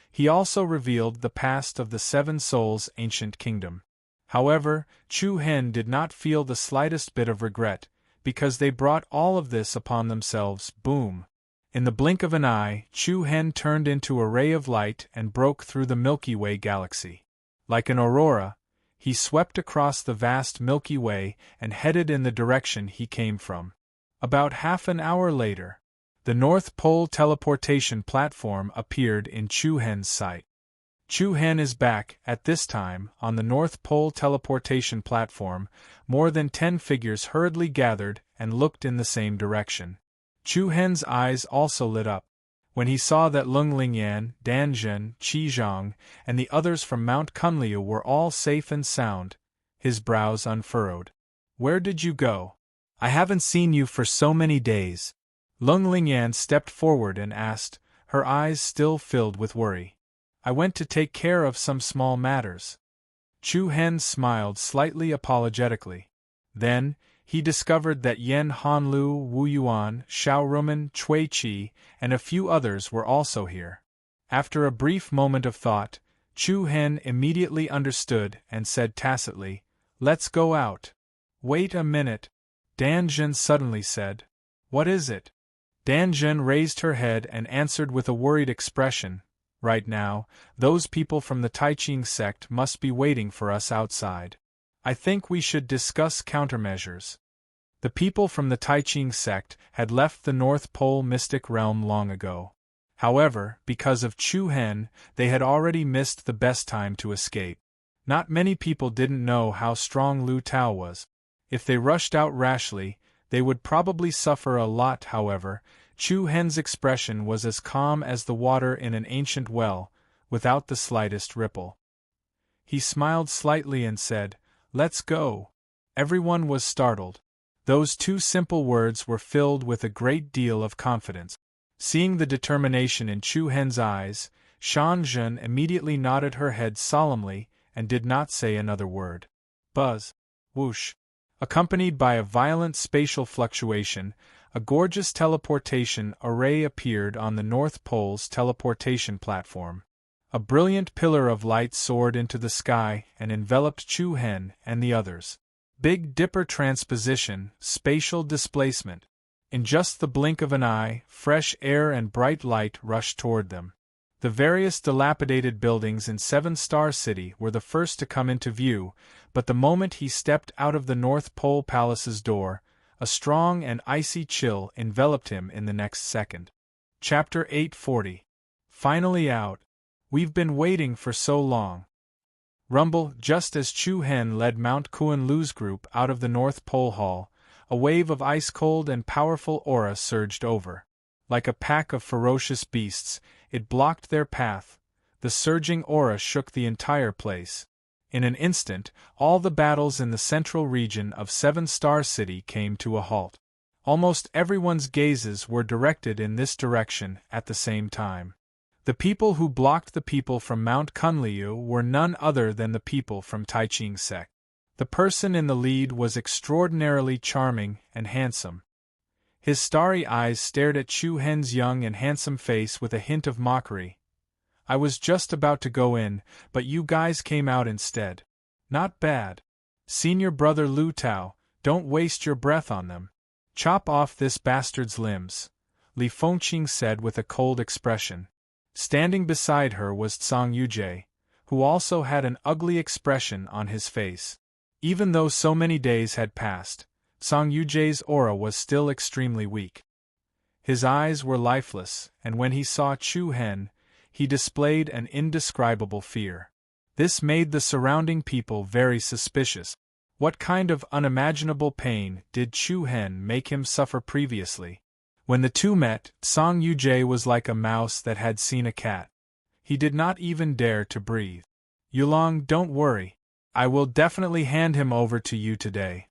he also revealed the past of the 7 souls' ancient kingdom. However, Chu Hen did not feel the slightest bit of regret, because they brought all of this upon themselves. Boom! In the blink of an eye, Chu Hen turned into a ray of light and broke through the Milky Way galaxy. Like an aurora, he swept across the vast Milky Way and headed in the direction he came from. About half an hour later, The North Pole teleportation platform appeared in Chu Hen's sight. Chu Hen is back. At this time, on the North Pole teleportation platform, more than 10 figures hurriedly gathered and looked in the same direction. Chu Hen's eyes also lit up. When he saw that Lung Lingyan, Dan Zhen, Qi Zhang, and the others from Mount Kunliu were all safe and sound, his brows unfurrowed. "Where did you go? I haven't seen you for so many days." Lung Lingyan stepped forward and asked, her eyes still filled with worry. "I went to take care of some small matters." Chu Hen smiled slightly apologetically. Then, he discovered that Yen Hanlu, Wu Yuan, Xiao Rumen, Cui Qi, and a few others were also here. After a brief moment of thought, Chu Hen immediately understood and said tacitly, "Let's go out." "Wait a minute," Dan Zhen suddenly said. "What is it?" Dan Zhen raised her head and answered with a worried expression, "Right now, those people from the Taiqing sect must be waiting for us outside. I think we should discuss countermeasures." The people from the Taiqing sect had left the North Pole mystic realm long ago. However, because of Chu Hen, they had already missed the best time to escape. Not many people didn't know how strong Lu Tao was. If they rushed out rashly, they would probably suffer a lot. However, Chu Hen's expression was as calm as the water in an ancient well, without the slightest ripple. He smiled slightly and said, "Let's go." Everyone was startled. Those two simple words were filled with a great deal of confidence. Seeing the determination in Chu Hen's eyes, Shan Zhen immediately nodded her head solemnly and did not say another word. Buzz. Whoosh. Accompanied by a violent spatial fluctuation, a gorgeous teleportation array appeared on the North Pole's teleportation platform. A brilliant pillar of light soared into the sky and enveloped Chu Hen and the others. Big Dipper transposition, spatial displacement. In just the blink of an eye, fresh air and bright light rushed toward them. The various dilapidated buildings in Seven Star City were the first to come into view, but the moment he stepped out of the North Pole Palace's door, a strong and icy chill enveloped him in the next second. Chapter 840. Finally out. We've been waiting for so long. Rumble. Just as Chu Hen led Mount Kunlu's group out of the North Pole Hall, a wave of ice-cold and powerful aura surged over. Like a pack of ferocious beasts, it blocked their path. The surging aura shook the entire place. In an instant, all the battles in the central region of Seven Star City came to a halt. Almost everyone's gazes were directed in this direction at the same time. The people who blocked the people from Mount Kunliu were none other than the people from Taiqing sect. The person in the lead was extraordinarily charming and handsome. His starry eyes stared at Chu Hen's young and handsome face with a hint of mockery. "I was just about to go in, but you guys came out instead. Not bad. Senior brother Lu Tao, don't waste your breath on them. Chop off this bastard's limbs," Li Fengqing said with a cold expression. Standing beside her was Tsang Yujie, who also had an ugly expression on his face. Even though so many days had passed, Tsang Yujie's aura was still extremely weak. His eyes were lifeless, and when he saw Chu Hen, he displayed an indescribable fear. This made the surrounding people very suspicious. What kind of unimaginable pain did Chu Hen make him suffer previously? When the two met, Tsang Yujie was like a mouse that had seen a cat. He did not even dare to breathe. "Yulong, don't worry. I will definitely hand him over to you today,"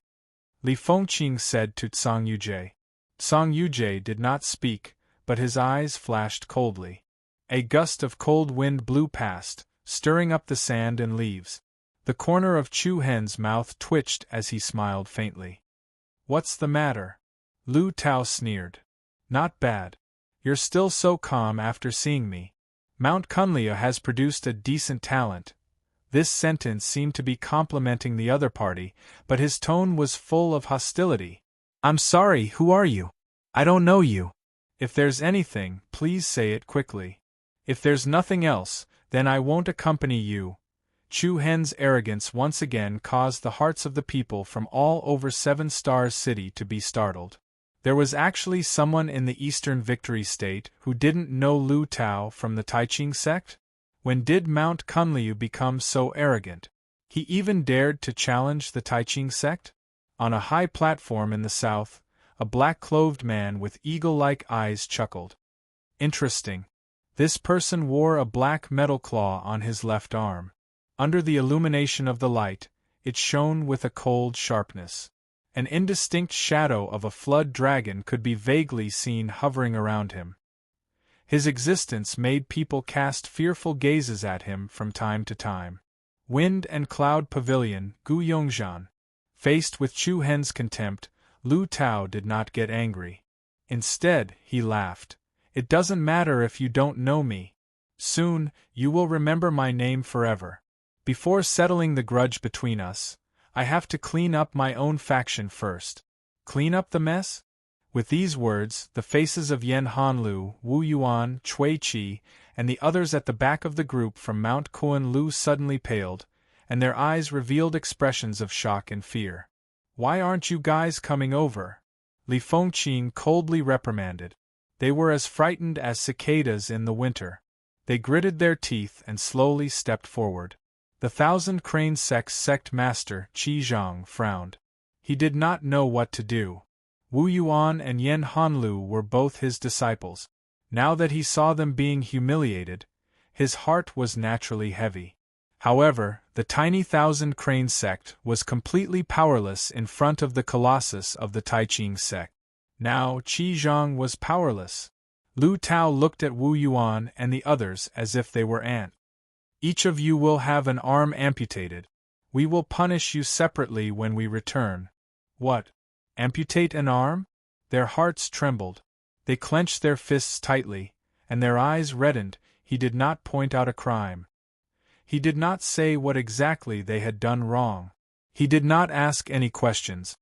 Li Fengqing said to Tsang Yujie. Tsang Yujie did not speak, but his eyes flashed coldly. A gust of cold wind blew past, stirring up the sand and leaves. The corner of Chu Hen's mouth twitched as he smiled faintly. "What's the matter?" Lu Tao sneered. "Not bad. You're still so calm after seeing me. Mount Kunliu has produced a decent talent." This sentence seemed to be complimenting the other party, but his tone was full of hostility. "I'm sorry, who are you? I don't know you. If there's anything, please say it quickly. If there's nothing else, then I won't accompany you." Chu Hen's arrogance once again caused the hearts of the people from all over Seven Stars City to be startled. There was actually someone in the Eastern Victory State who didn't know Lu Tao from the Taiching sect? When did Mount Kunliu become so arrogant? He even dared to challenge the Taiching sect? On a high platform in the south, a black-clothed man with eagle-like eyes chuckled. Interesting. This person wore a black metal claw on his left arm. Under the illumination of the light, it shone with a cold sharpness. An indistinct shadow of a flood dragon could be vaguely seen hovering around him. His existence made people cast fearful gazes at him from time to time. Wind and Cloud Pavilion, Gu Yongzhan. Faced with Chu Hen's contempt, Lu Tao did not get angry. Instead, he laughed. It doesn't matter if you don't know me. Soon, you will remember my name forever. Before settling the grudge between us, I have to clean up my own faction first. Clean up the mess? With these words, the faces of Yan Hanlu, Wu Yuan, Cui Qi, and the others at the back of the group from Mount Kunlu suddenly paled, and their eyes revealed expressions of shock and fear. Why aren't you guys coming over? Li Fengqing coldly reprimanded. They were as frightened as cicadas in the winter. They gritted their teeth and slowly stepped forward. The Thousand Cranes sect master, Qi Zhang, frowned. He did not know what to do. Wu Yuan and Yan Hanlu were both his disciples. Now that he saw them being humiliated, his heart was naturally heavy. However, the tiny Thousand Cranes sect was completely powerless in front of the colossus of the Taiching sect. Now Qi Zhang was powerless. Lu Tao looked at Wu Yuan and the others as if they were ants. Each of you will have an arm amputated. We will punish you separately when we return. What? Amputate an arm? Their hearts trembled. They clenched their fists tightly, and their eyes reddened. He did not point out a crime. He did not say what exactly they had done wrong. He did not ask any questions.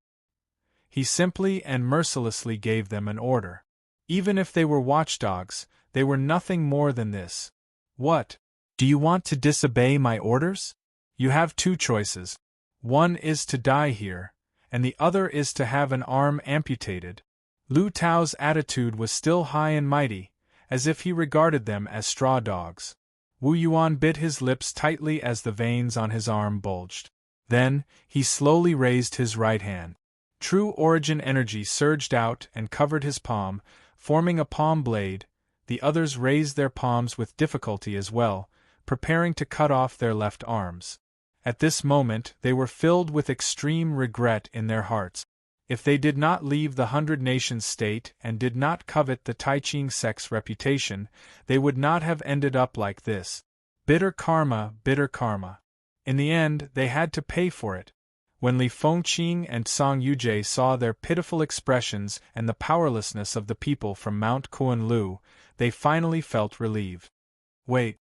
He simply and mercilessly gave them an order. Even if they were watchdogs, they were nothing more than this. What? Do you want to disobey my orders? You have two choices. One is to die here, and the other is to have an arm amputated. Lu Tao's attitude was still high and mighty, as if he regarded them as straw dogs. Wu Yuan bit his lips tightly as the veins on his arm bulged. Then, he slowly raised his right hand. True origin energy surged out and covered his palm, forming a palm blade. The others raised their palms with difficulty as well, preparing to cut off their left arms. At this moment they were filled with extreme regret in their hearts. If they did not leave the 100 Nations state and did not covet the Taiching sect's reputation, they would not have ended up like this. Bitter karma, bitter karma. In the end, they had to pay for it. When Li Fengqing and Song Yujie saw their pitiful expressions and the powerlessness of the people from Mount Kunlu, they finally felt relieved. Wait.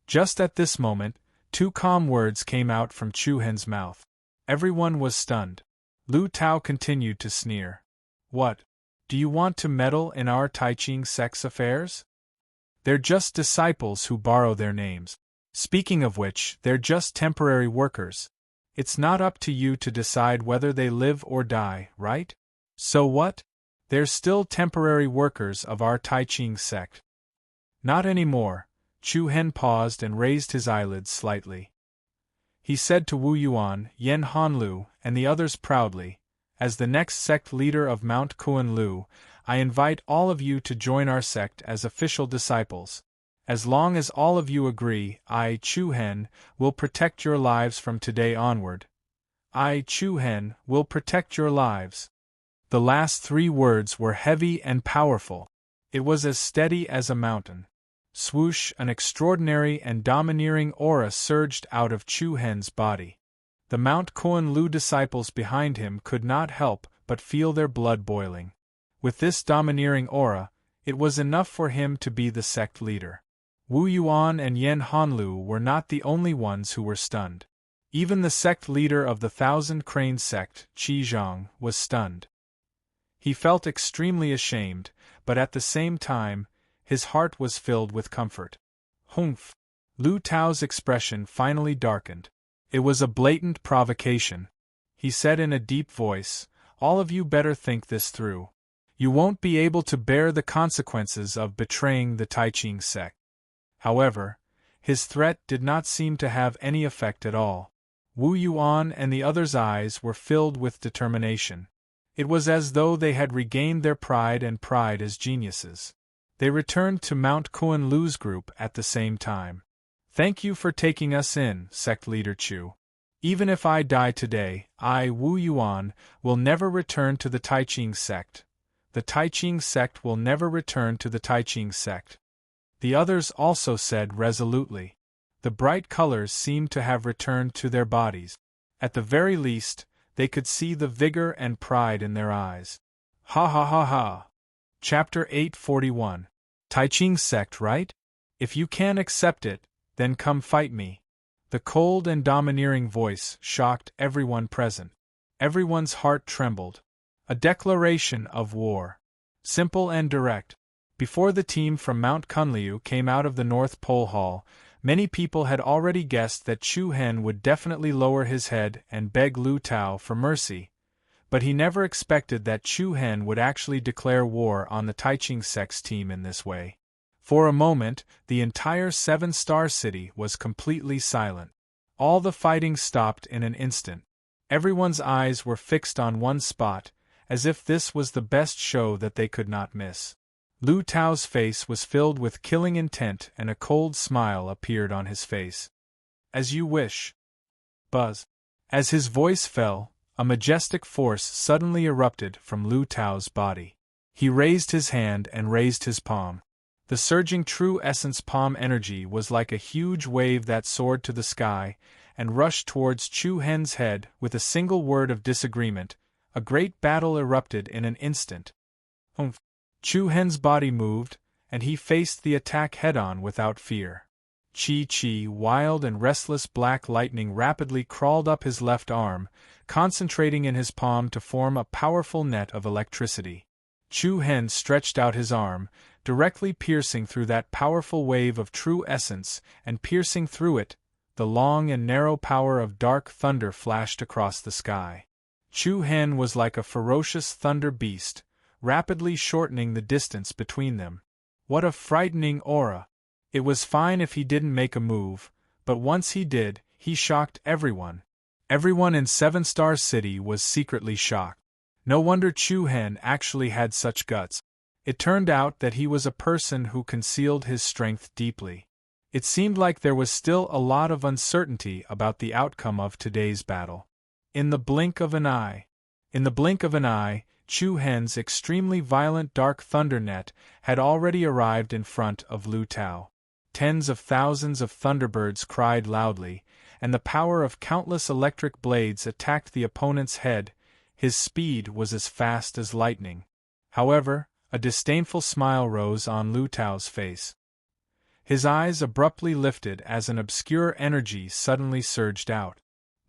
Just at this moment, two calm words came out from Chu Hen's mouth. Everyone was stunned. Lu Tao continued to sneer. What? Do you want to meddle in our Taiching sect's affairs? They're just disciples who borrow their names. Speaking of which, they're just temporary workers. It's not up to you to decide whether they live or die, right? So what? They're still temporary workers of our Taiching sect. Not anymore. Chu Hen paused and raised his eyelids slightly. He said to Wu Yuan, Yan Hanlu, and the others proudly, as the next sect leader of Mount Kunlu, I invite all of you to join our sect as official disciples. As long as all of you agree, I, Chu Hen, will protect your lives from today onward. I, Chu Hen, will protect your lives. The last three words were heavy and powerful. It was as steady as a mountain. Swoosh, an extraordinary and domineering aura surged out of Chu Hen's body. The Mount Kunlu disciples behind him could not help but feel their blood boiling. With this domineering aura, it was enough for him to be the sect leader. Wu Yuan and Yan Hanlu were not the only ones who were stunned. Even the sect leader of the Thousand Cranes sect, Qi Zhang, was stunned. He felt extremely ashamed, but at the same time, his heart was filled with comfort. Humph! Lu Tao's expression finally darkened. It was a blatant provocation. He said in a deep voice, all of you better think this through. You won't be able to bear the consequences of betraying the Tai Ching sect. However, his threat did not seem to have any effect at all. Wu Yuan and the others' eyes were filled with determination. It was as though they had regained their pride and pride as geniuses. They returned to Mount Kuan-Lu's group at the same time. Thank you for taking us in, sect leader Chu. Even if I die today, I, Wu Yuan, will never return to the Tai Ching sect. The Tai Ching sect will never return to the Tai Ching sect. The others also said resolutely. The bright colors seemed to have returned to their bodies. At the very least, they could see the vigor and pride in their eyes. Ha ha ha ha. Chapter 841. Tai Ching sect, right? If you can accept it, then come fight me. The cold and domineering voice shocked everyone present. Everyone's heart trembled. A declaration of war. Simple and direct. Before the team from Mount Kunliu came out of the North Pole Hall, many people had already guessed that Chu Hen would definitely lower his head and beg Lu Tao for mercy, but he never expected that Chu Hen would actually declare war on the Tai Ching sect's team in this way. For a moment, the entire seven-star city was completely silent. All the fighting stopped in an instant. Everyone's eyes were fixed on one spot, as if this was the best show that they could not miss. Lu Tao's face was filled with killing intent and a cold smile appeared on his face. As you wish. Buzz. As his voice fell, a majestic force suddenly erupted from Lu Tao's body. He raised his hand and raised his palm. The surging true essence palm energy was like a huge wave that soared to the sky and rushed towards Chu Hen's head with a single word of disagreement. A great battle erupted in an instant. Humph. Chu Hen's body moved, and he faced the attack head-on without fear. Chi, wild and restless black lightning rapidly crawled up his left arm, concentrating in his palm to form a powerful net of electricity. Chu Hen stretched out his arm, directly piercing through that powerful wave of true essence, and piercing through it, the long and narrow power of dark thunder flashed across the sky. Chu Hen was like a ferocious thunder beast, rapidly shortening the distance between them. What a frightening aura! It was fine if he didn't make a move, but once he did, he shocked everyone. Everyone in Seven Star City was secretly shocked. No wonder Chu Hen actually had such guts. It turned out that he was a person who concealed his strength deeply. It seemed like there was still a lot of uncertainty about the outcome of today's battle. In the blink of an eye, Chu Hen's extremely violent dark thunder net had already arrived in front of Lu Tao. Tens of thousands of thunderbirds cried loudly, and the power of countless electric blades attacked the opponent's head. His speed was as fast as lightning. However, a disdainful smile rose on Lu Tao's face. His eyes abruptly lifted as an obscure energy suddenly surged out.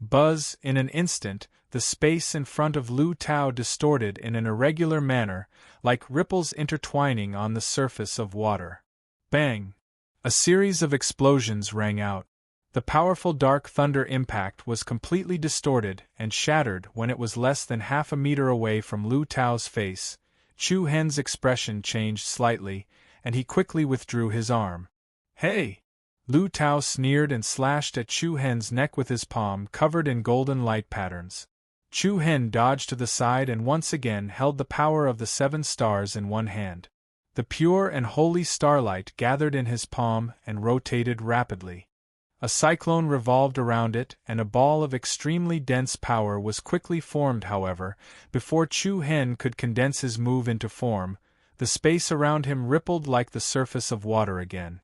Buzz, in an instant, the space in front of Lu Tao distorted in an irregular manner, like ripples intertwining on the surface of water. Bang! A series of explosions rang out. The powerful dark thunder impact was completely distorted and shattered when it was less than half a meter away from Lu Tao's face. Chu Hen's expression changed slightly, and he quickly withdrew his arm. Hey! Lu Tao sneered and slashed at Chu Hen's neck with his palm covered in golden light patterns. Chu Hen dodged to the side and once again held the power of the seven stars in one hand. The pure and holy starlight gathered in his palm and rotated rapidly. A cyclone revolved around it, and a ball of extremely dense power was quickly formed. However, before Chu Hen could condense his move into form, the space around him rippled like the surface of water again.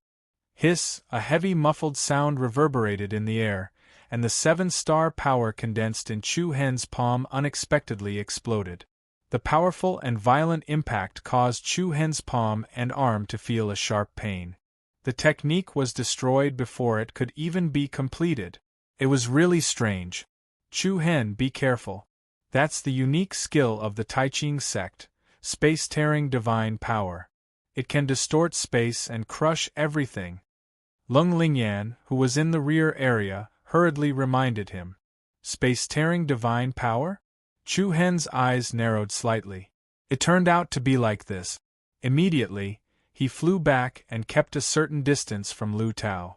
Hiss! A heavy muffled sound reverberated in the air, and the seven-star power condensed in Chu Hen's palm unexpectedly exploded. The powerful and violent impact caused Chu Hen's palm and arm to feel a sharp pain. The technique was destroyed before it could even be completed. It was really strange. Chu Hen, be careful. That's the unique skill of the Tai Ching sect, space-tearing divine power. It can distort space and crush everything. Lung Lingyan, who was in the rear area, hurriedly reminded him. Space-tearing divine power? Chu Hen's eyes narrowed slightly. It turned out to be like this. Immediately, he flew back and kept a certain distance from Lu Tao.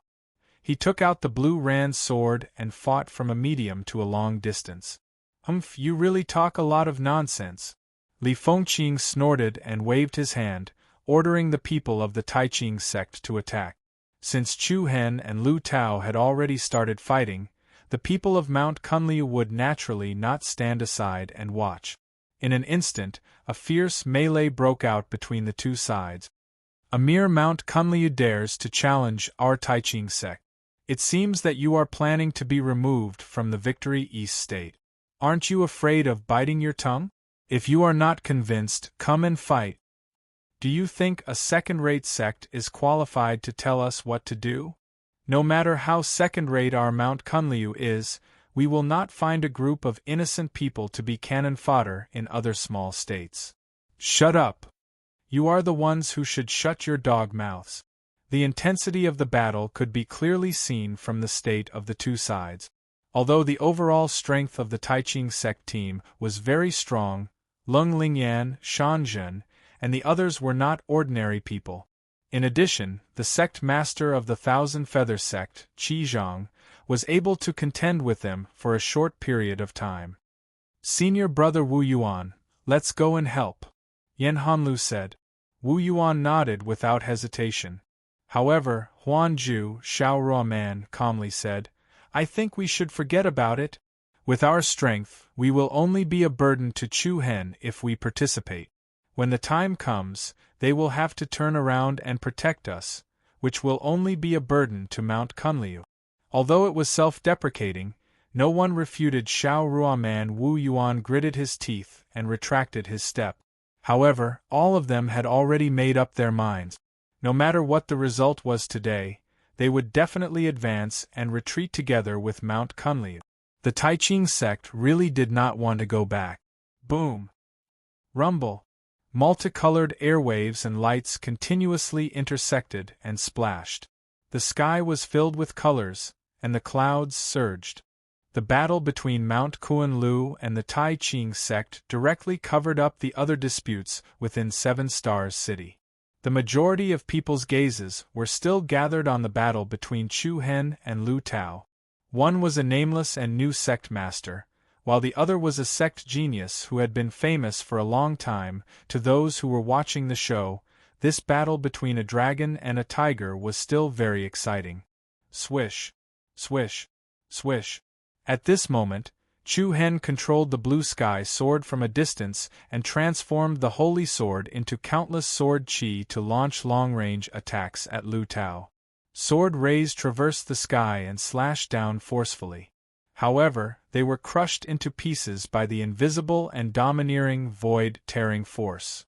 He took out the blue Ran's sword and fought from a medium to a long distance. "Humph, you really talk a lot of nonsense." Li Fengqing snorted and waved his hand, ordering the people of the Taiqing sect to attack. Since Chu Hen and Lu Tao had already started fighting, the people of Mount Kunliu would naturally not stand aside and watch. In an instant, a fierce melee broke out between the two sides. "A mere Mount Kunliu dares to challenge our Taiqing sect. It seems that you are planning to be removed from the Victory East State. Aren't you afraid of biting your tongue? If you are not convinced, come and fight. Do you think a second-rate sect is qualified to tell us what to do? No matter how second-rate our Mount Kunliu is, we will not find a group of innocent people to be cannon fodder in other small states." "Shut up! You are the ones who should shut your dog mouths." The intensity of the battle could be clearly seen from the state of the two sides. Although the overall strength of the Taiqing sect team was very strong, Lung Lingyan, Shan Zhen, and the others were not ordinary people. In addition, the sect master of the Thousand Feather sect, Qi Zhang, was able to contend with them for a short period of time. "Senior brother Wu Yuan, let's go and help," Yan Hanlu said. Wu Yuan nodded without hesitation. However, Huan Zhu Xiaoruoman calmly said, "I think we should forget about it. With our strength, we will only be a burden to Chu Hen if we participate. When the time comes, they will have to turn around and protect us, which will only be a burden to Mount Kunliu." Although it was self-deprecating, no one refuted Xiaoruoman. Wu Yuan gritted his teeth and retracted his step. However, all of them had already made up their minds. No matter what the result was today, they would definitely advance and retreat together with Mount Kunliu. The Taiqing sect really did not want to go back. Boom! Rumble! Multicolored airwaves and lights continuously intersected and splashed. The sky was filled with colors, and the clouds surged. The battle between Mount Kunlu and the Taiqing sect directly covered up the other disputes within Seven Stars City. The majority of people's gazes were still gathered on the battle between Chu Hen and Lu Tao. One was a nameless and new sect master, while the other was a sect genius who had been famous for a long time. To those who were watching the show, this battle between a dragon and a tiger was still very exciting. Swish! Swish! Swish! At this moment, Chu Hen controlled the blue sky sword from a distance and transformed the holy sword into countless sword chi to launch long-range attacks at Lu Tao. Sword rays traversed the sky and slashed down forcefully. However, they were crushed into pieces by the invisible and domineering void-tearing force.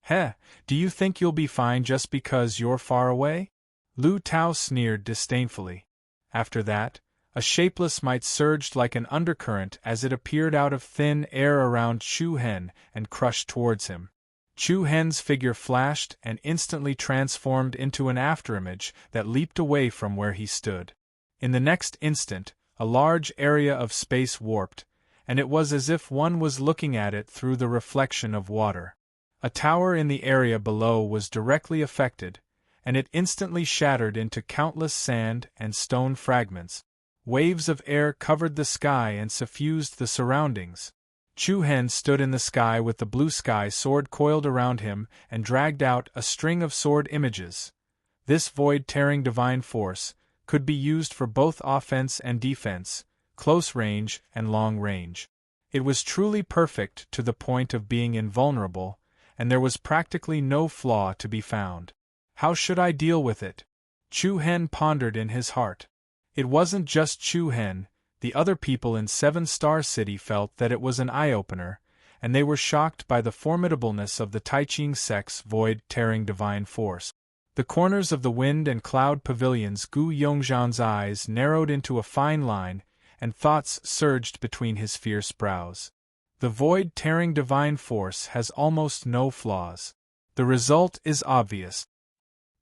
"Heh, do you think you'll be fine just because you're far away?" Lu Tao sneered disdainfully. After that, a shapeless might surged like an undercurrent as it appeared out of thin air around Chu Hen and crushed towards him. Chu Hen's figure flashed and instantly transformed into an afterimage that leaped away from where he stood. In the next instant, a large area of space warped, and it was as if one was looking at it through the reflection of water. A tower in the area below was directly affected, and it instantly shattered into countless sand and stone fragments. Waves of air covered the sky and suffused the surroundings. Chu Hen stood in the sky with the blue sky sword coiled around him and dragged out a string of sword images. This void-tearing divine force could be used for both offense and defense, close range and long range. It was truly perfect to the point of being invulnerable, and there was practically no flaw to be found. How should I deal with it? Chu Hen pondered in his heart. It wasn't just Chu Hen, the other people in Seven Star City felt that it was an eye-opener, and they were shocked by the formidableness of the Taiqing sect's void-tearing divine force. The corners of the wind and cloud pavilions, Gu Yongzhan's eyes narrowed into a fine line, and thoughts surged between his fierce brows. The void-tearing divine force has almost no flaws. The result is obvious.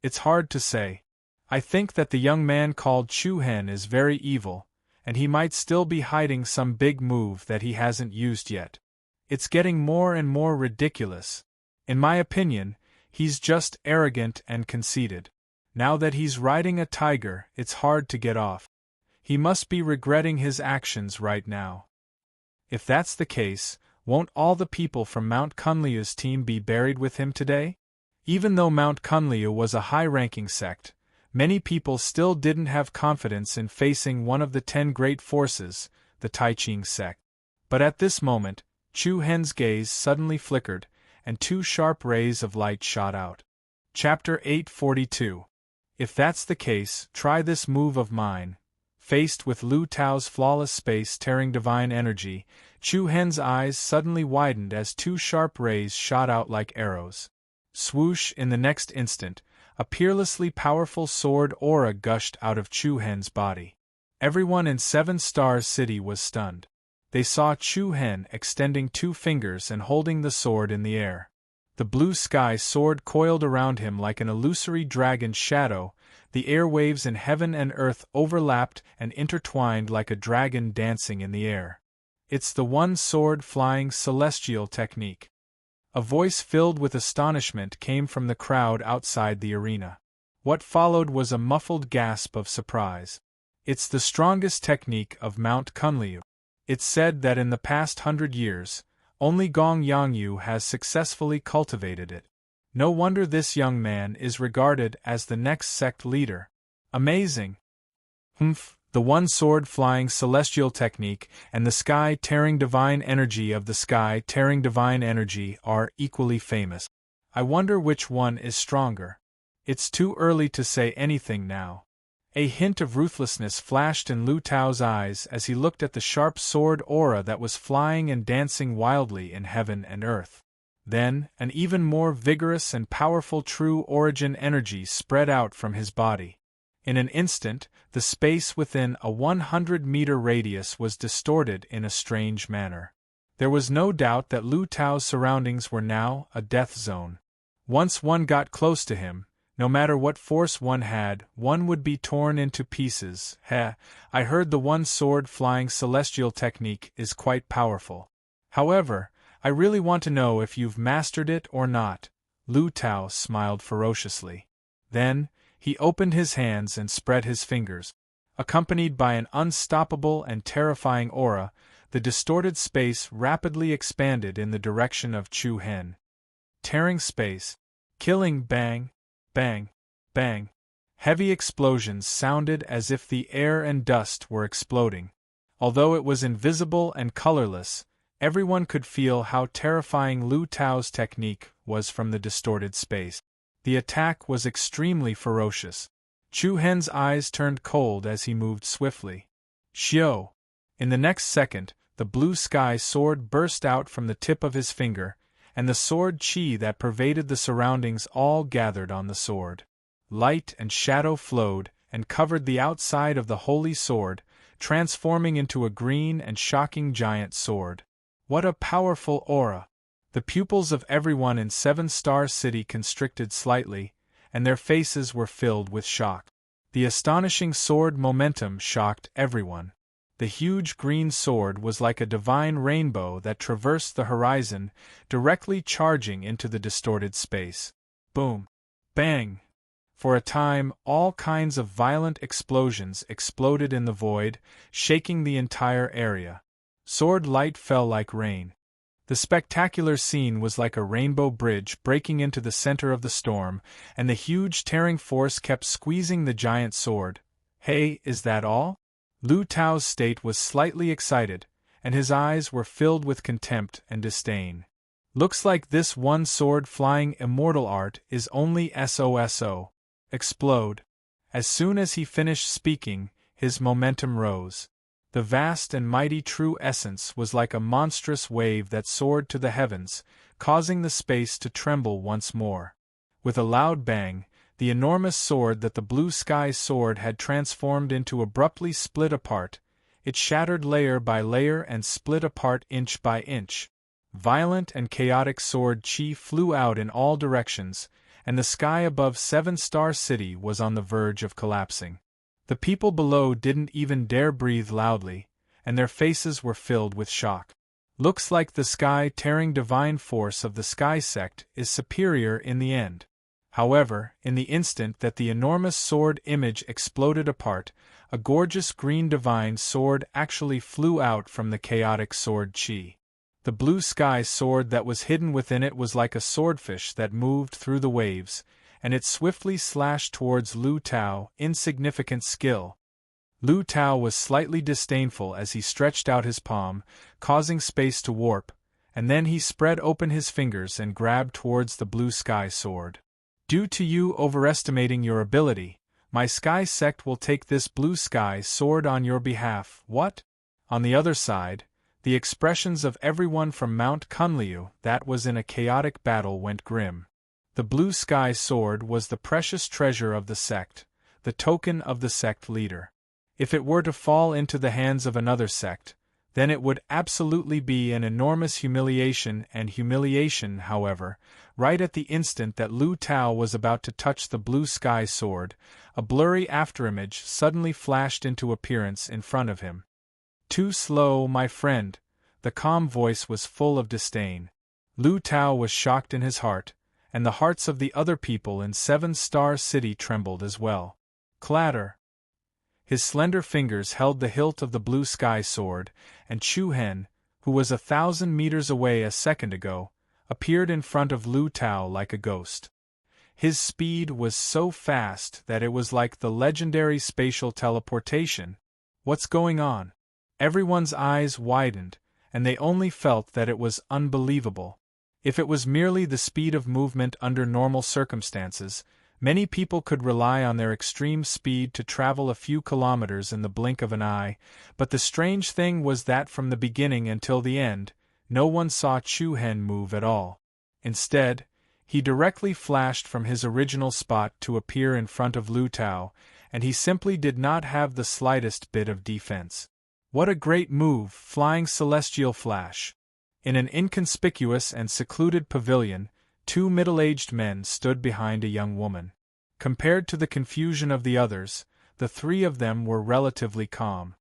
It's hard to say. I think that the young man called Chu Hen is very evil, and he might still be hiding some big move that he hasn't used yet. It's getting more and more ridiculous. In my opinion, he's just arrogant and conceited. Now that he's riding a tiger, it's hard to get off. He must be regretting his actions right now. If that's the case, won't all the people from Mount Kunliu's team be buried with him today? Even though Mount Kunliu was a high-ranking sect, many people still didn't have confidence in facing one of the 10 great forces, the Taiching sect. But at this moment, Chu Hen's gaze suddenly flickered, and 2 sharp rays of light shot out. Chapter 842. If that's the case, try this move of mine. Faced with Lu Tao's flawless space-tearing divine energy, Chu Hen's eyes suddenly widened as 2 sharp rays shot out like arrows. Swoosh! In the next instant, a peerlessly powerful sword aura gushed out of Chu Hen's body. Everyone in 7 Stars City was stunned. They saw Chu Hen extending 2 fingers and holding the sword in the air. The blue sky sword coiled around him like an illusory dragon's shadow. The airwaves in heaven and earth overlapped and intertwined like a dragon dancing in the air. It's the one-sword flying celestial technique. A voice filled with astonishment came from the crowd outside the arena. What followed was a muffled gasp of surprise. It's the strongest technique of Mount Kunliu. It's said that in the past 100 years, only Gong Yangyu has successfully cultivated it. No wonder this young man is regarded as the next sect leader. Amazing! The one-sword flying celestial technique and the sky-tearing divine energy of the sky-tearing divine energy are equally famous. I wonder which one is stronger. It's too early to say anything now. A hint of ruthlessness flashed in Lu Tao's eyes as he looked at the sharp sword aura that was flying and dancing wildly in heaven and earth. Then, an even more vigorous and powerful true origin energy spread out from his body. In an instant, the space within a 100-meter radius was distorted in a strange manner. There was no doubt that Lu Tao's surroundings were now a death zone. Once one got close to him, no matter what force one had, one would be torn into pieces. I heard the one-sword flying celestial technique is quite powerful. However, I really want to know if you've mastered it or not. Lu Tao smiled ferociously. Then, he opened his hands and spread his fingers. Accompanied by an unstoppable and terrifying aura, the distorted space rapidly expanded in the direction of Chu Hen. Tearing space. Killing bang, bang, bang. Heavy explosions sounded as if the air and dust were exploding. Although it was invisible and colorless, everyone could feel how terrifying Lu Tao's technique was from the distorted space. The attack was extremely ferocious. Chu Hen's eyes turned cold as he moved swiftly. Xiao! In the next second, the blue sky sword burst out from the tip of his finger, and the sword chi that pervaded the surroundings all gathered on the sword. Light and shadow flowed and covered the outside of the holy sword, transforming into a green and shocking giant sword. What a powerful aura! The pupils of everyone in 7 Star City constricted slightly, and their faces were filled with shock. The astonishing sword momentum shocked everyone. The huge green sword was like a divine rainbow that traversed the horizon, directly charging into the distorted space. Boom! Bang! For a time, all kinds of violent explosions exploded in the void, shaking the entire area. Sword light fell like rain. The spectacular scene was like a rainbow bridge breaking into the center of the storm, and the huge tearing force kept squeezing the giant sword. Hey, is that all? Lu Tao's state was slightly excited, and his eyes were filled with contempt and disdain. Looks like this one-sword flying immortal art is only SOSO. Explode. As soon as he finished speaking, his momentum rose. The vast and mighty true essence was like a monstrous wave that soared to the heavens, causing the space to tremble once more. With a loud bang, the enormous sword that the blue sky sword had transformed into abruptly split apart. It shattered layer by layer and split apart inch by inch. Violent and chaotic sword chi flew out in all directions, and the sky above 7 Star City was on the verge of collapsing. The people below didn't even dare breathe loudly, and their faces were filled with shock. Looks like the sky-tearing divine force of the sky sect is superior in the end. However, in the instant that the enormous sword image exploded apart, a gorgeous green divine sword actually flew out from the chaotic sword chi. The blue sky sword that was hidden within it was like a swordfish that moved through the waves, and it swiftly slashed towards Lu Tao. Insignificant skill. Lu Tao was slightly disdainful as he stretched out his palm, causing space to warp, and then he spread open his fingers and grabbed towards the blue sky sword. Due to you overestimating your ability, my sky sect will take this blue sky sword on your behalf. What? On the other side, the expressions of everyone from Mount Kunliu that was in a chaotic battle went grim. The blue sky sword was the precious treasure of the sect, the token of the sect leader. If it were to fall into the hands of another sect, then it would absolutely be an enormous humiliation, however, right at the instant that Lu Tao was about to touch the blue sky sword, a blurry afterimage suddenly flashed into appearance in front of him. Too slow, my friend. The calm voice was full of disdain. Lu Tao was shocked in his heart, and the hearts of the other people in Seven Star City trembled as well. Clatter! His slender fingers held the hilt of the blue sky sword, and Chu Hen, who was 1,000 meters away a second ago, appeared in front of Lu Tao like a ghost. His speed was so fast that it was like the legendary spatial teleportation. What's going on? Everyone's eyes widened, and they only felt that it was unbelievable. If it was merely the speed of movement under normal circumstances, many people could rely on their extreme speed to travel a few kilometers in the blink of an eye, but the strange thing was that from the beginning until the end, no one saw Chu Hen move at all. Instead, he directly flashed from his original spot to appear in front of Lu Tao, and he simply did not have the slightest bit of defense. What a great move, flying celestial flash! In an inconspicuous and secluded pavilion, 2 middle-aged men stood behind a young woman. Compared to the confusion of the others, the 3 of them were relatively calm.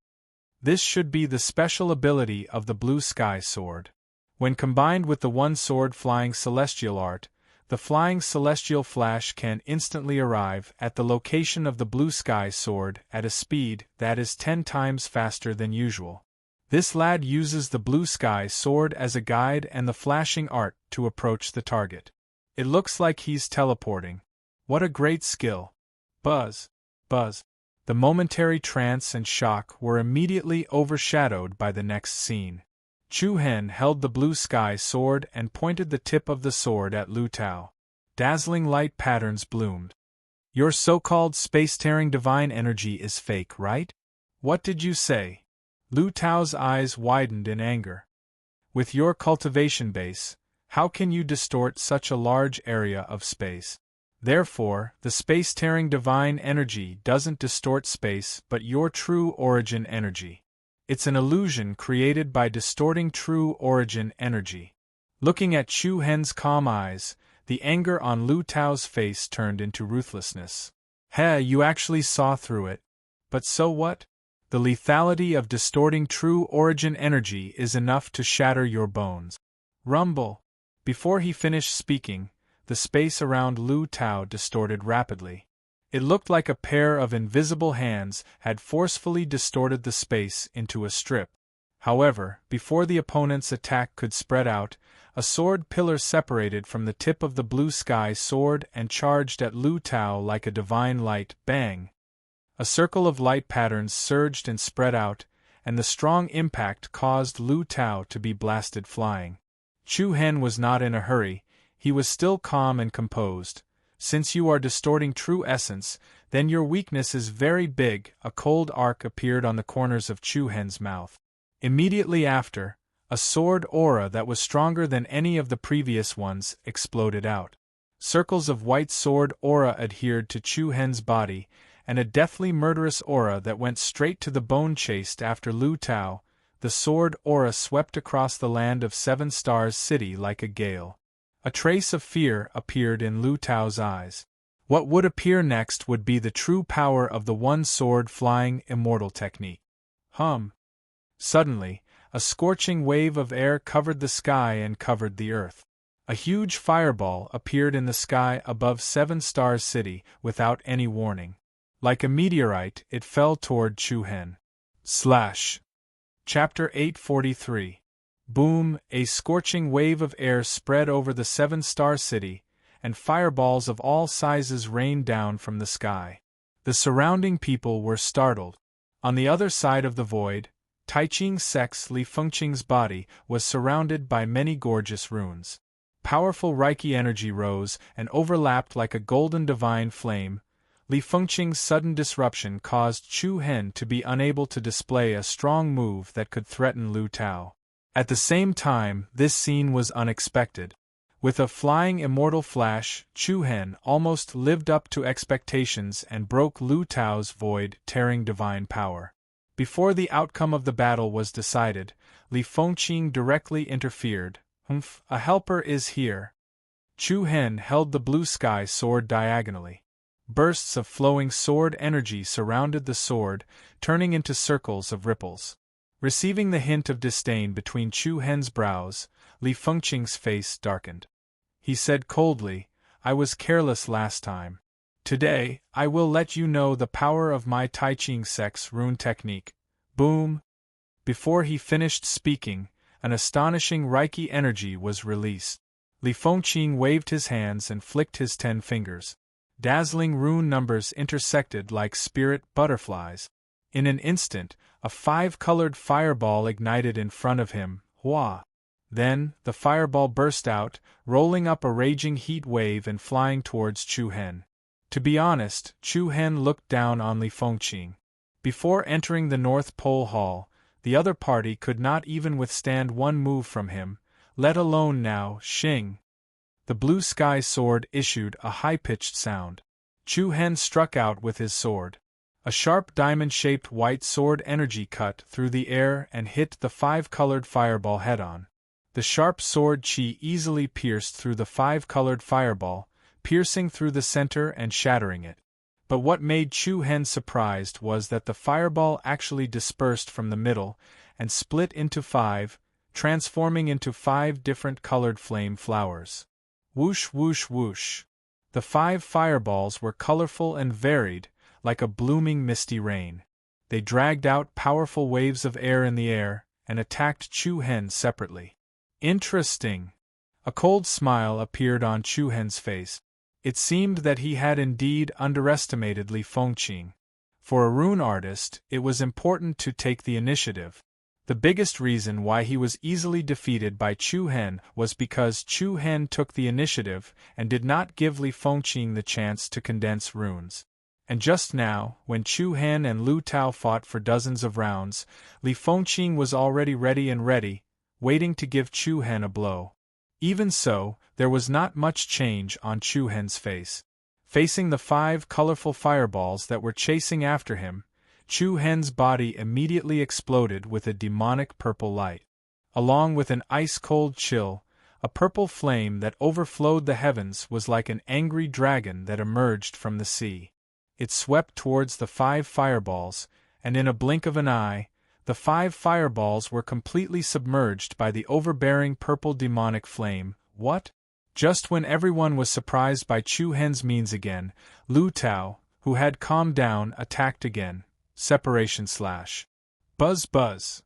This should be the special ability of the blue sky sword. When combined with the one sword flying celestial art, the flying celestial flash can instantly arrive at the location of the blue sky sword at a speed that is 10 times faster than usual. This lad uses the blue sky sword as a guide and the flashing art to approach the target. It looks like he's teleporting. What a great skill! Buzz! Buzz! The momentary trance and shock were immediately overshadowed by the next scene. Chu Hen held the blue sky sword and pointed the tip of the sword at Lu Tao. Dazzling light patterns bloomed. Your so-called space-tearing divine energy is fake, right? What did you say? Lu Tao's eyes widened in anger. With your cultivation base, how can you distort such a large area of space? Therefore, the space-tearing divine energy doesn't distort space but your true origin energy. It's an illusion created by distorting true origin energy. Looking at Chu Hen's calm eyes, the anger on Lu Tao's face turned into ruthlessness. You actually saw through it. But so what? The lethality of distorting true origin energy is enough to shatter your bones. Rumble! Before he finished speaking, the space around Lu Tao distorted rapidly. It looked like a pair of invisible hands had forcefully distorted the space into a strip. However, before the opponent's attack could spread out, a sword pillar separated from the tip of the blue sky sword and charged at Lu Tao like a divine light. Bang! A circle of light patterns surged and spread out, and the strong impact caused Lu Tao to be blasted flying. Chu Hen was not in a hurry, he was still calm and composed. Since you are distorting true essence, then your weakness is very big. A cold arc appeared on the corners of Chu Hen's mouth. Immediately after, a sword aura that was stronger than any of the previous ones exploded out. Circles of white sword aura adhered to Chu Hen's body, and a deathly murderous aura that went straight to the bone chased after Lu Tao. The sword aura swept across the land of Seven Stars City like a gale. A trace of fear appeared in Lu Tao's eyes. What would appear next would be the true power of the one sword flying immortal technique. Suddenly, A scorching wave of air covered the sky and covered the earth. A huge fireball appeared in the sky above Seven Stars City without any warning. Like a meteorite, it fell toward Chu-Hen. Chapter 843. Boom! A scorching wave of air spread over the Seven-Star City, and fireballs of all sizes rained down from the sky. The surrounding people were startled. On the other side of the void, Taiching Sek's Li Fengqing's body was surrounded by many gorgeous runes. Powerful Reiki energy rose and overlapped like a golden divine flame. Li Fengqing's sudden disruption caused Chu-Hen to be unable to display a strong move that could threaten Lu Tao. At the same time, this scene was unexpected. With a flying immortal flash, Chu-Hen almost lived up to expectations and broke Lu Tao's void, tearing divine power. Before the outcome of the battle was decided, Li Fengqing directly interfered. A helper is here. Chu-Hen held the blue sky sword diagonally. Bursts of flowing sword energy surrounded the sword, turning into circles of ripples. Receiving the hint of disdain between Chu-Hen's brows, Li Fengqing's face darkened. He said coldly, "I was careless last time. Today, I will let you know the power of my Taiching Sek's rune technique." Boom! Before he finished speaking, an astonishing Reiki energy was released. Li Fengqing waved his hands and flicked his 10 fingers. Dazzling rune numbers intersected like spirit butterflies. In an instant, a 5-colored fireball ignited in front of him. Hua! Then, the fireball burst out, rolling up a raging heat wave and flying towards Chu-Hen. To be honest, Chu-Hen looked down on Li Fengqing. Before entering the North Pole Hall, the other party could not even withstand one move from him, let alone now. Xing! The blue sky sword issued a high-pitched sound. Chu-Hen struck out with his sword. A sharp diamond-shaped white sword energy cut through the air and hit the 5-colored fireball head-on. The sharp sword chi easily pierced through the 5-colored fireball, piercing through the center and shattering it. But what made Chu-Hen surprised was that the fireball actually dispersed from the middle and split into 5, transforming into 5 different colored flame flowers. Whoosh whoosh whoosh. The 5 fireballs were colorful and varied, like a blooming misty rain. They dragged out powerful waves of air in the air and attacked Chu-Hen separately. Interesting. A cold smile appeared on Chu-Hen's face. It seemed that he had indeed underestimated Li Fengqing. For a rune artist, it was important to take the initiative. The biggest reason why he was easily defeated by Chu-Hen was because Chu-Hen took the initiative and did not give Li Fengqing the chance to condense runes. And just now, when Chu-Hen and Lu Tao fought for dozens of rounds, Li Fengqing was already ready, waiting to give Chu-Hen a blow. Even so, there was not much change on Chu-Hen's face. Facing the 5 colorful fireballs that were chasing after him, Chu-Hen's body immediately exploded with a demonic purple light. Along with an ice-cold chill, a purple flame that overflowed the heavens was like an angry dragon that emerged from the sea. It swept towards the 5 fireballs, and in a blink of an eye, the 5 fireballs were completely submerged by the overbearing purple demonic flame. What? Just when everyone was surprised by Chu-Hen's means again, Lu Tao, who had calmed down, attacked again. Separation / Buzz buzz.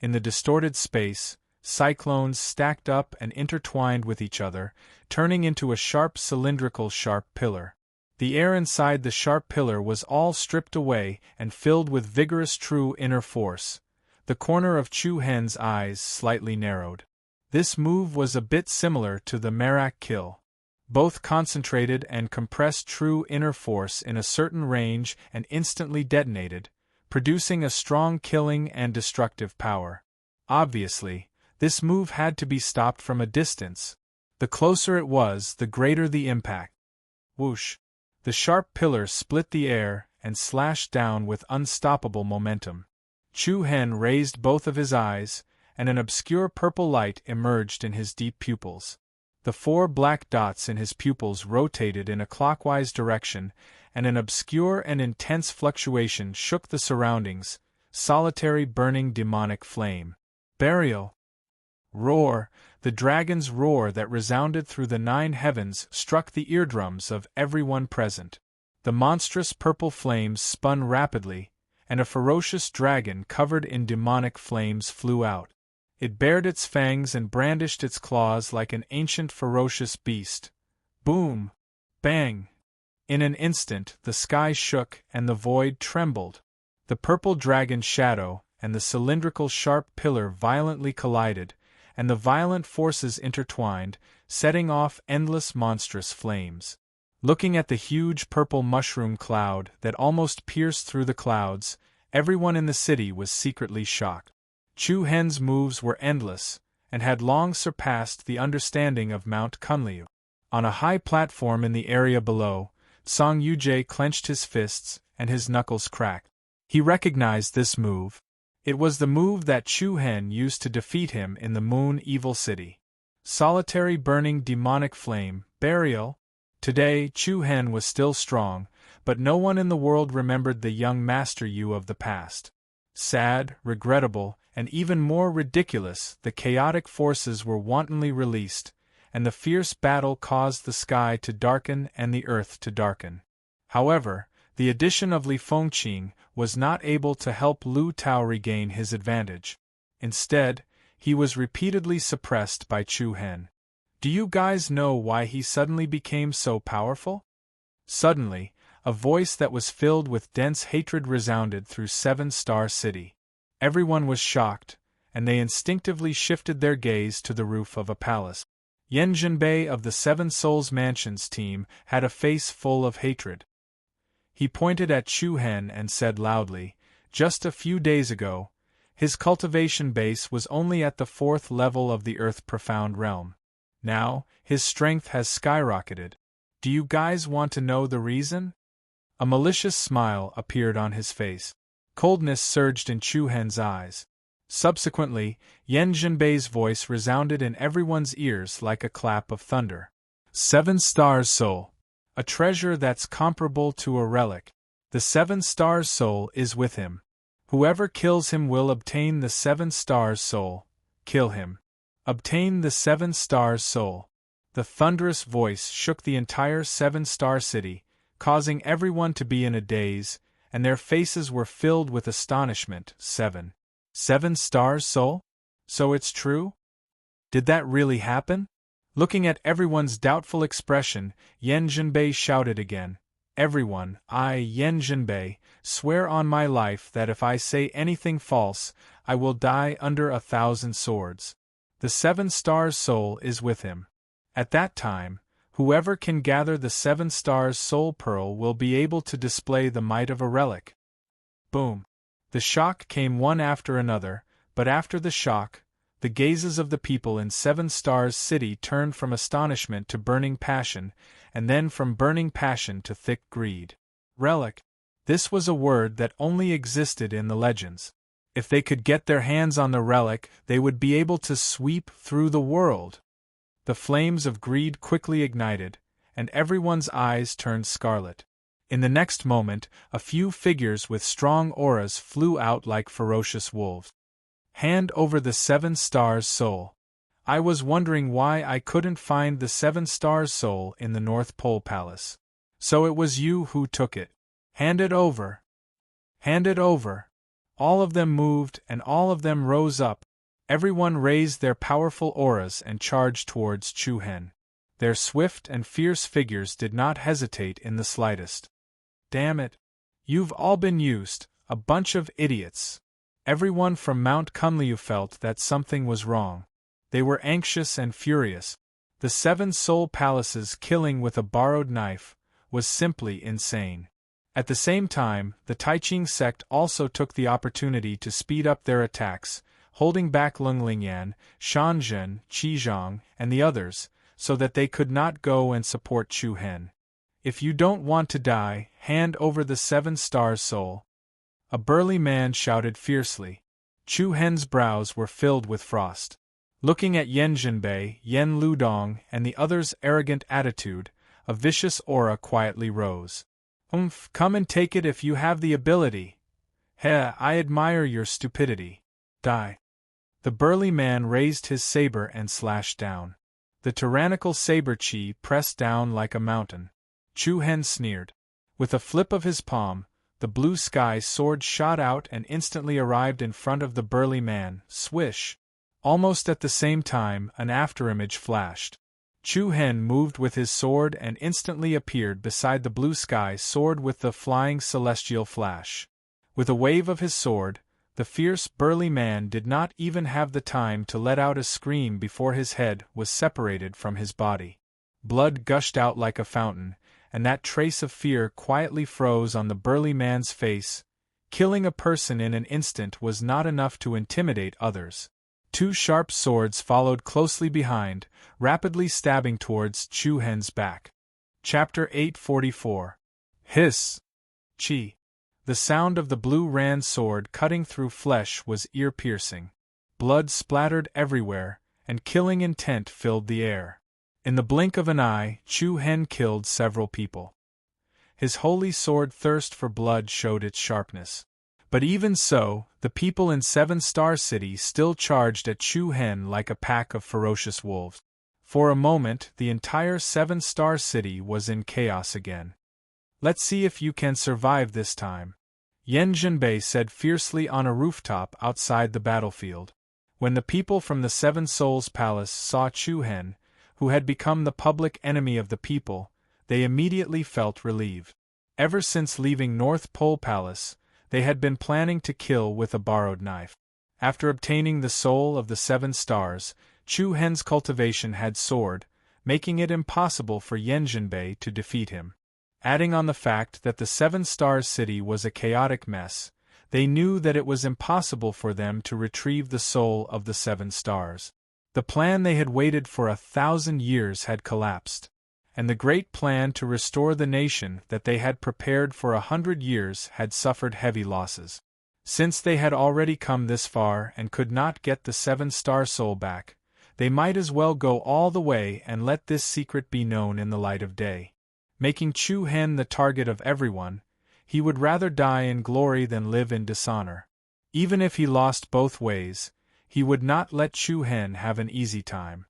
In the distorted space, cyclones stacked up and intertwined with each other, turning into a sharp cylindrical sharp pillar. The air inside the sharp pillar was all stripped away and filled with vigorous true inner force. The corner of Chu-Hen's eyes slightly narrowed. This move was a bit similar to the Merak kill. Both concentrated and compressed true inner force in a certain range and instantly detonated, producing a strong killing and destructive power. Obviously, this move had to be stopped from a distance. The closer it was, the greater the impact. Whoosh! The sharp pillar split the air and slashed down with unstoppable momentum. Chu-Hen raised both of his eyes, and an obscure purple light emerged in his deep pupils. The 4 black dots in his pupils rotated in a clockwise direction, and an obscure and intense fluctuation shook the surroundings. Solitary burning demonic flame. Burial. Roar, the dragon's roar that resounded through the 9 heavens struck the eardrums of everyone present. The monstrous purple flames spun rapidly, and a ferocious dragon covered in demonic flames flew out. It bared its fangs and brandished its claws like an ancient ferocious beast. Boom! Bang! In an instant the sky shook and the void trembled. The purple dragon's shadow and the cylindrical sharp pillar violently collided, and the violent forces intertwined, setting off endless monstrous flames. Looking at the huge purple mushroom cloud that almost pierced through the clouds, everyone in the city was secretly shocked. Chu Hen's moves were endless, and had long surpassed the understanding of Mount Kunliu. On a high platform in the area below, Song Yujie clenched his fists, and his knuckles cracked. He recognized this move. It was the move that Chu Hen used to defeat him in the Moon Evil City. Solitary burning demonic flame, burial. Today, Chu Hen was still strong, but no one in the world remembered the young Master Yu of the past. Sad, regrettable, and even more ridiculous, the chaotic forces were wantonly released, and the fierce battle caused the sky to darken and the earth to darken. However, the addition of Li Fengqing was not able to help Lu Tao regain his advantage. Instead, he was repeatedly suppressed by Chu Hen. Do you guys know why he suddenly became so powerful? Suddenly, a voice that was filled with dense hatred resounded through 7-Star City. Everyone was shocked, and they instinctively shifted their gaze to the roof of a palace. Yan Zhenbei of the 7 Souls Mansions team had a face full of hatred. He pointed at Chu Hen and said loudly, "Just a few days ago, his cultivation base was only at the 4th level of the Earth Profound Realm. Now, his strength has skyrocketed. Do you guys want to know the reason?" A malicious smile appeared on his face. Coldness surged in Chu Hen's eyes. Subsequently, Yan Zhenbei's voice resounded in everyone's ears like a clap of thunder. 7 Stars Soul. A treasure that's comparable to a relic. The 7 Stars Soul is with him. Whoever kills him will obtain the 7 Stars Soul. Kill him. Obtain the 7 Stars Soul. The thunderous voice shook the entire 7-Star City, causing everyone to be in a daze, and their faces were filled with astonishment. 7 Stars Soul? So it's true? Did that really happen? Looking at everyone's doubtful expression, Yan Zhenbei shouted again, "Everyone, I, Yan Zhenbei, swear on my life that if I say anything false, I will die under 1,000 swords. The 7 Stars Soul is with him. At that time, whoever can gather the 7 Stars Soul Pearl will be able to display the might of a relic." Boom! The shock came one after another, but after the shock, the gazes of the people in 7 Stars City turned from astonishment to burning passion, and then from burning passion to thick greed. Relic. This was a word that only existed in the legends. If they could get their hands on the relic, they would be able to sweep through the world. The flames of greed quickly ignited, and everyone's eyes turned scarlet. In the next moment, a few figures with strong auras flew out like ferocious wolves. Hand over the 7 Stars Soul. I was wondering why I couldn't find the 7 Stars Soul in the North Pole Palace. So it was you who took it. Hand it over. Hand it over. All of them moved and all of them rose up. Everyone raised their powerful auras and charged towards Chu Hen. Their swift and fierce figures did not hesitate in the slightest. Damn it. You've all been used, a bunch of idiots. Everyone from Mount Kunliu felt that something was wrong. They were anxious and furious. The 7 Soul Palace's killing with a borrowed knife was simply insane. At the same time, the Taiqing sect also took the opportunity to speed up their attacks, holding back Lung Lingyan, Shanzhen, Qizhang, and the others, so that they could not go and support Chu Hen. If you don't want to die, hand over the 7 Stars Soul. A burly man shouted fiercely. Chu Hen's brows were filled with frost. Looking at Yan Zhenbei, Yan Ludong, and the others' arrogant attitude, a vicious aura quietly rose. Come and take it if you have the ability. Heh, I admire your stupidity. Die. The burly man raised his saber and slashed down. The tyrannical saber-chi pressed down like a mountain. Chu Hen sneered. With a flip of his palm, the blue sky sword shot out and instantly arrived in front of the burly man. Swish! Almost at the same time, an afterimage flashed. Chu Hen moved with his sword and instantly appeared beside the blue sky sword with the flying celestial flash. With a wave of his sword, the fierce burly man did not even have the time to let out a scream before his head was separated from his body. Blood gushed out like a fountain, and that trace of fear quietly froze on the burly man's face. Killing a person in an instant was not enough to intimidate others. Two sharp swords followed closely behind, rapidly stabbing towards Chu Hen's back. Chapter 844. Hiss! Chi! The sound of the blue ran sword cutting through flesh was ear-piercing. Blood splattered everywhere, and killing intent filled the air. In the blink of an eye, Chu Hen killed several people. His holy sword thirst for blood showed its sharpness. But even so, the people in Seven Star City still charged at Chu Hen like a pack of ferocious wolves. For a moment, the entire Seven Star City was in chaos again. "Let's see if you can survive this time," Yan Zhenbei said fiercely on a rooftop outside the battlefield. When the people from the Seven Souls Palace saw Chu Hen, who had become the public enemy of the people, they immediately felt relieved. Ever since leaving North Pole Palace, they had been planning to kill with a borrowed knife. After obtaining the soul of the Seven Stars, Chu Hen's cultivation had soared, making it impossible for Yan Zhenbei to defeat him. Adding on the fact that the Seven Stars City was a chaotic mess, they knew that it was impossible for them to retrieve the soul of the Seven Stars. The plan they had waited for 1,000 years had collapsed, and the great plan to restore the nation that they had prepared for 100 years had suffered heavy losses. Since they had already come this far and could not get the Seven-Star Soul back, they might as well go all the way and let this secret be known in the light of day. Making Chu Hen the target of everyone, he would rather die in glory than live in dishonor. Even if he lost both ways, he would not let Chu Hen have an easy time.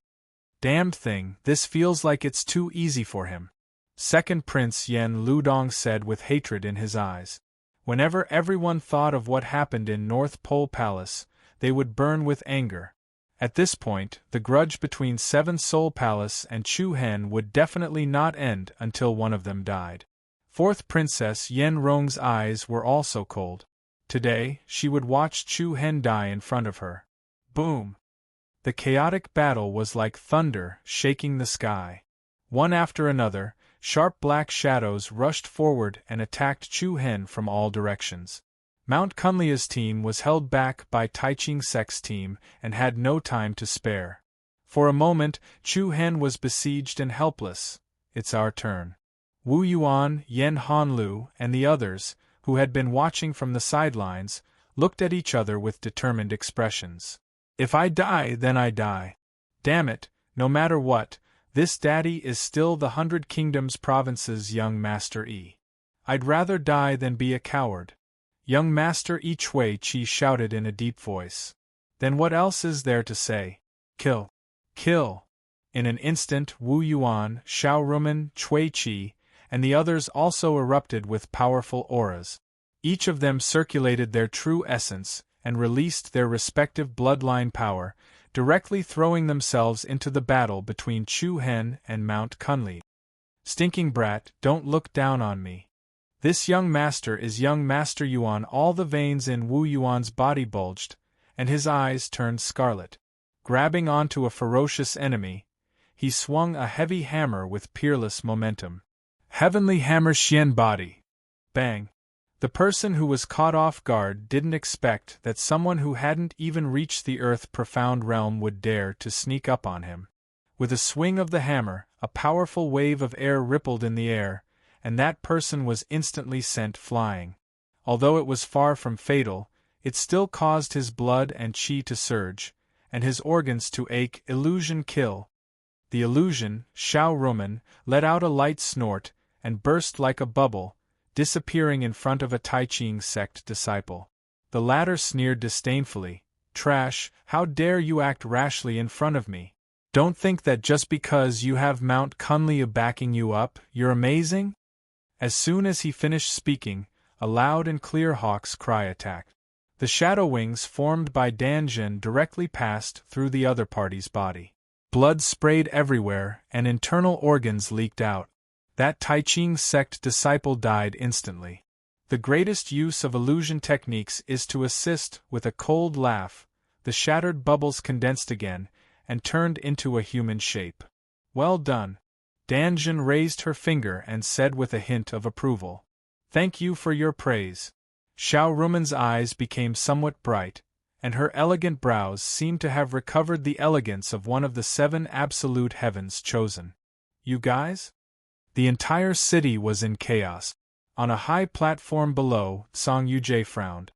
"Damned thing, this feels like it's too easy for him," Second Prince Yan Ludong said with hatred in his eyes. Whenever everyone thought of what happened in North Pole Palace, they would burn with anger. At this point, the grudge between Seven Soul Palace and Chu Hen would definitely not end until one of them died. Fourth Princess Yen Rong's eyes were also cold. Today, she would watch Chu Hen die in front of her. Boom! The chaotic battle was like thunder shaking the sky. One after another, sharp black shadows rushed forward and attacked Chu Hen from all directions. Mount Kunlia's team was held back by Taiching Sek's team and had no time to spare. For a moment, Chu Hen was besieged and helpless. "It's our turn." Wu Yuan, Yen Hanlu, and the others, who had been watching from the sidelines, looked at each other with determined expressions. "If I die, then I die. Damn it, no matter what, this daddy is still the 100 Kingdoms Province's young Master Yi. I'd rather die than be a coward." Young Master Yi Chui Chi shouted in a deep voice. "Then what else is there to say? Kill! Kill!" In an instant Wu Yuan, Xiao Rumen, Chui Chi, and the others also erupted with powerful auras. Each of them circulated their true essence and released their respective bloodline power, directly throwing themselves into the battle between Chu Hen and Mount Kunli. "Stinking brat, don't look down on me. This young master is young Master Yuan." All the veins in Wu Yuan's body bulged, and his eyes turned scarlet. Grabbing onto a ferocious enemy, he swung a heavy hammer with peerless momentum. Heavenly Hammer Xian Body! Bang! The person who was caught off guard didn't expect that someone who hadn't even reached the Earth profound realm would dare to sneak up on him. With a swing of the hammer, a powerful wave of air rippled in the air, and that person was instantly sent flying. Although it was far from fatal, it still caused his blood and chi to surge, and his organs to ache. Illusion kill. The illusion, Xiao Rumen, let out a light snort, and burst like a bubble, disappearing in front of a Taiching sect disciple. The latter sneered disdainfully, Trash, how dare you act rashly in front of me? Don't think that just because you have Mount Kunlun backing you up, you're amazing?" As soon as he finished speaking, a loud and clear hawk's cry attacked. The shadow wings formed by Danjin directly passed through the other party's body. Blood sprayed everywhere, and internal organs leaked out. That Tai Ching sect disciple died instantly. The greatest use of illusion techniques is to assist with a cold laugh. The shattered bubbles condensed again, and turned into a human shape. "Well done." Danjin raised her finger and said with a hint of approval. "Thank you for your praise." Xiao Rumen's eyes became somewhat bright, and her elegant brows seemed to have recovered the elegance of one of the 7 absolute heavens chosen. "You guys?" The entire city was in chaos. On a high platform below, Song Yujie frowned.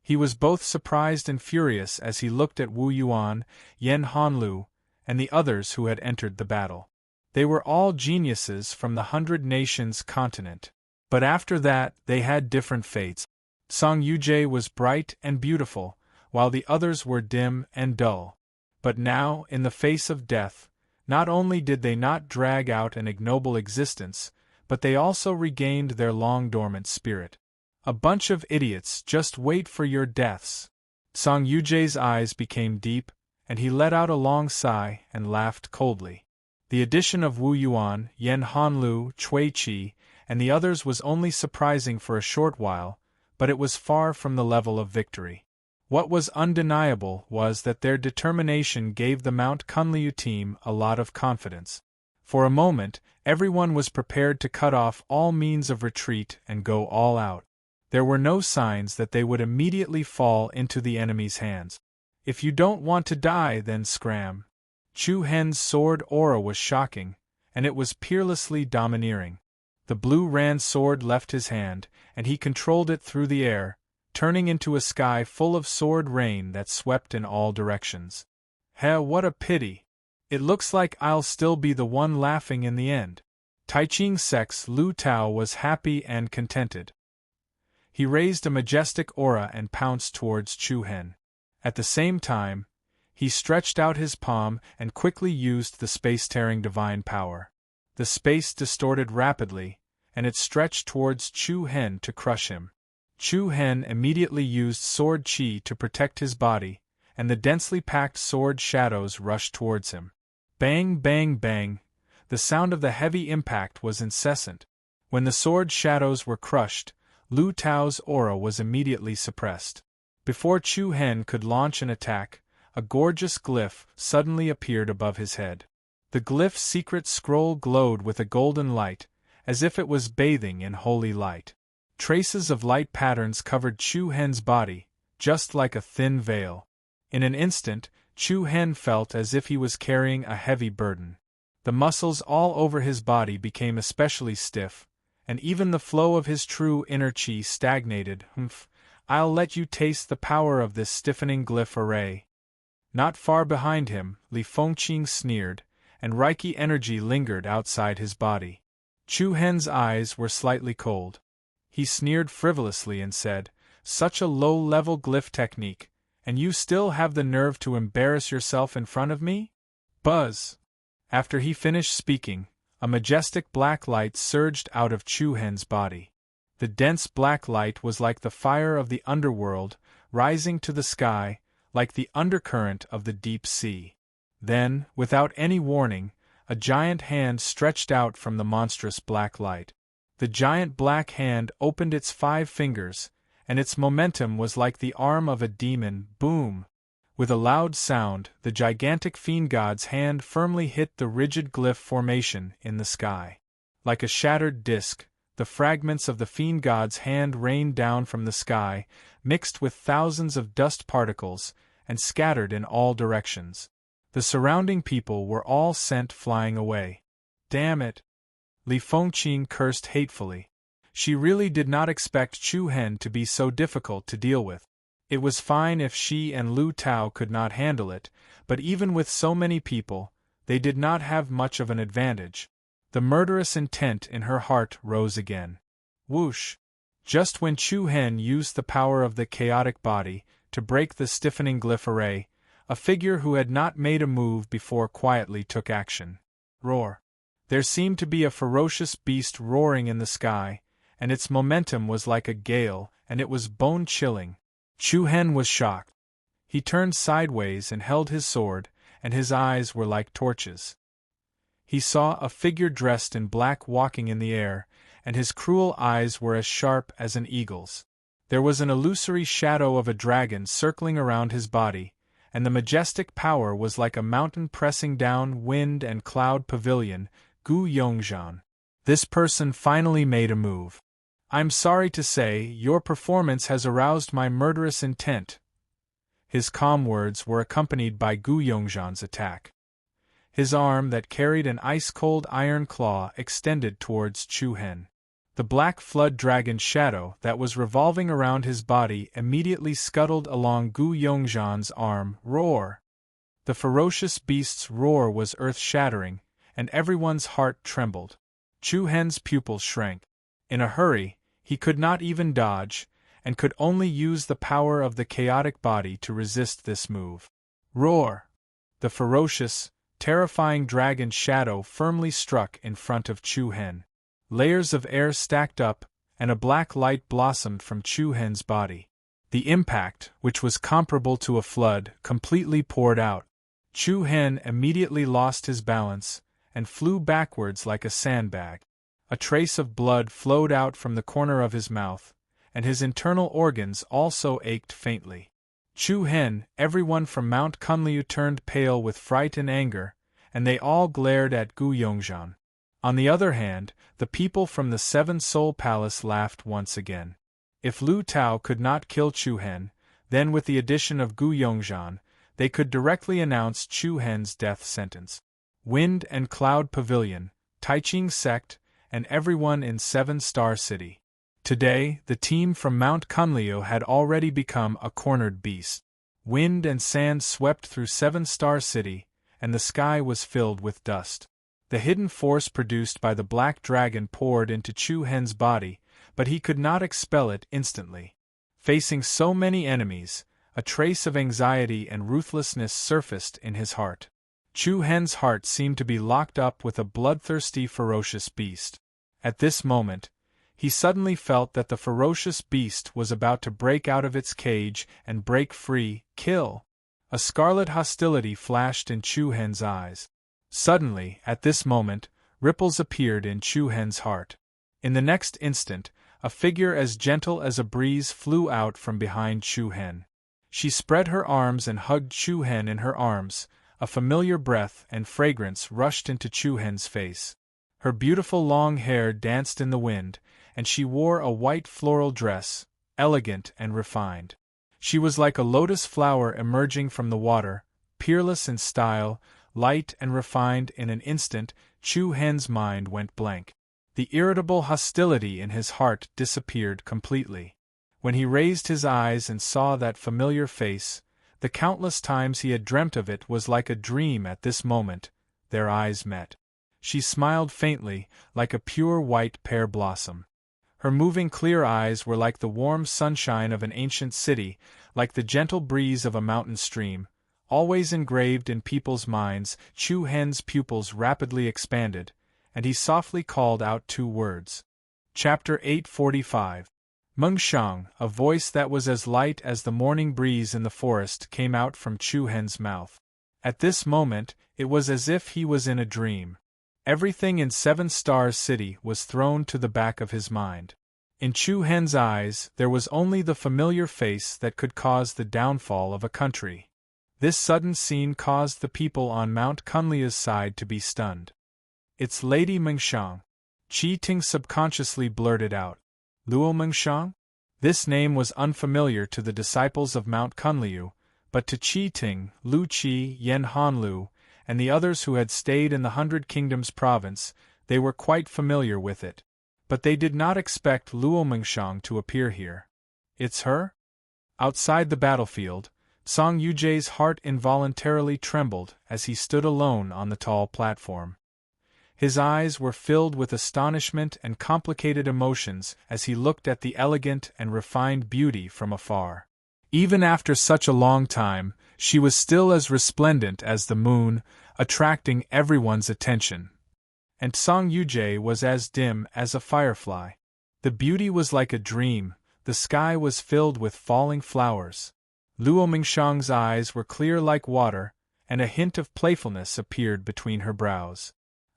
He was both surprised and furious as he looked at Wu Yuan, Yen Hanlu, and the others who had entered the battle. They were all geniuses from the 100 Nations continent. But after that, they had different fates. Song Yujie was bright and beautiful, while the others were dim and dull. But now, in the face of death, not only did they not drag out an ignoble existence, but they also regained their long-dormant spirit. "A bunch of idiots, just wait for your deaths." Song Yujie's eyes became deep, and he let out a long sigh and laughed coldly. The addition of Wu Yuan, Yen Hanlu, Cui Qi, and the others was only surprising for a short while, but it was far from the level of victory. What was undeniable was that their determination gave the Mount Kunlun team a lot of confidence. For a moment, everyone was prepared to cut off all means of retreat and go all out. There were no signs that they would immediately fall into the enemy's hands. "If you don't want to die, then scram." Chu Hen's sword aura was shocking, and it was peerlessly domineering. The blue Ran sword left his hand, and he controlled it through the air, turning into a sky full of sword rain that swept in all directions. "Heh, what a pity. It looks like I'll still be the one laughing in the end." Tai Ching Sec's Lu Tao was happy and contented. He raised a majestic aura and pounced towards Chu Hen. At the same time, he stretched out his palm and quickly used the space-tearing divine power. The space distorted rapidly, and it stretched towards Chu Hen to crush him. Chu Hen immediately used sword chi to protect his body, and the densely packed sword shadows rushed towards him. Bang, bang, bang. The sound of the heavy impact was incessant. When the sword shadows were crushed, Lu Tao's aura was immediately suppressed. Before Chu Hen could launch an attack, a gorgeous glyph suddenly appeared above his head. The glyph's secret scroll glowed with a golden light, as if it was bathing in holy light. Traces of light patterns covered Chu Hen's body, just like a thin veil. In an instant, Chu Hen felt as if he was carrying a heavy burden. The muscles all over his body became especially stiff, and even the flow of his true inner chi stagnated. "Humph, I'll let you taste the power of this stiffening glyph array." Not far behind him, Li Fengqing sneered, and Reiki energy lingered outside his body. Chu Hen's eyes were slightly cold. He sneered frivolously and said, "Such a low-level glyph technique, and you still have the nerve to embarrass yourself in front of me?" Buzz! After he finished speaking, a majestic black light surged out of Chu Hen's body. The dense black light was like the fire of the underworld, rising to the sky, like the undercurrent of the deep sea. Then, without any warning, a giant hand stretched out from the monstrous black light. The giant black hand opened its 5 fingers, and its momentum was like the arm of a demon. Boom! With a loud sound, the gigantic fiend god's hand firmly hit the rigid glyph formation in the sky. Like a shattered disk, the fragments of the fiend god's hand rained down from the sky, mixed with thousands of dust particles, and scattered in all directions. The surrounding people were all sent flying away. "Damn it!" Li Fengqing cursed hatefully. She really did not expect Chu Hen to be so difficult to deal with. It was fine if she and Lu Tao could not handle it, but even with so many people, they did not have much of an advantage. The murderous intent in her heart rose again. Whoosh! Just when Chu Hen used the power of the chaotic body, to break the stiffening glyph array, a figure who had not made a move before quietly took action. Roar! There seemed to be a ferocious beast roaring in the sky, and its momentum was like a gale, and it was bone-chilling. Chu Hen was shocked. He turned sideways and held his sword, and his eyes were like torches. He saw a figure dressed in black walking in the air, and his cruel eyes were as sharp as an eagle's. There was an illusory shadow of a dragon circling around his body, and the majestic power was like a mountain pressing down wind and cloud pavilion. Gu Yongzhan. This person finally made a move. "I'm sorry to say, your performance has aroused my murderous intent." His calm words were accompanied by Gu Yongzhan's attack. His arm that carried an ice-cold iron claw extended towards Chu Hen. The black flood dragon shadow that was revolving around his body immediately scuttled along Gu Yongzhan's arm. Roar! The ferocious beast's roar was earth-shattering, and everyone's heart trembled. Chu Hen's pupils shrank. In a hurry, he could not even dodge, and could only use the power of the chaotic body to resist this move. Roar! The ferocious, terrifying dragon shadow firmly struck in front of Chu Hen. Layers of air stacked up, and a black light blossomed from Chu Hen's body. The impact, which was comparable to a flood, completely poured out. Chu Hen immediately lost his balance, and flew backwards like a sandbag. A trace of blood flowed out from the corner of his mouth, and his internal organs also ached faintly. Chu Hen, everyone from Mount Kunliu turned pale with fright and anger, and they all glared at Gu Yongzhan. On the other hand, the people from the Seven Soul Palace laughed once again. If Lu Tao could not kill Chu Hen, then with the addition of Gu Yongzhan, they could directly announce Chu Hen's death sentence. Wind and Cloud Pavilion, Taiching Sect, and everyone in Seven Star City. Today, the team from Mount Kunliu had already become a cornered beast. Wind and sand swept through Seven Star City, and the sky was filled with dust. The hidden force produced by the black dragon poured into Chu Hen's body, but he could not expel it instantly. Facing so many enemies, a trace of anxiety and ruthlessness surfaced in his heart. Chu Hen's heart seemed to be locked up with a bloodthirsty, ferocious beast. At this moment, he suddenly felt that the ferocious beast was about to break out of its cage and break free. Kill! A scarlet hostility flashed in Chu Hen's eyes. Suddenly, at this moment, ripples appeared in Chu Hen's heart. In the next instant, a figure as gentle as a breeze flew out from behind Chu Hen. She spread her arms and hugged Chu Hen in her arms. A familiar breath and fragrance rushed into Chu Hen's face. Her beautiful long hair danced in the wind, and she wore a white floral dress, elegant and refined. She was like a lotus flower emerging from the water, peerless in style, light and refined. In an instant, Chu Hen's mind went blank. The irritable hostility in his heart disappeared completely. When he raised his eyes and saw that familiar face, the countless times he had dreamt of it was like a dream. At this moment, their eyes met. She smiled faintly, like a pure white pear blossom. Her moving clear eyes were like the warm sunshine of an ancient city, like the gentle breeze of a mountain stream, always engraved in people's minds. Chu Hen's pupils rapidly expanded, and he softly called out 2 words. Chapter 845. Meng Shang, a voice that was as light as the morning breeze in the forest, came out from Chu Hen's mouth. At this moment, it was as if he was in a dream. Everything in Seven Stars City was thrown to the back of his mind. In Chu Hen's eyes, there was only the familiar face that could cause the downfall of a country. This sudden scene caused the people on Mount Kunliu's side to be stunned. "It's Lady Mengshang," Qi Ting subconsciously blurted out. Luo Mengshang? This name was unfamiliar to the disciples of Mount Kunliu, but to Qi Ting, Lu Qi, Yen Hanlu, and the others who had stayed in the Hundred Kingdoms province, they were quite familiar with it. But they did not expect Luo Mengshang to appear here. "It's her?" Outside the battlefield, Song Yujie's heart involuntarily trembled as he stood alone on the tall platform. His eyes were filled with astonishment and complicated emotions as he looked at the elegant and refined beauty from afar. Even after such a long time, she was still as resplendent as the moon, attracting everyone's attention. And Song Yujie was as dim as a firefly. The beauty was like a dream, the sky was filled with falling flowers. Luo Mingxiang's eyes were clear like water, and a hint of playfulness appeared between her brows.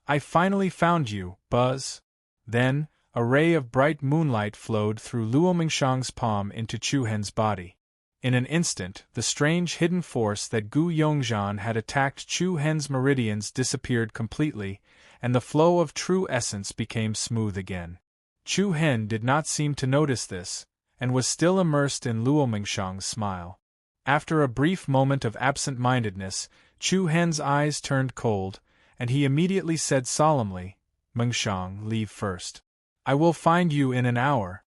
I finally found you, Buzz. Then, a ray of bright moonlight flowed through Luo Mingxiang's palm into Chu Hen's body. In an instant, the strange hidden force that Gu Yongzhan had attacked Chu Hen's meridians disappeared completely, and the flow of true essence became smooth again. Chu Hen did not seem to notice this, and was still immersed in Luo Mingxiang's smile. After a brief moment of absent-mindedness, Chu Hen's eyes turned cold, and he immediately said solemnly, "Mingxiang, leave first. I will find you in an hour."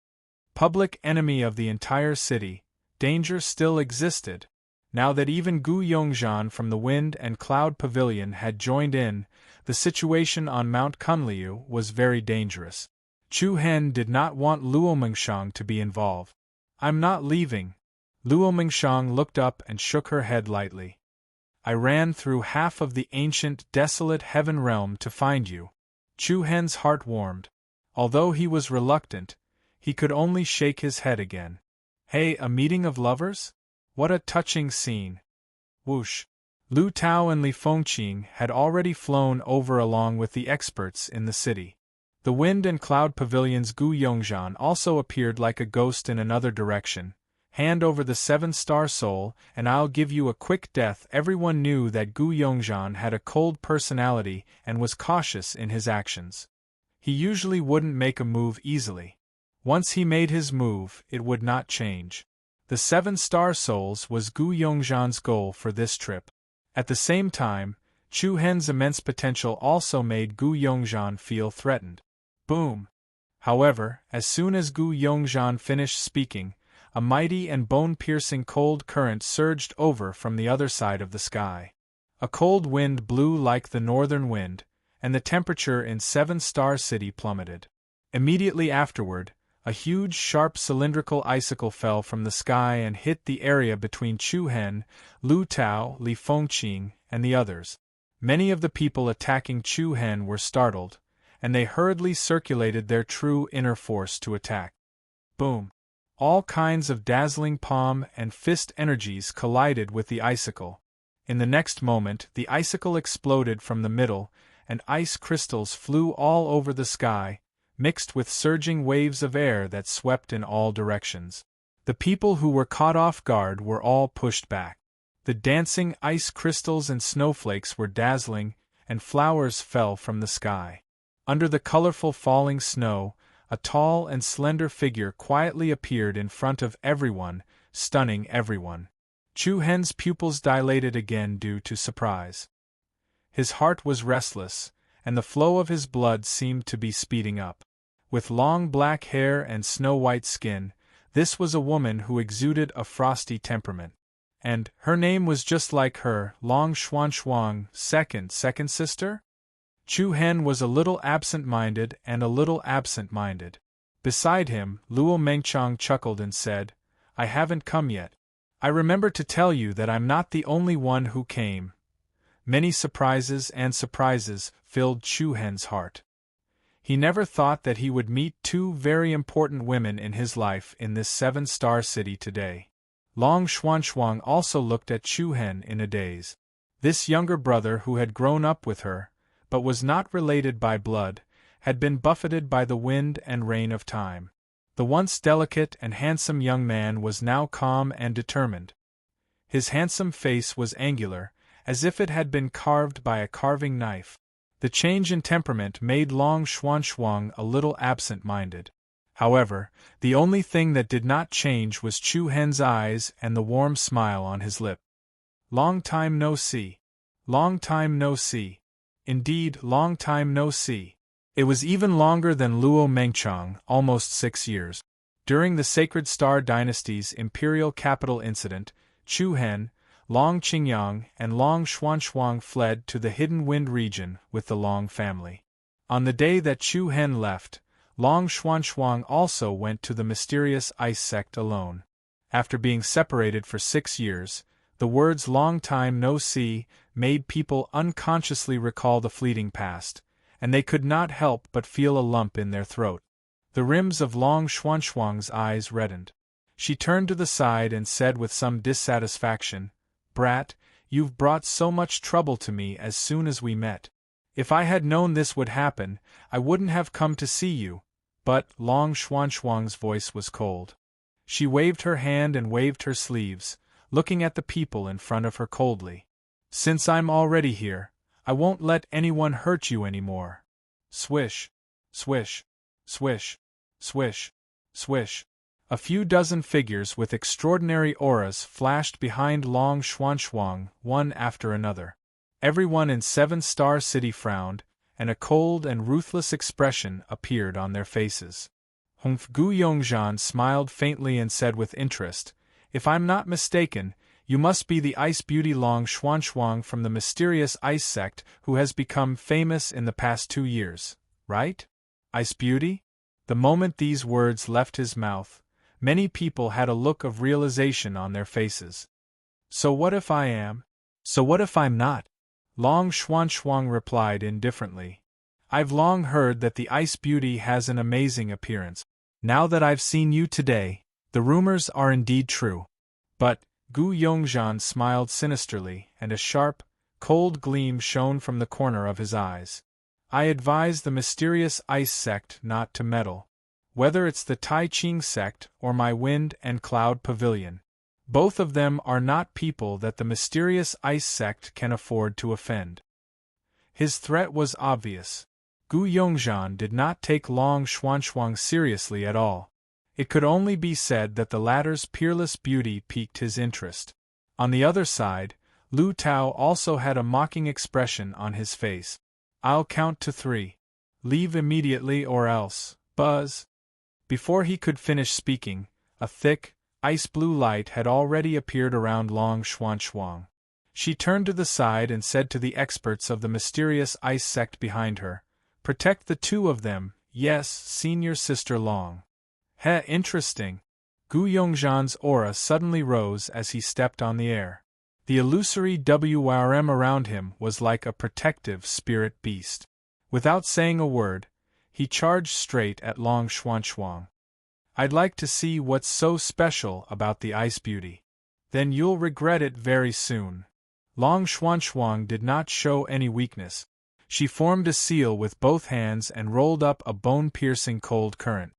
Public enemy of the entire city, danger still existed. Now that even Gu Yongzhan from the Wind and Cloud Pavilion had joined in, the situation on Mount Kunliu was very dangerous. Chu Hen did not want Luo Mingxiang to be involved. "I'm not leaving." Luo Mingxiang looked up and shook her head lightly. "I ran through half of the ancient, desolate heaven realm to find you." Chu Hen's heart warmed. Although he was reluctant, he could only shake his head again. Hey, a meeting of lovers? What a touching scene. Whoosh. Lu Tao and Li Fengqing had already flown over along with the experts in the city. The Wind and Cloud Pavilion's Gu Yongzhan also appeared like a ghost in another direction. "Hand over the 7-star soul, and I'll give you a quick death." Everyone knew that Gu Yongzhan had a cold personality and was cautious in his actions. He usually wouldn't make a move easily. Once he made his move, it would not change. The 7-star souls was Gu Yongzhan's goal for this trip. At the same time, Chu Hen's immense potential also made Gu Yongzhan feel threatened. Boom! However, as soon as Gu Yongzhan finished speaking, a mighty and bone-piercing cold current surged over from the other side of the sky. A cold wind blew like the northern wind, and the temperature in 7-star City plummeted. Immediately afterward, a huge sharp cylindrical icicle fell from the sky and hit the area between Chu Hen, Lu Tao, Li Fengqing, and the others. Many of the people attacking Chu Hen were startled, and they hurriedly circulated their true inner force to attack. Boom! All kinds of dazzling palm and fist energies collided with the icicle. In the next moment, the icicle exploded from the middle, and ice crystals flew all over the sky, mixed with surging waves of air that swept in all directions. The people who were caught off guard were all pushed back. The dancing ice crystals and snowflakes were dazzling, and flowers fell from the sky. Under the colorful falling snow, a tall and slender figure quietly appeared in front of everyone, stunning everyone. Chu Hen's pupils dilated again due to surprise. His heart was restless, and the flow of his blood seemed to be speeding up. With long black hair and snow-white skin, this was a woman who exuded a frosty temperament. And her name was just like her, Long Xuan, second sister? Chu Hen was a little absent-minded and a little absent-minded. Beside him, Luo Mengqiang chuckled and said, "I haven't come yet. I remember to tell you that I'm not the only one who came." Many surprises filled Chu Hen's heart. He never thought that he would meet two very important women in his life in this 7-star city today. Long Xuan also looked at Chu Hen in a daze. This younger brother who had grown up with her, but was not related by blood, had been buffeted by the wind and rain of time. The once delicate and handsome young man was now calm and determined. His handsome face was angular, as if it had been carved by a carving knife. The change in temperament made Long Xuan a little absent-minded. However, the only thing that did not change was Chu Hen's eyes and the warm smile on his lip. "Long time no see. Long time no see. Indeed, long time no see." It was even longer than Luo Mengqiang, almost 6 years. During the Sacred Star Dynasty's imperial capital incident, Chu Hen, Long Qingyang, and Long Xuan fled to the Hidden Wind region with the Long family. On the day that Chu Hen left, Long Xuan also went to the mysterious ice sect alone. After being separated for 6 years, the words "long time no see" made people unconsciously recall the fleeting past, and they could not help but feel a lump in their throat. The rims of Long Xuanxuang's eyes reddened. She turned to the side and said with some dissatisfaction, "Brat, you've brought so much trouble to me as soon as we met. If I had known this would happen, I wouldn't have come to see you." But Long Xuanxuang's voice was cold. She waved her hand and waved her sleeves, looking at the people in front of her coldly. "Since I'm already here, I won't let anyone hurt you anymore." Swish, swish, swish, swish, swish. A few dozen figures with extraordinary auras flashed behind Long Xuanxuang, one after another. Everyone in Seven Star City frowned, and a cold and ruthless expression appeared on their faces. Humph! Gu Yongzhan smiled faintly and said with interest, "If I'm not mistaken, you must be the Ice Beauty Long Xuanxuang from the mysterious Ice Sect who has become famous in the past 2 years, right? Ice Beauty?" The moment these words left his mouth, many people had a look of realization on their faces. "So what if I am? So what if I'm not?" Long Xuanxuang replied indifferently. "I've long heard that the Ice Beauty has an amazing appearance. Now that I've seen you today, the rumors are indeed true." But Gu Yongzhan smiled sinisterly, and a sharp, cold gleam shone from the corner of his eyes. "I advise the mysterious Ice Sect not to meddle. Whether it's the Tai Ching Sect or my Wind and Cloud Pavilion. Both of them are not people that the mysterious Ice Sect can afford to offend." His threat was obvious. Gu Yongzhan did not take Long Xuanxuang seriously at all. It could only be said that the latter's peerless beauty piqued his interest. On the other side, Lu Tao also had a mocking expression on his face. "I'll count to 3. Leave immediately or else, buzz." Before he could finish speaking, a thick, ice-blue light had already appeared around Long Xuanxuang. She turned to the side and said to the experts of the mysterious Ice Sect behind her, "Protect the two of them, yes, Senior Sister Long." Interesting. Gu Yongzhan's aura suddenly rose as he stepped on the air. The illusory WRM around him was like a protective spirit beast. Without saying a word, he charged straight at Long Xuanxuang. "I'd like to see what's so special about the Ice Beauty. Then you'll regret it very soon." Long Xuanxuang did not show any weakness. She formed a seal with both hands and rolled up a bone-piercing cold current.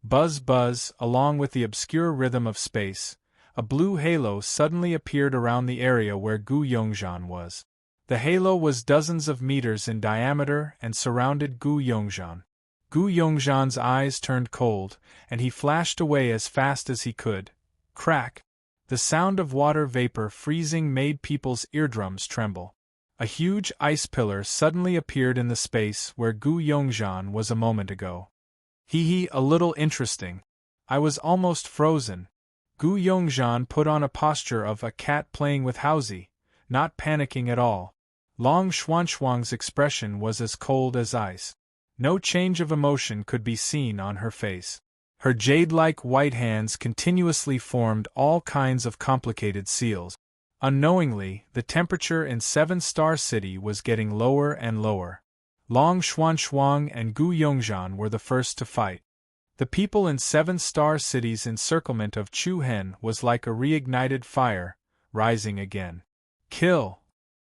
Buzz buzz, along with the obscure rhythm of space, a blue halo suddenly appeared around the area where Gu Yongzhan was. The halo was dozens of meters in diameter and surrounded Gu Yongzhan. Gu Yongzhan's eyes turned cold, and he flashed away as fast as he could. Crack! The sound of water vapor freezing made people's eardrums tremble. A huge ice pillar suddenly appeared in the space where Gu Yongzhan was a moment ago. A little interesting. I was almost frozen." Gu Yongzhan put on a posture of a cat playing with Housie, not panicking at all. Long Xuanxuang's expression was as cold as ice. No change of emotion could be seen on her face. Her jade-like white hands continuously formed all kinds of complicated seals. Unknowingly, the temperature in Seven Star City was getting lower and lower. Long Xuanxuang and Gu Yongzhan were the first to fight. The people in Seven Star City's encirclement of Chu Hen was like a reignited fire, rising again. Kill!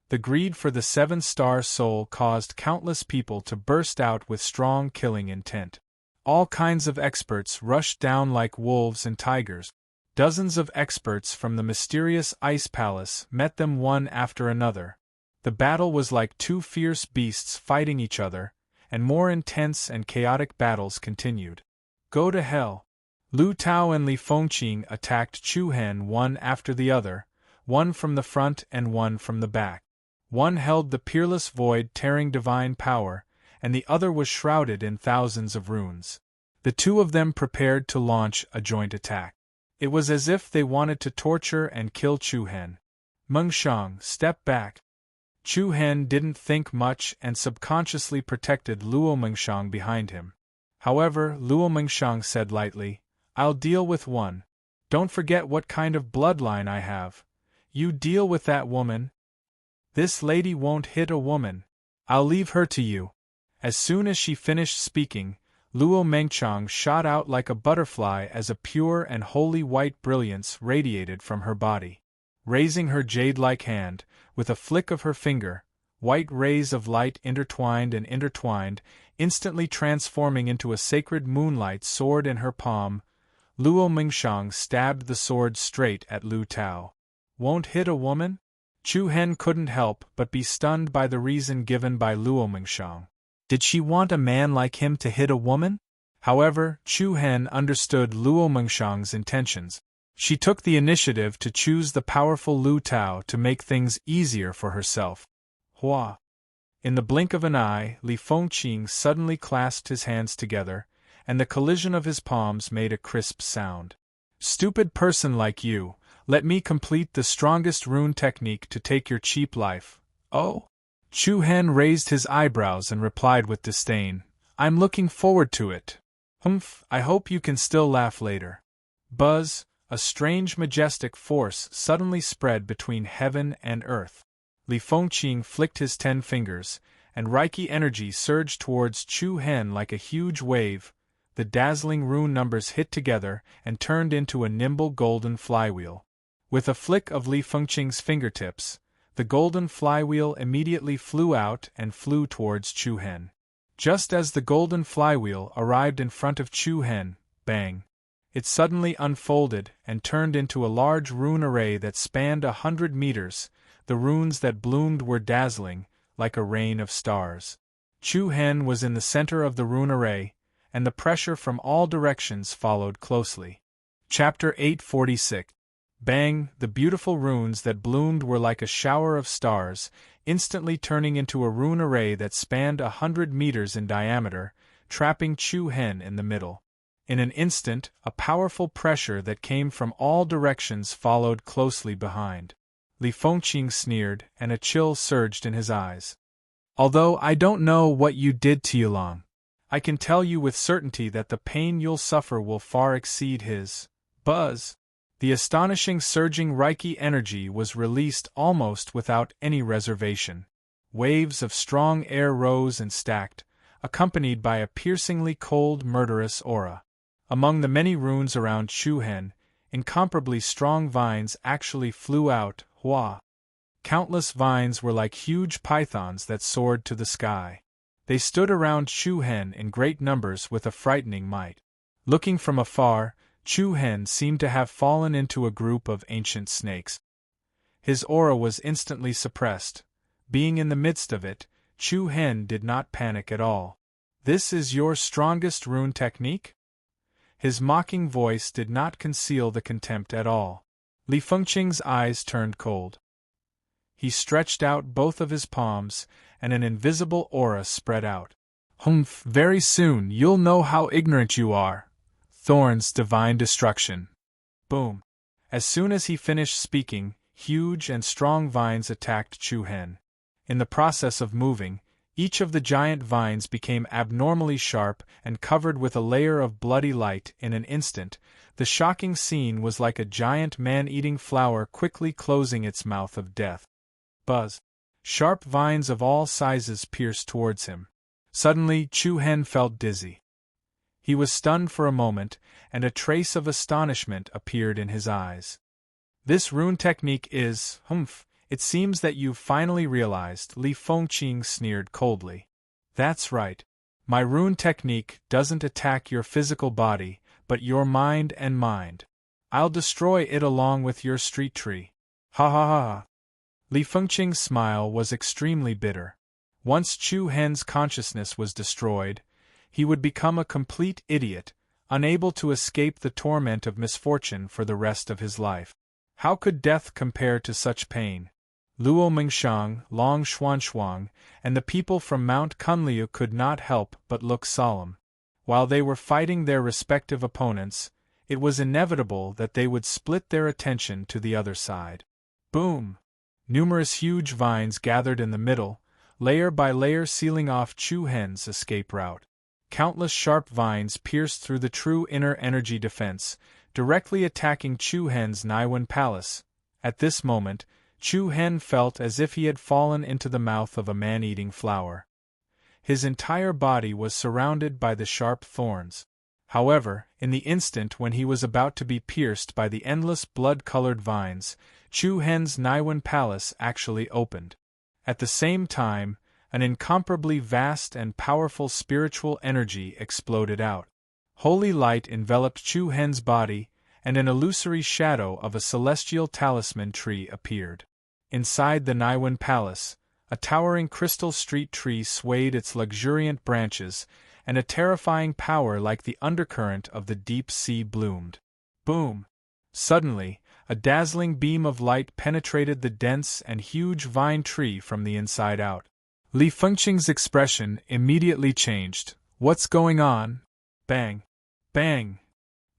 The greed for the seven-star soul caused countless people to burst out with strong killing intent. All kinds of experts rushed down like wolves and tigers. Dozens of experts from the mysterious Ice Palace met them one after another. The battle was like two fierce beasts fighting each other, and more intense and chaotic battles continued. Go to hell! Lu Tao and Li Fengqing attacked Chu Hen one after the other, one from the front and one from the back. One held the peerless void tearing divine power, and the other was shrouded in thousands of runes. The two of them prepared to launch a joint attack. It was as if they wanted to torture and kill Chu Hen. Mengshang, step back. Chu Hen didn't think much and subconsciously protected Luo Mengshang behind him. However, Luo Mengshang said lightly, "I'll deal with one. Don't forget what kind of bloodline I have. You deal with that woman. This lady won't hit a woman. I'll leave her to you. As soon as she finished speaking, Luo Mengchang shot out like a butterfly as a pure and holy white brilliance radiated from her body. Raising her jade-like hand, with a flick of her finger, white rays of light intertwined and intertwined, instantly transforming into a sacred moonlight sword in her palm, Luo Mengshang stabbed the sword straight at Lu Tao. Won't hit a woman? Chu Hen couldn't help but be stunned by the reason given by Luo Mengshang. Did she want a man like him to hit a woman? However, Chu Hen understood Luo Mengshang's intentions. She took the initiative to choose the powerful Lu Tao to make things easier for herself. Hua! In the blink of an eye, Li Fengqing suddenly clasped his hands together, and the collision of his palms made a crisp sound. Stupid person like you, let me complete the strongest rune technique to take your cheap life. Oh? Chu Hen raised his eyebrows and replied with disdain, I'm looking forward to it. Humph, I hope you can still laugh later. Buzz, a strange majestic force suddenly spread between heaven and earth. Li Fengqing flicked his 10 fingers, and Reiki energy surged towards Chu Hen like a huge wave. The dazzling rune numbers hit together and turned into a nimble golden flywheel. With a flick of Li Fengqing's fingertips, the golden flywheel immediately flew out and flew towards Chu Hen. Just as the golden flywheel arrived in front of Chu Hen, bang! It suddenly unfolded and turned into a large rune array that spanned 100 meters. The runes that bloomed were dazzling, like a rain of stars. Chu Hen was in the center of the rune array, and the pressure from all directions followed closely. Chapter 846. Bang! The beautiful runes that bloomed were like a shower of stars, instantly turning into a rune array that spanned 100 meters in diameter, trapping Chu Hen in the middle. In an instant, a powerful pressure that came from all directions followed closely behind. Li Fengqing sneered, and a chill surged in his eyes. Although I don't know what you did to Yulong, I can tell you with certainty that the pain you'll suffer will far exceed his. Buzz! The astonishing surging Reiki energy was released almost without any reservation. Waves of strong air rose and stacked, accompanied by a piercingly cold, murderous aura. Among the many runes around Chu Hen, incomparably strong vines actually flew out. Hua! Countless vines were like huge pythons that soared to the sky. They stood around Chu Hen in great numbers with a frightening might. Looking from afar, Chu Hen seemed to have fallen into a group of ancient snakes. His aura was instantly suppressed. Being in the midst of it, Chu Hen did not panic at all. This is your strongest rune technique? His mocking voice did not conceal the contempt at all. Li Fengqing's eyes turned cold. He stretched out both of his palms, and an invisible aura spread out. Humph, very soon you'll know how ignorant you are. Thorn's divine destruction. Boom. As soon as he finished speaking, huge and strong vines attacked Chu Hen. In the process of moving, each of the giant vines became abnormally sharp and covered with a layer of bloody light in an instant. The shocking scene was like a giant man-eating flower quickly closing its mouth of death. Buzz! Sharp vines of all sizes pierced towards him. Suddenly, Chu Hen felt dizzy. He was stunned for a moment, and a trace of astonishment appeared in his eyes. This rune technique is, it seems that you've finally realized, Li Fengqing sneered coldly. That's right. My rune technique doesn't attack your physical body, but your mind and mind. I'll destroy it along with your street tree. Ha ha ha ha. Li Fengqing's smile was extremely bitter. Once Chu Hen's consciousness was destroyed, he would become a complete idiot, unable to escape the torment of misfortune for the rest of his life. How could death compare to such pain? Luo Mengshang, Long Xuanshuang, and the people from Mount Kunliu could not help but look solemn. While they were fighting their respective opponents, it was inevitable that they would split their attention to the other side. Boom! Numerous huge vines gathered in the middle, layer by layer sealing off Chu Hen's escape route. Countless sharp vines pierced through the true inner energy defense, directly attacking Chu Hen's Naiwan palace. At this moment, Chu Hen felt as if he had fallen into the mouth of a man-eating flower. His entire body was surrounded by the sharp thorns. However, in the instant when he was about to be pierced by the endless blood-colored vines, Chu Hen's Naiwan palace actually opened. At the same time, an incomparably vast and powerful spiritual energy exploded out. Holy light enveloped Chu Hen's body, and an illusory shadow of a celestial talisman tree appeared. Inside the Naiwan palace, a towering crystal street tree swayed its luxuriant branches, and a terrifying power like the undercurrent of the deep sea bloomed. Boom! Suddenly, a dazzling beam of light penetrated the dense and huge vine tree from the inside out. Li Fengqing's expression immediately changed. What's going on? Bang! Bang!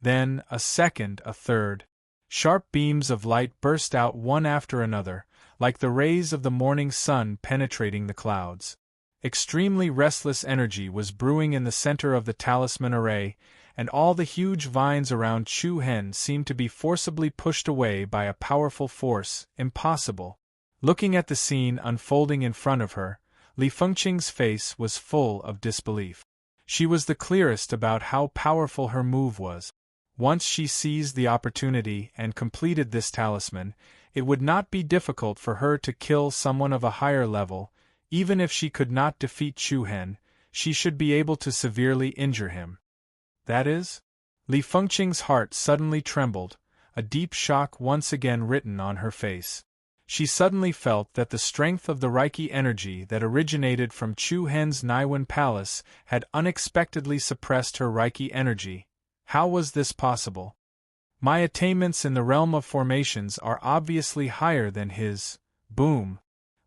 Then, a second, a third. Sharp beams of light burst out one after another, like the rays of the morning sun penetrating the clouds. Extremely restless energy was brewing in the center of the talisman array, and all the huge vines around Chu Hen seemed to be forcibly pushed away by a powerful force. Impossible. Looking at the scene unfolding in front of her, Li Fengqing's face was full of disbelief. She was the clearest about how powerful her move was. Once she seized the opportunity and completed this talisman, it would not be difficult for her to kill someone of a higher level. Even if she could not defeat Chu Hen, she should be able to severely injure him. That is? Li Fengqing's heart suddenly trembled, a deep shock once again written on her face. She suddenly felt that the strength of the Reiki energy that originated from Chu Hen's Naiwan palace had unexpectedly suppressed her Reiki energy. How was this possible? My attainments in the realm of formations are obviously higher than his. Boom!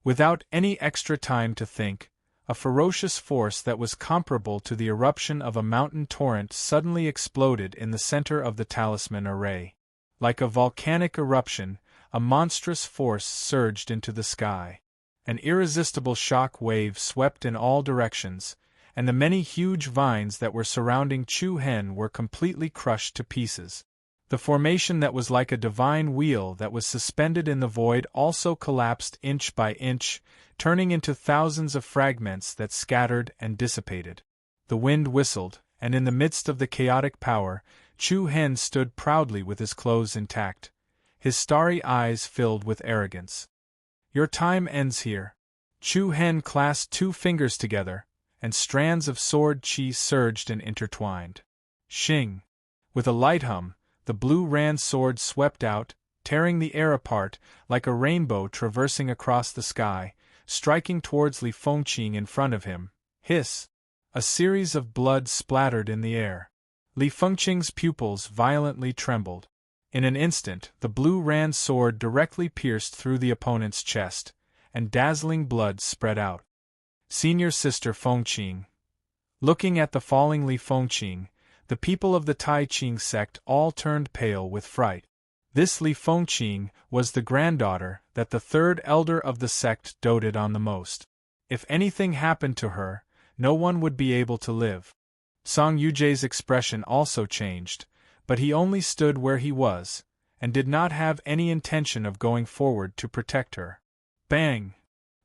Without any extra time to think, a ferocious force that was comparable to the eruption of a mountain torrent suddenly exploded in the center of the talisman array. Like a volcanic eruption, a monstrous force surged into the sky. An irresistible shock wave swept in all directions, and the many huge vines that were surrounding Chu Hen were completely crushed to pieces. The formation that was like a divine wheel that was suspended in the void also collapsed inch by inch, turning into thousands of fragments that scattered and dissipated. The wind whistled, and in the midst of the chaotic power, Chu Hen stood proudly with his clothes intact, his starry eyes filled with arrogance. Your time ends here. Chu Hen clasped two fingers together, and strands of sword chi surged and intertwined. Shing! With a light hum, the blue Ran sword swept out, tearing the air apart like a rainbow traversing across the sky, striking towards Li Fengqing in front of him. Hiss! A series of blood splattered in the air. Li Fengqing's pupils violently trembled. In an instant, the blue Ran sword directly pierced through the opponent's chest, and dazzling blood spread out. Senior Sister Fengqing. Looking at the falling Li Fengqing, the people of the Tai Ching sect all turned pale with fright. This Li Fengqing was the granddaughter that the third elder of the sect doted on the most. If anything happened to her, no one would be able to live. Song Yujie's expression also changed, but he only stood where he was, and did not have any intention of going forward to protect her. Bang!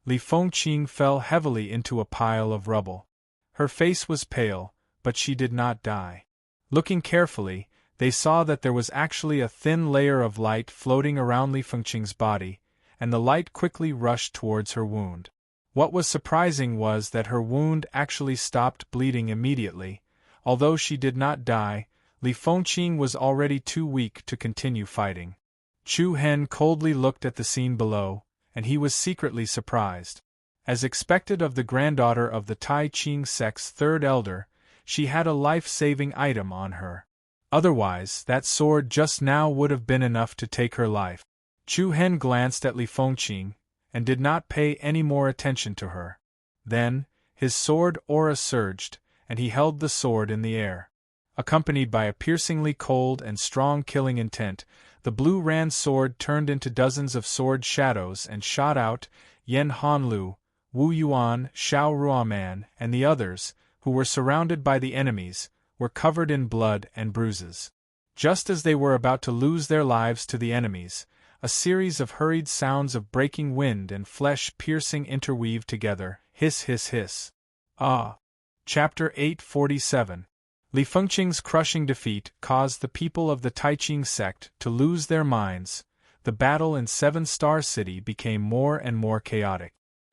Li Fengqing fell heavily into a pile of rubble. Her face was pale, but she did not die. Looking carefully, they saw that there was actually a thin layer of light floating around Li Fengqing's body, and the light quickly rushed towards her wound. What was surprising was that her wound actually stopped bleeding immediately. Although she did not die, Li Fengqing was already too weak to continue fighting. Chu Hen coldly looked at the scene below, and he was secretly surprised. As expected of the granddaughter of the Tai Ching sect's third elder, she had a life-saving item on her. Otherwise, that sword just now would have been enough to take her life. Chu Hen glanced at Li Fengqing, and did not pay any more attention to her. Then, his sword aura surged, and he held the sword in the air. Accompanied by a piercingly cold and strong killing intent, the blue Ran sword turned into dozens of sword shadows and shot out. Yen Hanlu, Wu Yuan, Xiao Ruaman, and the others, who were surrounded by the enemies, were covered in blood and bruises. Just as they were about to lose their lives to the enemies, a series of hurried sounds of breaking wind and flesh-piercing interweave together, hiss hiss hiss. Ah! Chapter 847. Li Fengqing's crushing defeat caused the people of the Taiqing sect to lose their minds. The battle in Seven Star City became more and more chaotic.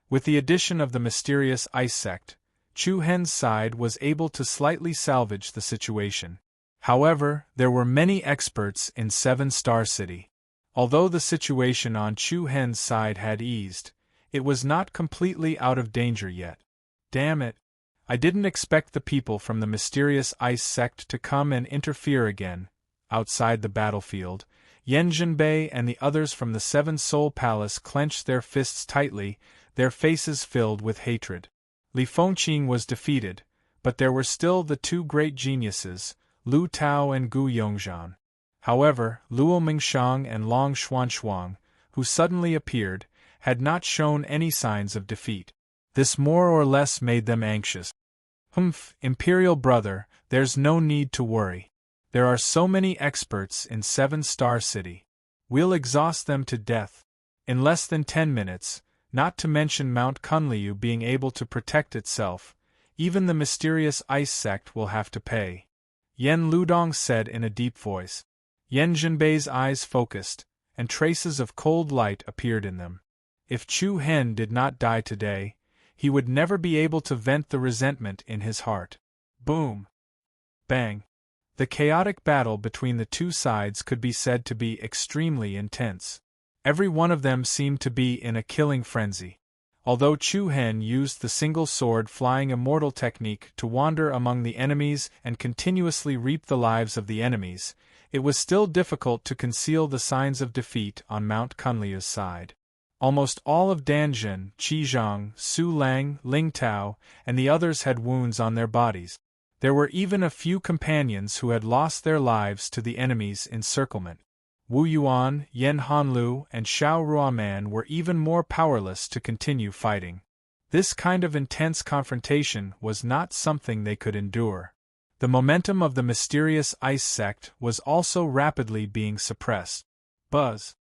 With the addition of the mysterious ice sect, Chu Hen's side was able to slightly salvage the situation. However, there were many experts in Seven Star City. Although the situation on Chu Hen's side had eased, it was not completely out of danger yet. Damn it! I didn't expect the people from the mysterious ice sect to come and interfere again. Outside the battlefield, Yan Zhenbei and the others from the Seven Soul Palace clenched their fists tightly, their faces filled with hatred. Li Fengqing was defeated, but there were still the two great geniuses, Lu Tao and Gu Yongzhan. However, Luo Mingshang and Long Xuanshuang, who suddenly appeared, had not shown any signs of defeat. This more or less made them anxious. Humph, Imperial brother, there's no need to worry. There are so many experts in Seven Star City. We'll exhaust them to death. In less than 10 minutes, not to mention Mount Kunliu being able to protect itself, even the mysterious ice sect will have to pay. Yan Ludong said in a deep voice. Yan Zhenbei's eyes focused, and traces of cold light appeared in them. If Chu Hen did not die today, he would never be able to vent the resentment in his heart. Boom! Bang! The chaotic battle between the two sides could be said to be extremely intense. Every one of them seemed to be in a killing frenzy. Although Chu Hen used the single sword flying immortal technique to wander among the enemies and continuously reap the lives of the enemies, it was still difficult to conceal the signs of defeat on Mount Kunliu's side. Almost all of Danjun, Qizhang, Su Lang, Ling Tao, and the others had wounds on their bodies. There were even a few companions who had lost their lives to the enemy's encirclement. Wu Yuan, Yen Hanlu, and Xiao Ruoman were even more powerless to continue fighting. This kind of intense confrontation was not something they could endure. The momentum of the mysterious ice sect was also rapidly being suppressed. Buzz!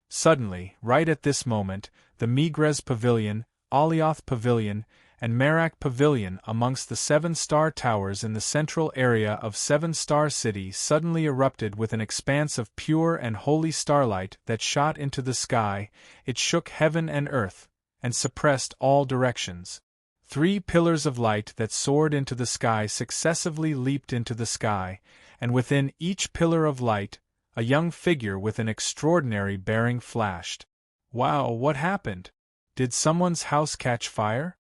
Suddenly, right at this moment, the Migres Pavilion, Alioth Pavilion, and Merak Pavilion amongst the 7-star towers in the central area of 7-star City suddenly erupted with an expanse of pure and holy starlight that shot into the sky. It shook heaven and earth, and suppressed all directions. 3 pillars of light that soared into the sky successively leaped into the sky, and within each pillar of light, a young figure with an extraordinary bearing flashed. Wow, what happened? Did someone's house catch fire?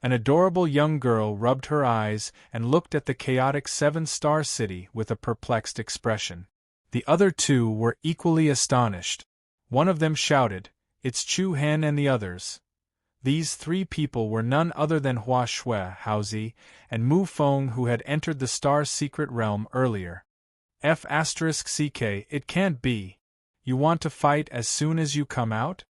An adorable young girl rubbed her eyes and looked at the chaotic 7-star city with a perplexed expression. The other 2 were equally astonished. One of them shouted, "It's Chu Hen and the others." These 3 people were none other than Hua Shui, Haozi, and Mu Feng, who had entered the star's secret realm earlier. F***ck, it can't be. You want to fight as soon as you come out?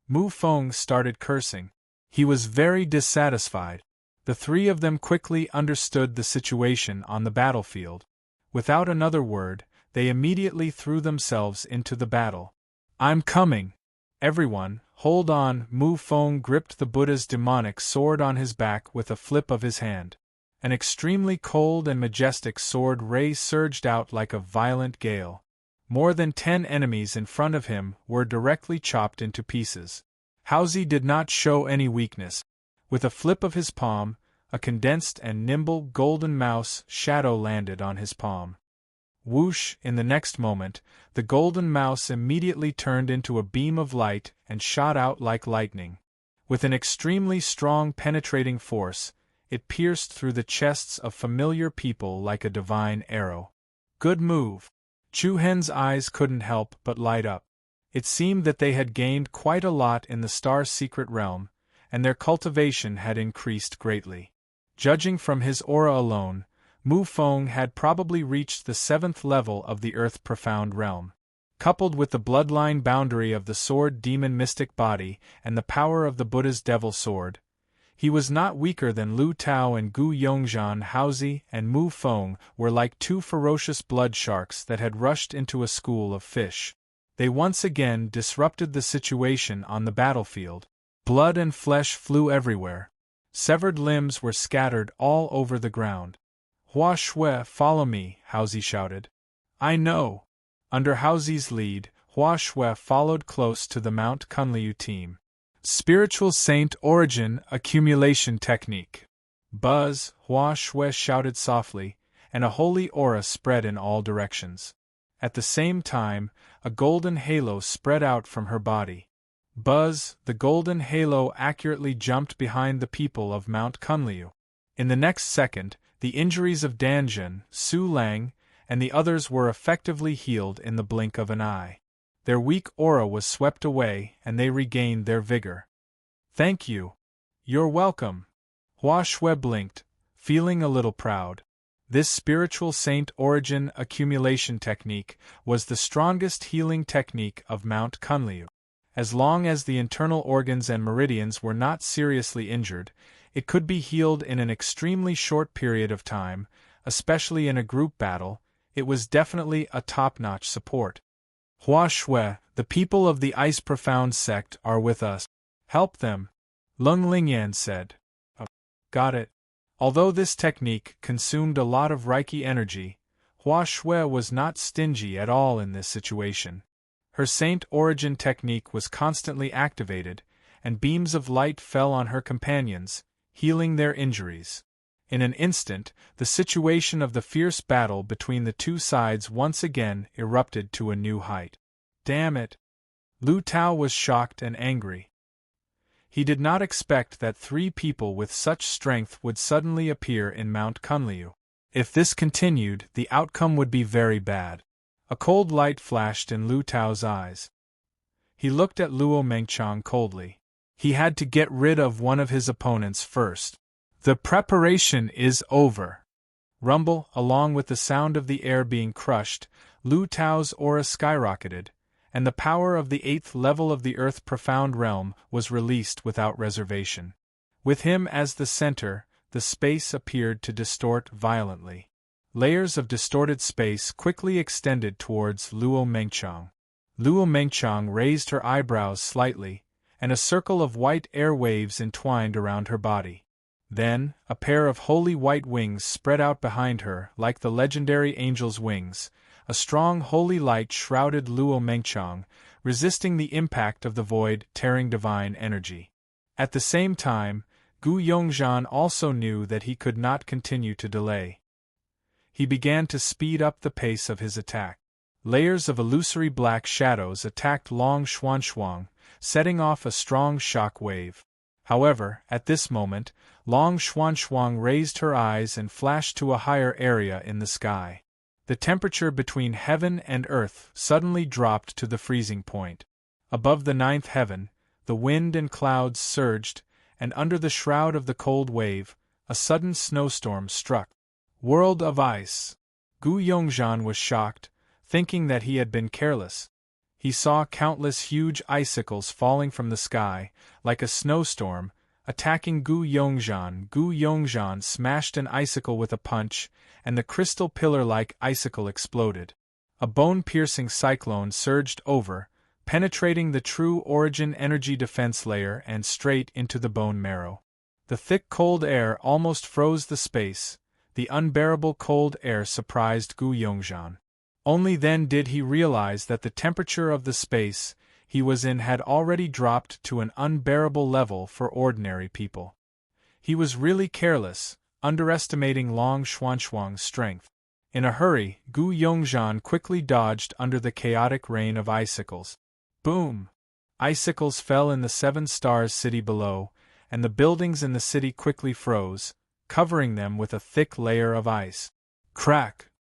Mu Feng started cursing. He was very dissatisfied. The 3 of them quickly understood the situation on the battlefield. Without another word, they immediately threw themselves into the battle. "I'm coming! Everyone, hold on!" Mu Feng gripped the Buddha's demonic sword on his back with a flip of his hand. An extremely cold and majestic sword ray surged out like a violent gale. More than 10 enemies in front of him were directly chopped into pieces. Haozi did not show any weakness. With a flip of his palm, a condensed and nimble golden mouse shadow landed on his palm. Whoosh! In the next moment, the golden mouse immediately turned into a beam of light and shot out like lightning. With an extremely strong penetrating force, it pierced through the chests of familiar people like a divine arrow. Good move! Chu Hen's eyes couldn't help but light up. It seemed that they had gained quite a lot in the star's secret realm, and their cultivation had increased greatly. Judging from his aura alone, Mu Feng had probably reached the 7th level of the Earth Profound Realm. Coupled with the bloodline boundary of the Sword Demon Mystic Body and the power of the Buddha's Devil Sword, He was not weaker than Lu Tao, and Gu Yongzhan, Haozi, and Mu Feng were like two ferocious blood sharks that had rushed into a school of fish. They once again disrupted the situation on the battlefield. Blood and flesh flew everywhere. Severed limbs were scattered all over the ground. Hua Shui, follow me, Haozi shouted. I know. Under Haozi's lead, Hua Shui followed close to the Mount Kunliu team. Spiritual Saint Origin Accumulation Technique. Buzz, Hua Shui shouted softly, and a holy aura spread in all directions. At the same time, a golden halo spread out from her body. Buzz, the golden halo accurately jumped behind the people of Mount Kunliu. In the next second, the injuries of Danjun, Su Lang, and the others were effectively healed in the blink of an eye. Their weak aura was swept away, and they regained their vigor. Thank you. You're welcome. Hua Shui blinked, feeling a little proud. This spiritual saint origin accumulation technique was the strongest healing technique of Mount Kunliu. As long as the internal organs and meridians were not seriously injured, it could be healed in an extremely short period of time, especially in a group battle. It was definitely a top-notch support. Hua Shui, the people of the Ice Profound sect are with us. Help them, Lung Lingyan said. Got it. Although this technique consumed a lot of Reiki energy, Hua Shui was not stingy at all in this situation. Her Saint Origin technique was constantly activated, and beams of light fell on her companions, healing their injuries. In an instant, the situation of the fierce battle between the two sides once again erupted to a new height. Damn it! Lu Tao was shocked and angry. He did not expect that three people with such strength would suddenly appear in Mount Kunliu. If this continued, the outcome would be very bad. A cold light flashed in Lu Tao's eyes. He looked at Luo Mengqiang coldly. He had to get rid of one of his opponents first. The preparation is over. Rumble, along with the sound of the air being crushed, Lu Tao's aura skyrocketed, and the power of the 8th level of the Earth Profound Realm was released without reservation. With him as the center, the space appeared to distort violently. Layers of distorted space quickly extended towards Luo Mengqiang. Luo Mengqiang raised her eyebrows slightly, and a circle of white air waves entwined around her body. Then, a pair of holy white wings spread out behind her like the legendary angel's wings. A strong holy light shrouded Luo Mengqiang, resisting the impact of the void, tearing divine energy. At the same time, Gu Yongzhan also knew that he could not continue to delay. He began to speed up the pace of his attack. Layers of illusory black shadows attacked Long Xuanshuang, setting off a strong shock wave. However, at this moment, Long Xuanshuang raised her eyes and flashed to a higher area in the sky. The temperature between heaven and earth suddenly dropped to the freezing point. Above the 9th heaven, the wind and clouds surged, and under the shroud of the cold wave, a sudden snowstorm struck. World of ice! Gu Yongzhan was shocked, thinking that he had been careless. He saw countless huge icicles falling from the sky, like a snowstorm, attacking Gu Yongzhan. Gu Yongzhan smashed an icicle with a punch, and the crystal pillar-like icicle exploded. A bone-piercing cyclone surged over, penetrating the true origin energy defense layer and straight into the bone marrow. The thick cold air almost froze the space. The unbearable cold air surprised Gu Yongzhan. Only then did he realize that the temperature of the space he was in had already dropped to an unbearable level for ordinary people. He was really careless, underestimating Long Xuanshuang's strength. In a hurry, Gu Yongzhan quickly dodged under the chaotic rain of icicles. Boom! Icicles fell in the 7 Stars city below, and the buildings in the city quickly froze, covering them with a thick layer of ice. Crack!